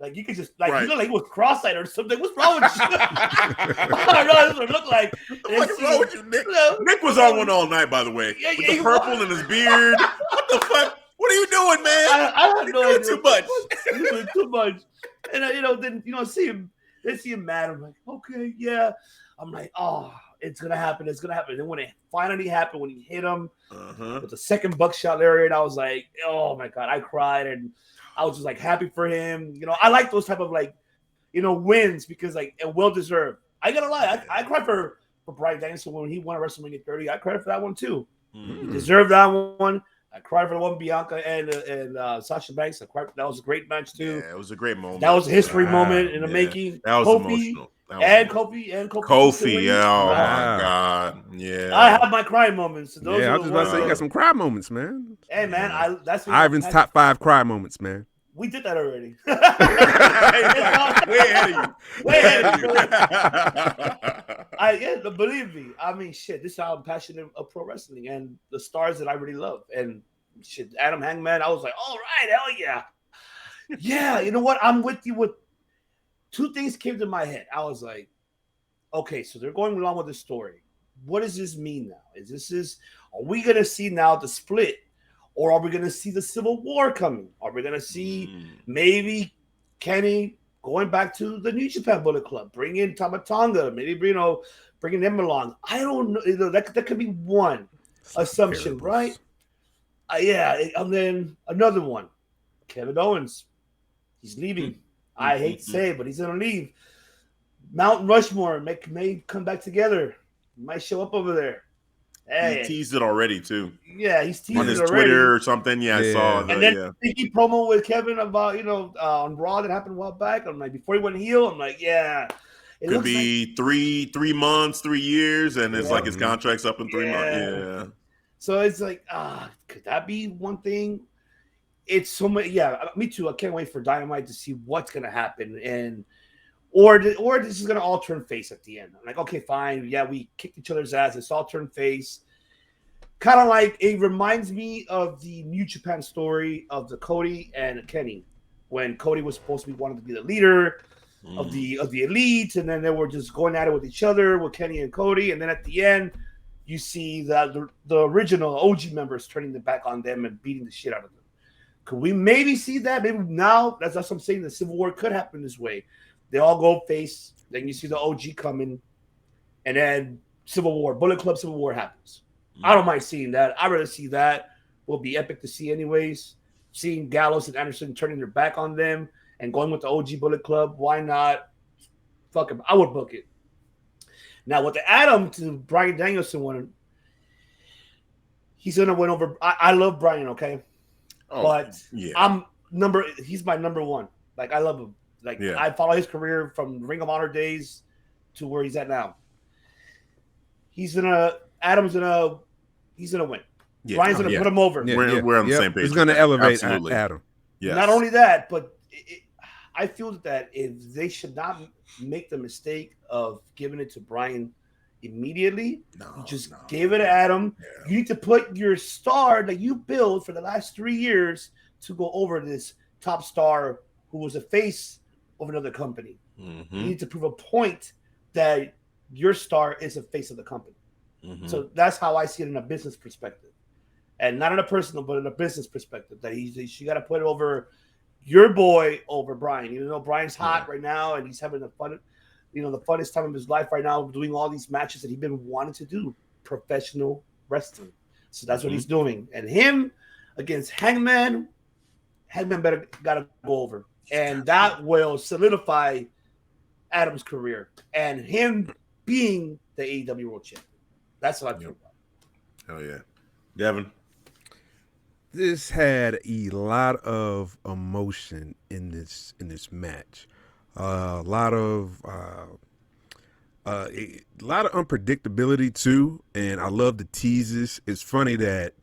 S4: Like you could just like he looked like he was cross-eyed or something. What's wrong with you? I don't know. This would look like.
S2: What's wrong with you, Nick? Nick was on one all night, by the way, with the purple in his beard. What the fuck? What are you doing, man?
S4: I don't know.
S2: Doing too much.
S4: You're doing too much. And then see him. Then see him mad. I'm like, okay, yeah. I'm like, oh, it's gonna happen. It's gonna happen. And then when it finally happened, when he hit him with the second buckshot lariat, I was like, oh my God, I cried and I was just like happy for him. I like those type of wins because and well deserved. I gotta lie, I cried for Bryan Danielson when he won at WrestleMania 30. I cried for that one too. He deserved that one. I cried for the one Bianca and Sasha Banks. I cried. That was a great match too.
S2: Yeah, it was a great moment.
S4: That was a history moment in the making.
S2: That was emotional.
S4: Kofi.
S2: Kofi, yeah, oh my God, yeah.
S4: I have my crying moments.
S3: I was just about to say you got some cry moments, man.
S4: Hey, man, that's
S3: Ivan's top 5 cry moments, man.
S4: We did that already.
S2: Way ahead of you.
S4: Believe me. I mean, shit. This is how I'm passionate of pro wrestling and the stars that I really love. And shit, Adam Hangman. I was like, all right, hell yeah, yeah. You know what? I'm with you. With two things came to my head. I was like, okay, so they're going along with the story. What does this mean now? Are we gonna see now the split? Or are we going to see the Civil War coming? Are we going to see maybe Kenny going back to the New Japan Bullet Club, bring in Tama Tonga, maybe bringing them along? I don't know. That could be one assumption, right? Yeah. And then another one, Kevin Owens. He's leaving. I hate to say it, but he's going to leave. Mount Rushmore may come back together. He might show up over there. Hey.
S2: He teased it already too.
S4: Yeah, he's teased
S2: on his
S4: it already.
S2: Twitter or something. Yeah, I saw that.
S4: And then he promo with Kevin about on Raw that happened a while back. I'm like, before he went heel, I'm like, yeah, it
S2: could be like 3 months, 3 years, and it's like his contract's up in 3 months. Yeah.
S4: So it's like, could that be one thing? It's so much. Yeah, me too. I can't wait for Dynamite to see what's gonna happen or this is gonna all turn face at the end. I'm like, okay, fine. Yeah, we kicked each other's ass. It's all turned face. Kind of like it reminds me of the New Japan story of the Cody and Kenny, when Cody was supposed to be wanted to be the leader of the elite, and then they were just going at it with each other with Kenny and Cody, and then at the end, you see that the original OG members turning their back on them and beating the shit out of them. Could we maybe see that? Maybe now that's what I'm saying. The Civil War could happen this way. They all go face. Then you see the OG coming, and then Civil War, Bullet Club Civil War happens. I don't mind seeing that. I'd rather see that. Will be epic to see anyways. seeing Gallows and Anderson turning their back on them and going with the OG Bullet Club. Why not? Fuck him. I would book it. Now, with the Adam to Bryan Danielson one, he's gonna win over. I love Bryan, okay, but he's my number one. Like, I love him. Like, I follow his career from Ring of Honor days to where he's at now. He's gonna win. Yeah. Bryan's gonna put him over.
S2: Yeah, we're on the same page.
S3: He's gonna elevate Adam.
S2: Yes.
S4: Not only that, but I feel that if they should not make the mistake of giving it to Bryan immediately, just give it to Adam. Yeah. You need to put your star that you built for the last 3 years to go over this top star who was a face of another company. Mm-hmm. You need to prove a point that your star is a face of the company. Mm-hmm. So that's how I see it in a business perspective. And not in a personal, but in a business perspective, that she got to put it over your boy over Bryan. Even though Bryan's hot right now and he's having the funnest time of his life right now, doing all these matches that he's been wanting to do, professional wrestling. So that's what he's doing. And him against Hangman better gotta go over, and that will solidify Adam's career and him being the AEW World Champion. That's what I feel about.
S2: Hell yeah, Devin.
S3: This had a lot of emotion in this match. A lot of unpredictability too, and I love the teases. It's funny that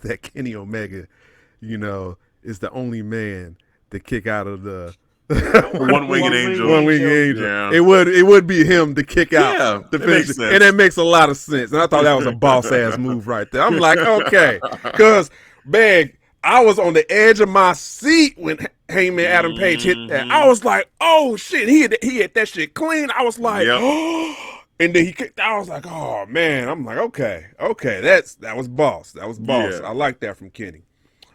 S3: that Kenny Omega, is the only man to kick out of the
S2: one-winged angel.
S3: One-winged angel. Yeah. It would be him to kick out the finish, and that makes a lot of sense. And I thought that was a boss ass move right there. I'm like, okay, because man, I was on the edge of my seat when Heyman Adam Page hit that. I was like, oh shit, he hit that shit clean. I was like, and then he kicked. I was like, oh man. I'm like, okay, that was boss. That was boss. Yeah. I like that from Kenny.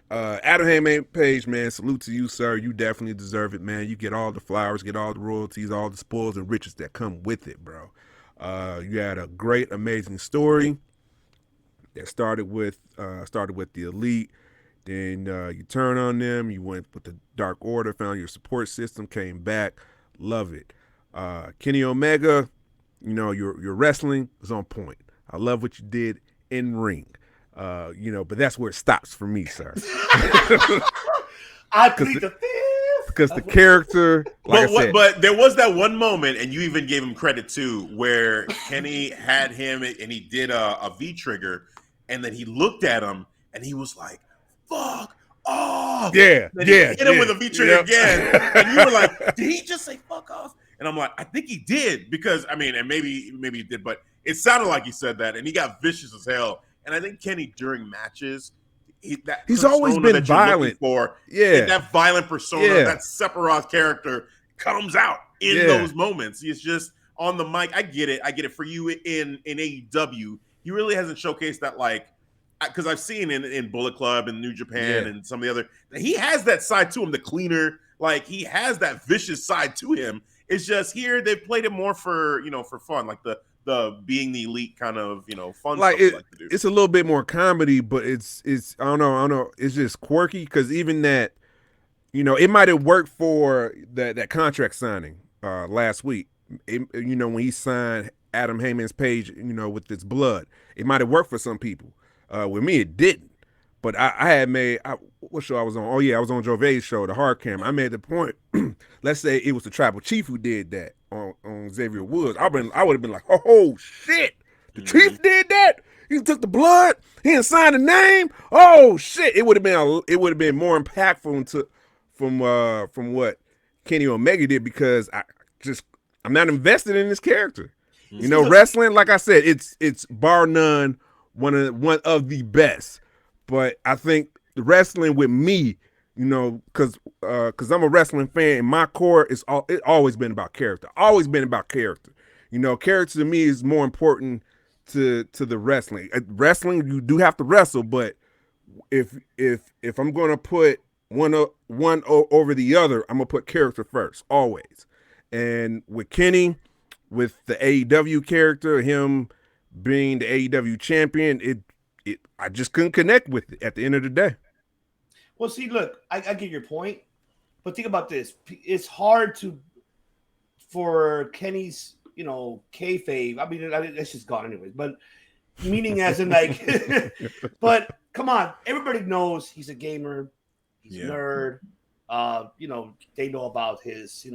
S3: Adam Heyman Page, man, salute to you, sir. You definitely deserve it, man. You get all the flowers, get all the royalties, all the spoils and riches that come with it, bro. You had a great, amazing story that started with the Elite. Then you turn on them. You went with the Dark Order, found your support system, came back. Love it. Kenny Omega, your wrestling was on point. I love what you did in ring. But that's where it stops for me, sir.
S4: I plead the fifth.
S3: Because the character,
S2: but there was that one moment, and you even gave him credit too, where Kenny had him and he did a V trigger, and then he looked at him and he was like, "Fuck off!"
S3: Yeah,
S2: then he hit him with a V trigger again, and you were like, "Did he just say fuck off?" And I'm like, "I think he did," because and maybe he did, but it sounded like he said that, and he got vicious as hell. And I think Kenny during matches,
S3: he's always been violent.
S2: That violent persona, that Sephiroth character comes out in those moments. He's just on the mic. I get it. For you in AEW, he really hasn't showcased that, like, because I've seen in Bullet Club and New Japan and some of the other, he has that side to him, the cleaner, like he has that vicious side to him. It's just here they've played it more for fun, like the being the elite kind of fun
S3: like
S2: stuff like to do.
S3: It's a little bit more comedy, but it's I don't know it's just quirky, because even that it might have worked for that contract signing last week. When he signed Adam Heyman's Page with his blood, it might have worked for some people. With me it didn't, but I had made what show I was on? I was on Jove's show, the Hard Cam. I made the point. Let's say it was the Tribal Chief who did that on Xavier Woods. I would have been like, oh shit, the Chief did that. He took the blood. He didn't sign the name. Oh shit, it would have been more impactful from what Kenny Omega did, because I'm not invested in this character. Wrestling, like I said, it's bar none one of the best. But I think the wrestling with me, because I'm a wrestling fan, and my core it's always been about character. Always been about character. Character to me is more important to the wrestling. Wrestling, you do have to wrestle, but if I'm gonna put one over the other, I'm gonna put character first, always. And with Kenny, with the AEW character, him being the AEW champion, I just couldn't connect with it at the end of the day.
S4: Well, see, look, I get your point, but think about this. It's hard for Kenny's, kayfabe. I mean, that's just gone anyways. But meaning as in like, but come on, everybody knows he's a gamer, he's a nerd. They know about his,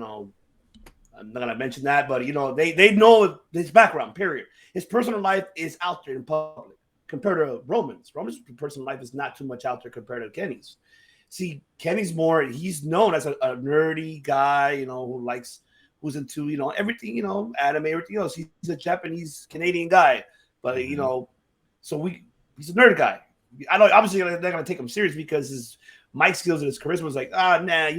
S4: I'm not gonna mention that, but they know his background. Period. His personal life is out there in public compared to Roman's. Roman's personal life is not too much out there compared to Kenny's. See, Kenny's more. He's known as a nerdy guy, who's into everything, anime, everything else. He's a Japanese Canadian guy, but he's a nerd guy. I know obviously they're not gonna take him serious because his mic skills and his charisma is like, nah,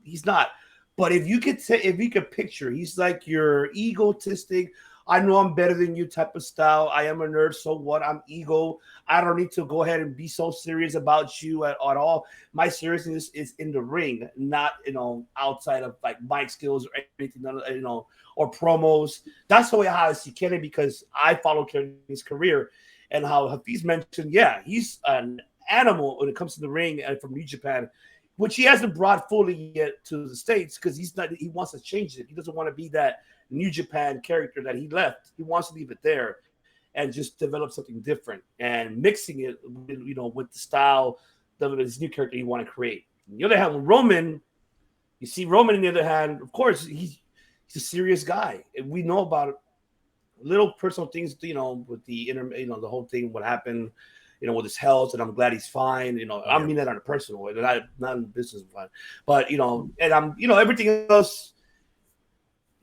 S4: he's not. But if you could picture, he's like your egotistic, I know I'm better than you type of style. I am a nerd, so what? I'm ego. I don't need to go ahead and be so serious about you at all. My seriousness is in the ring, not outside of like mic skills or anything, or promos. That's the way how I see Kenny because I follow Kenny's career and how Hafeez mentioned, he's an animal when it comes to the ring and from New Japan, which he hasn't brought fully yet to the States because he wants to change it. He doesn't want to be that New Japan character that he left. He wants to leave it there and just develop something different and mixing it, with the style of his new character you want to create. On the other hand, with Roman, you see Roman on the other hand, of course, he's a serious guy. And we know about little personal things, with the the whole thing, what happened, with his health, and I'm glad he's fine. I mean that on a personal way, not in business fine. But and I'm everything else.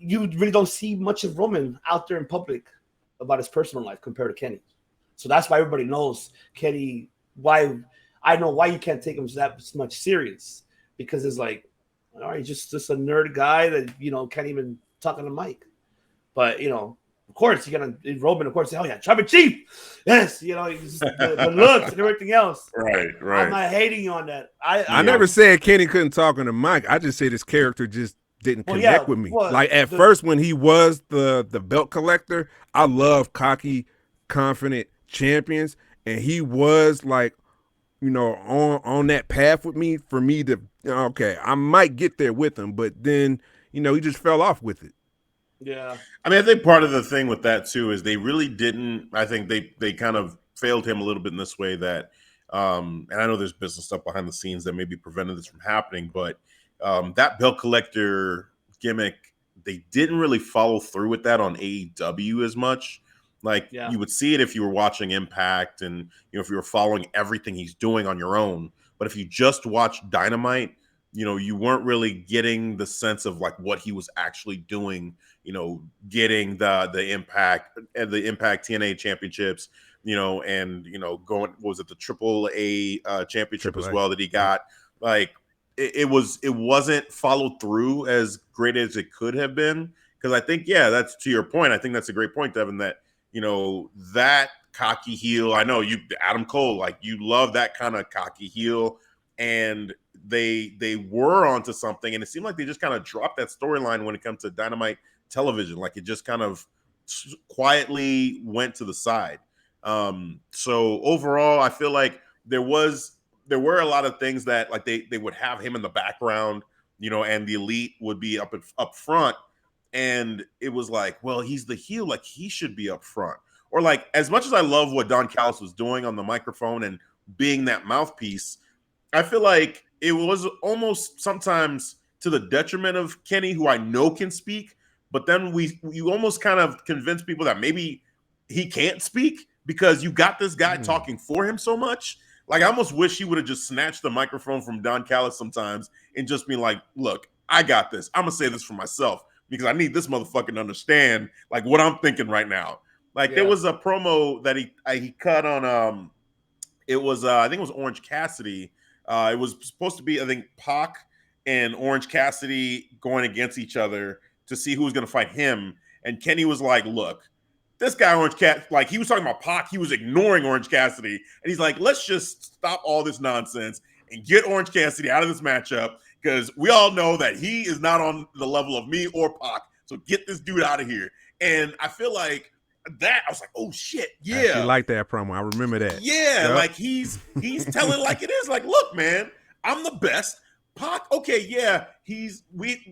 S4: You really don't see much of Roman out there in public about his personal life compared to Kenny. So that's why everybody knows Kenny. Why I know why you can't take him that much serious because it's like, all right, just a nerd guy that can't even talk on the mic. But of course, you're gonna Roman. Of course, Tribal Chief. Yes, the looks and everything else.
S2: Right.
S4: I'm not hating you on that.
S3: I never said Kenny couldn't talk on the mic. I just said his character just didn't connect with me. Like at first, when he was the belt collector, I love cocky, confident champions, and he was like, on that path with me for me to okay, I might get there with him, but then he just fell off with it.
S4: Yeah.
S2: I mean, I think part of the thing with that too is they really didn't. I think they kind of failed him a little bit in this way that, and I know there's business stuff behind the scenes that maybe prevented this from happening, but that belt collector gimmick, they didn't really follow through with that on AEW as much. Like you would see it if you were watching Impact and if you were following everything he's doing on your own. But if you just watched Dynamite, you weren't really getting the sense of like what he was actually doing. Getting the Impact and the Impact TNA championships. And going, what was it, the AAA championship as well that he got? Like it wasn't followed through as great as it could have been. Because I think, that's to your point. I think that's a great point, Devin, that, that cocky heel, I know you, Adam Cole, like you love that kind of cocky heel. And they were onto something. And it seemed like they just kind of dropped that storyline when it comes to Dynamite television. Like it just kind of quietly went to the side. So overall, I feel like there were a lot of things that like they would have him in the background, and the Elite would be up front. And it was like, well, he's the heel, like he should be up front. Or like, as much as I love what Don Callis was doing on the microphone and being that mouthpiece, I feel like it was almost sometimes to the detriment of Kenny, who I know can speak. But then you almost kind of convince people that maybe he can't speak because you got this guy talking for him so much. Like I almost wish he would have just snatched the microphone from Don Callis sometimes and just been like, look, I got this. I'm going to say this for myself because I need this motherfucker to understand like what I'm thinking right now. Like there was a promo that he cut on, it was, I think it was Orange Cassidy. It was supposed to be, I think, Pac and Orange Cassidy going against each other to see who was going to fight him. And Kenny was like, look, this guy Orange Cassidy, like he was talking about Pac, he was ignoring Orange Cassidy. And he's like, let's just stop all this nonsense and get Orange Cassidy out of this matchup because we all know that he is not on the level of me or Pac. So get this dude out of here. And I feel like that, I was like, oh shit, yeah.
S3: I like that promo. I remember that.
S2: Yeah, yep. Like he's telling like it is. Like, look, man, I'm the best. Pac, okay, yeah,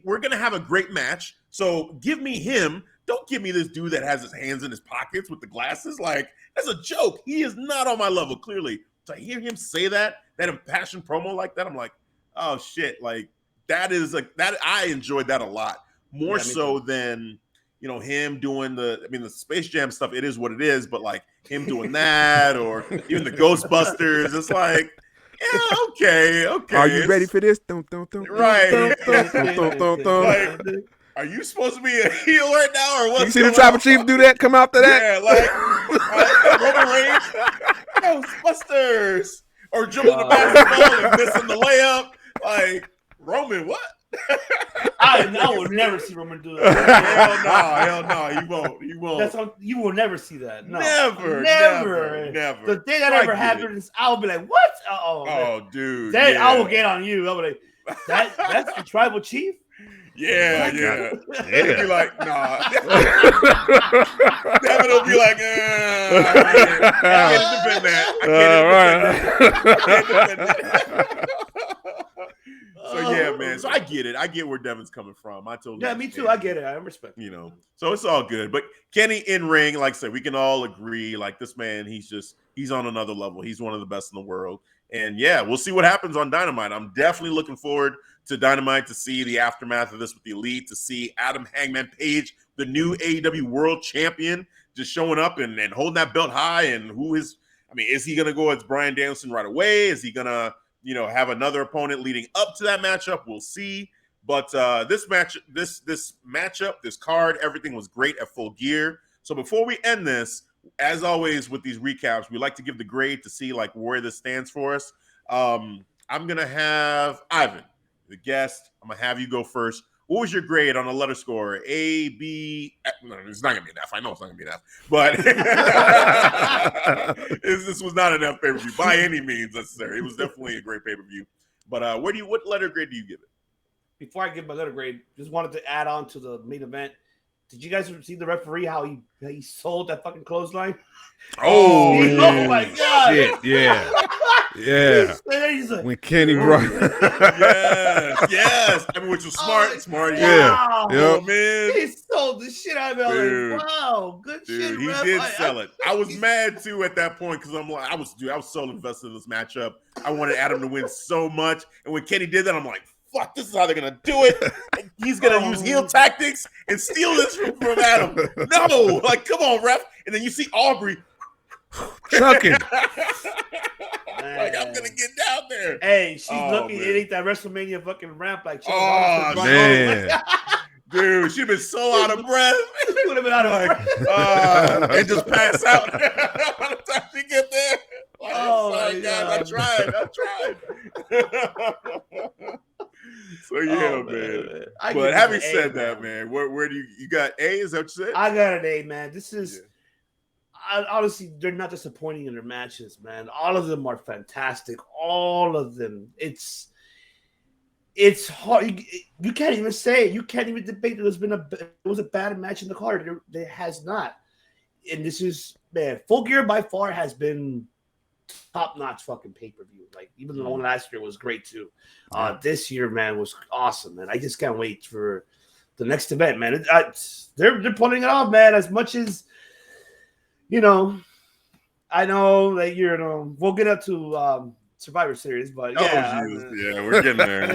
S2: we're gonna have a great match. So give me him. Don't give me this dude that has his hands in his pockets with the glasses. Like, that's a joke. He is not on my level, clearly. To hear him say that impassioned promo like that, I'm like, oh shit, like that is like that. I enjoyed that a lot more so than him doing the Space Jam stuff. It is what it is, but like him doing that or even the Ghostbusters, it's like, yeah, okay.
S3: Are you ready for this?
S2: Right. Like, are you supposed to be a heel right now, or what?
S3: You see the Tribal Chief do that? Come out to that?
S2: Yeah, like Roman Reigns, Ghostbusters, or jumping the basketball and missing the layup. Like, Roman, what?
S4: I would never see Roman do that.
S2: Hell no, you won't.
S4: You will never see that. No.
S2: Never.
S4: The day that ever happens, I'll be like, what?
S2: Oh, dude.
S4: Then I will get on you. I'll be like, that's the Tribal Chief?
S2: Yeah. You'll be like, nah. Devin will be like, I can't defend that. So yeah, man. So I get it. I get where Devin's coming from. I totally.
S4: Yeah, me too. I get it. I respect.
S2: So it's all good. But Kenny in ring, like I said, we can all agree. Like, this man, he's on another level. He's one of the best in the world. And yeah, we'll see what happens on Dynamite. I'm definitely looking forward to Dynamite to see the aftermath of this with the Elite, to see Adam Hangman Page, the new AEW World Champion, just showing up and holding that belt high. And is he going to go as Bryan Danielson right away? Is he going to, have another opponent leading up to that matchup? We'll see. But this matchup, this card, everything was great at Full Gear. So before we end this, as always with these recaps, we like to give the grade to see like where this stands for us. I'm gonna have Ivan, the guest. I'm gonna have you go first. What was your grade on a letter score? A, B? No, it's not gonna be an F. I know it's not gonna be an F, but this was not an F pay-per-view by any means necessary. It was definitely a great pay-per-view. But what letter grade do you give it?
S4: Before I give my letter grade, just wanted to add on to the main event. Did you guys see the referee, how he sold that fucking clothesline?
S3: Oh
S4: my God.
S3: Shit, yeah. Yeah.
S4: He's like,
S3: when Kenny brought
S2: yes. Which was smart.
S3: Yeah.
S4: Wow.
S3: Yep.
S2: Man.
S4: He sold the shit out of it. Like, wow, good shit.
S2: He did sell it. I was mad too at that point because I'm like, I was so invested in this matchup. I wanted Adam to win so much. And when Kenny did that, I'm like, fuck, this is how they're going to do it. He's going to use heel tactics and steal this from Adam. No, like, come on, ref. And then you see Aubrey
S3: chucking.
S2: Like, I'm going to get down there.
S4: Hey, she's lucky it ain't that WrestleMania fucking ramp like
S3: man.
S2: Dude, she'd been so out of breath.
S4: She would have been out of breath.
S2: And just pass out by the time she get there. Like,
S4: my God.
S2: I tried. So yeah, man. But having said that, man, where do you got A? Is that what you said?
S4: I got an A, man. This is honestly, they're not disappointing in their matches, man. All of them are fantastic. All of them. It's hard. You can't even say it. You can't even debate that it was a bad match in the card. There has not. And this is, man, Full Gear by far has been top-notch fucking pay-per-view. Like, even the one last year was great too. This year, man, was awesome, man. I just can't wait for the next event, man. They're pulling it off, man. As much as I know that we'll get up to Survivor Series, but yeah,
S2: we're getting there.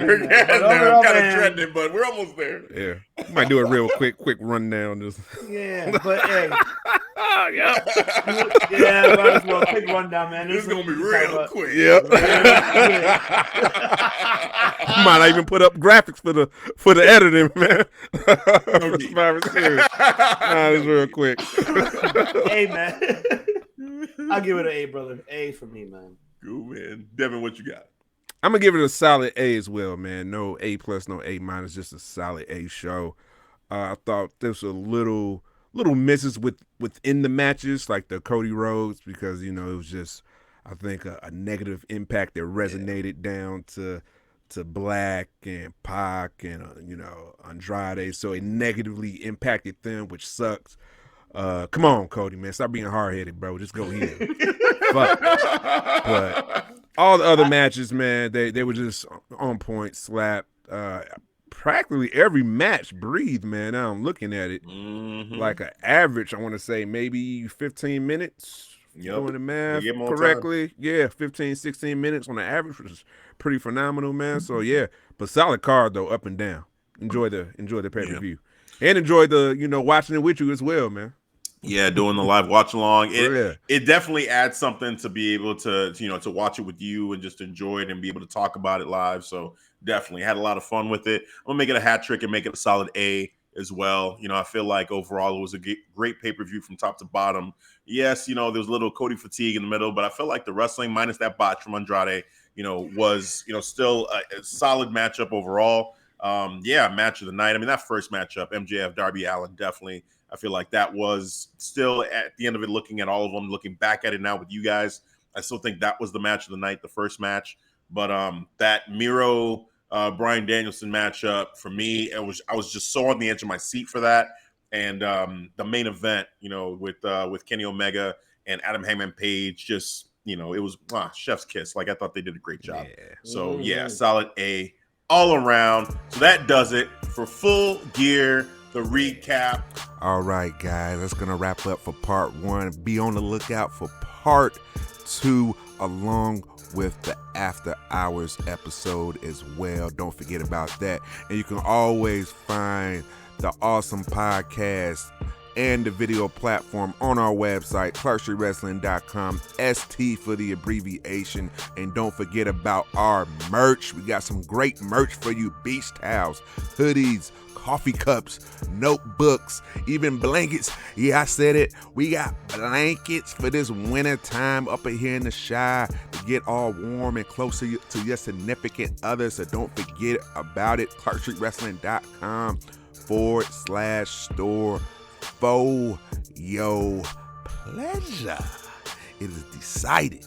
S2: We're getting there. I'm kind of dreading it, but we're almost there.
S3: Yeah, might do a real quick rundown. Just
S4: but hey,
S3: yeah,
S4: might as well quick rundown, man.
S2: This is gonna be real quick.
S3: Yep. Might not even put up graphics for the editing, man. For Survivor Series. It's real quick.
S4: Hey, man, I'll give it an A, brother. A for me, man.
S2: Cool, man. Devin, what you got?
S3: I'm gonna give it a solid A as well, man. No A+, no A-, just a solid A show. I thought there was a little misses within the matches, like the Cody Rhodes, because it was just, I think, a negative impact that resonated down to Black and Pac and Andrade, so it negatively impacted them, which sucks. Come on, Cody, man, stop being hard headed, bro. Just go here. Fuck. But All the other matches, man, they were just on point, slap. Practically every match breathed, man. Now I'm looking at it. Like an average, I want to say maybe 15 minutes. Doing the math correctly. Time. Yeah, 15, 16 minutes on the average, which is pretty phenomenal, man. So yeah, but solid card though, up and down. Enjoy the pay-per-view. And enjoy the, watching it with you as well, man.
S2: Yeah, doing the live watch along. It definitely adds something to be able to to watch it with you and just enjoy it and be able to talk about it live. So definitely had a lot of fun with it. I'm gonna make it a hat trick and make it a solid A as well. I feel like overall it was a great pay-per-view from top to bottom. Yes, there was a little Cody fatigue in the middle, but I feel like the wrestling minus that botch from Andrade, was still a solid matchup overall. Match of the night. I mean, that first matchup, MJF, Darby Allin, definitely. I feel like that was still at the end of it, looking at all of them, looking back at it now with you guys, I still think that was the match of the night, the first match. But that Miro Bryan Danielson matchup for me, I was just so on the edge of my seat for that. And the main event, with Kenny Omega and Adam Hangman Page, just it was chef's kiss. Like I thought they did a great job. Yeah. So solid A all around. So that does it for Full Gear, the recap.
S3: All right, guys, that's gonna wrap up for part 1. Be on the lookout for part 2 along with the After Hours episode as well. Don't forget about that. And you can always find the awesome podcast and the video platform on our website, ClarkStreetWrestling.com, ST for the abbreviation. And don't forget about our merch. We got some great merch for you. Beach towels, hoodies, coffee cups, notebooks, even blankets. Yeah, I said it. We got blankets for this winter time up here in the Shire to get all warm and closer to your significant other. So don't forget about it. ClarkStreetWrestling.com/store for your pleasure. It is decided.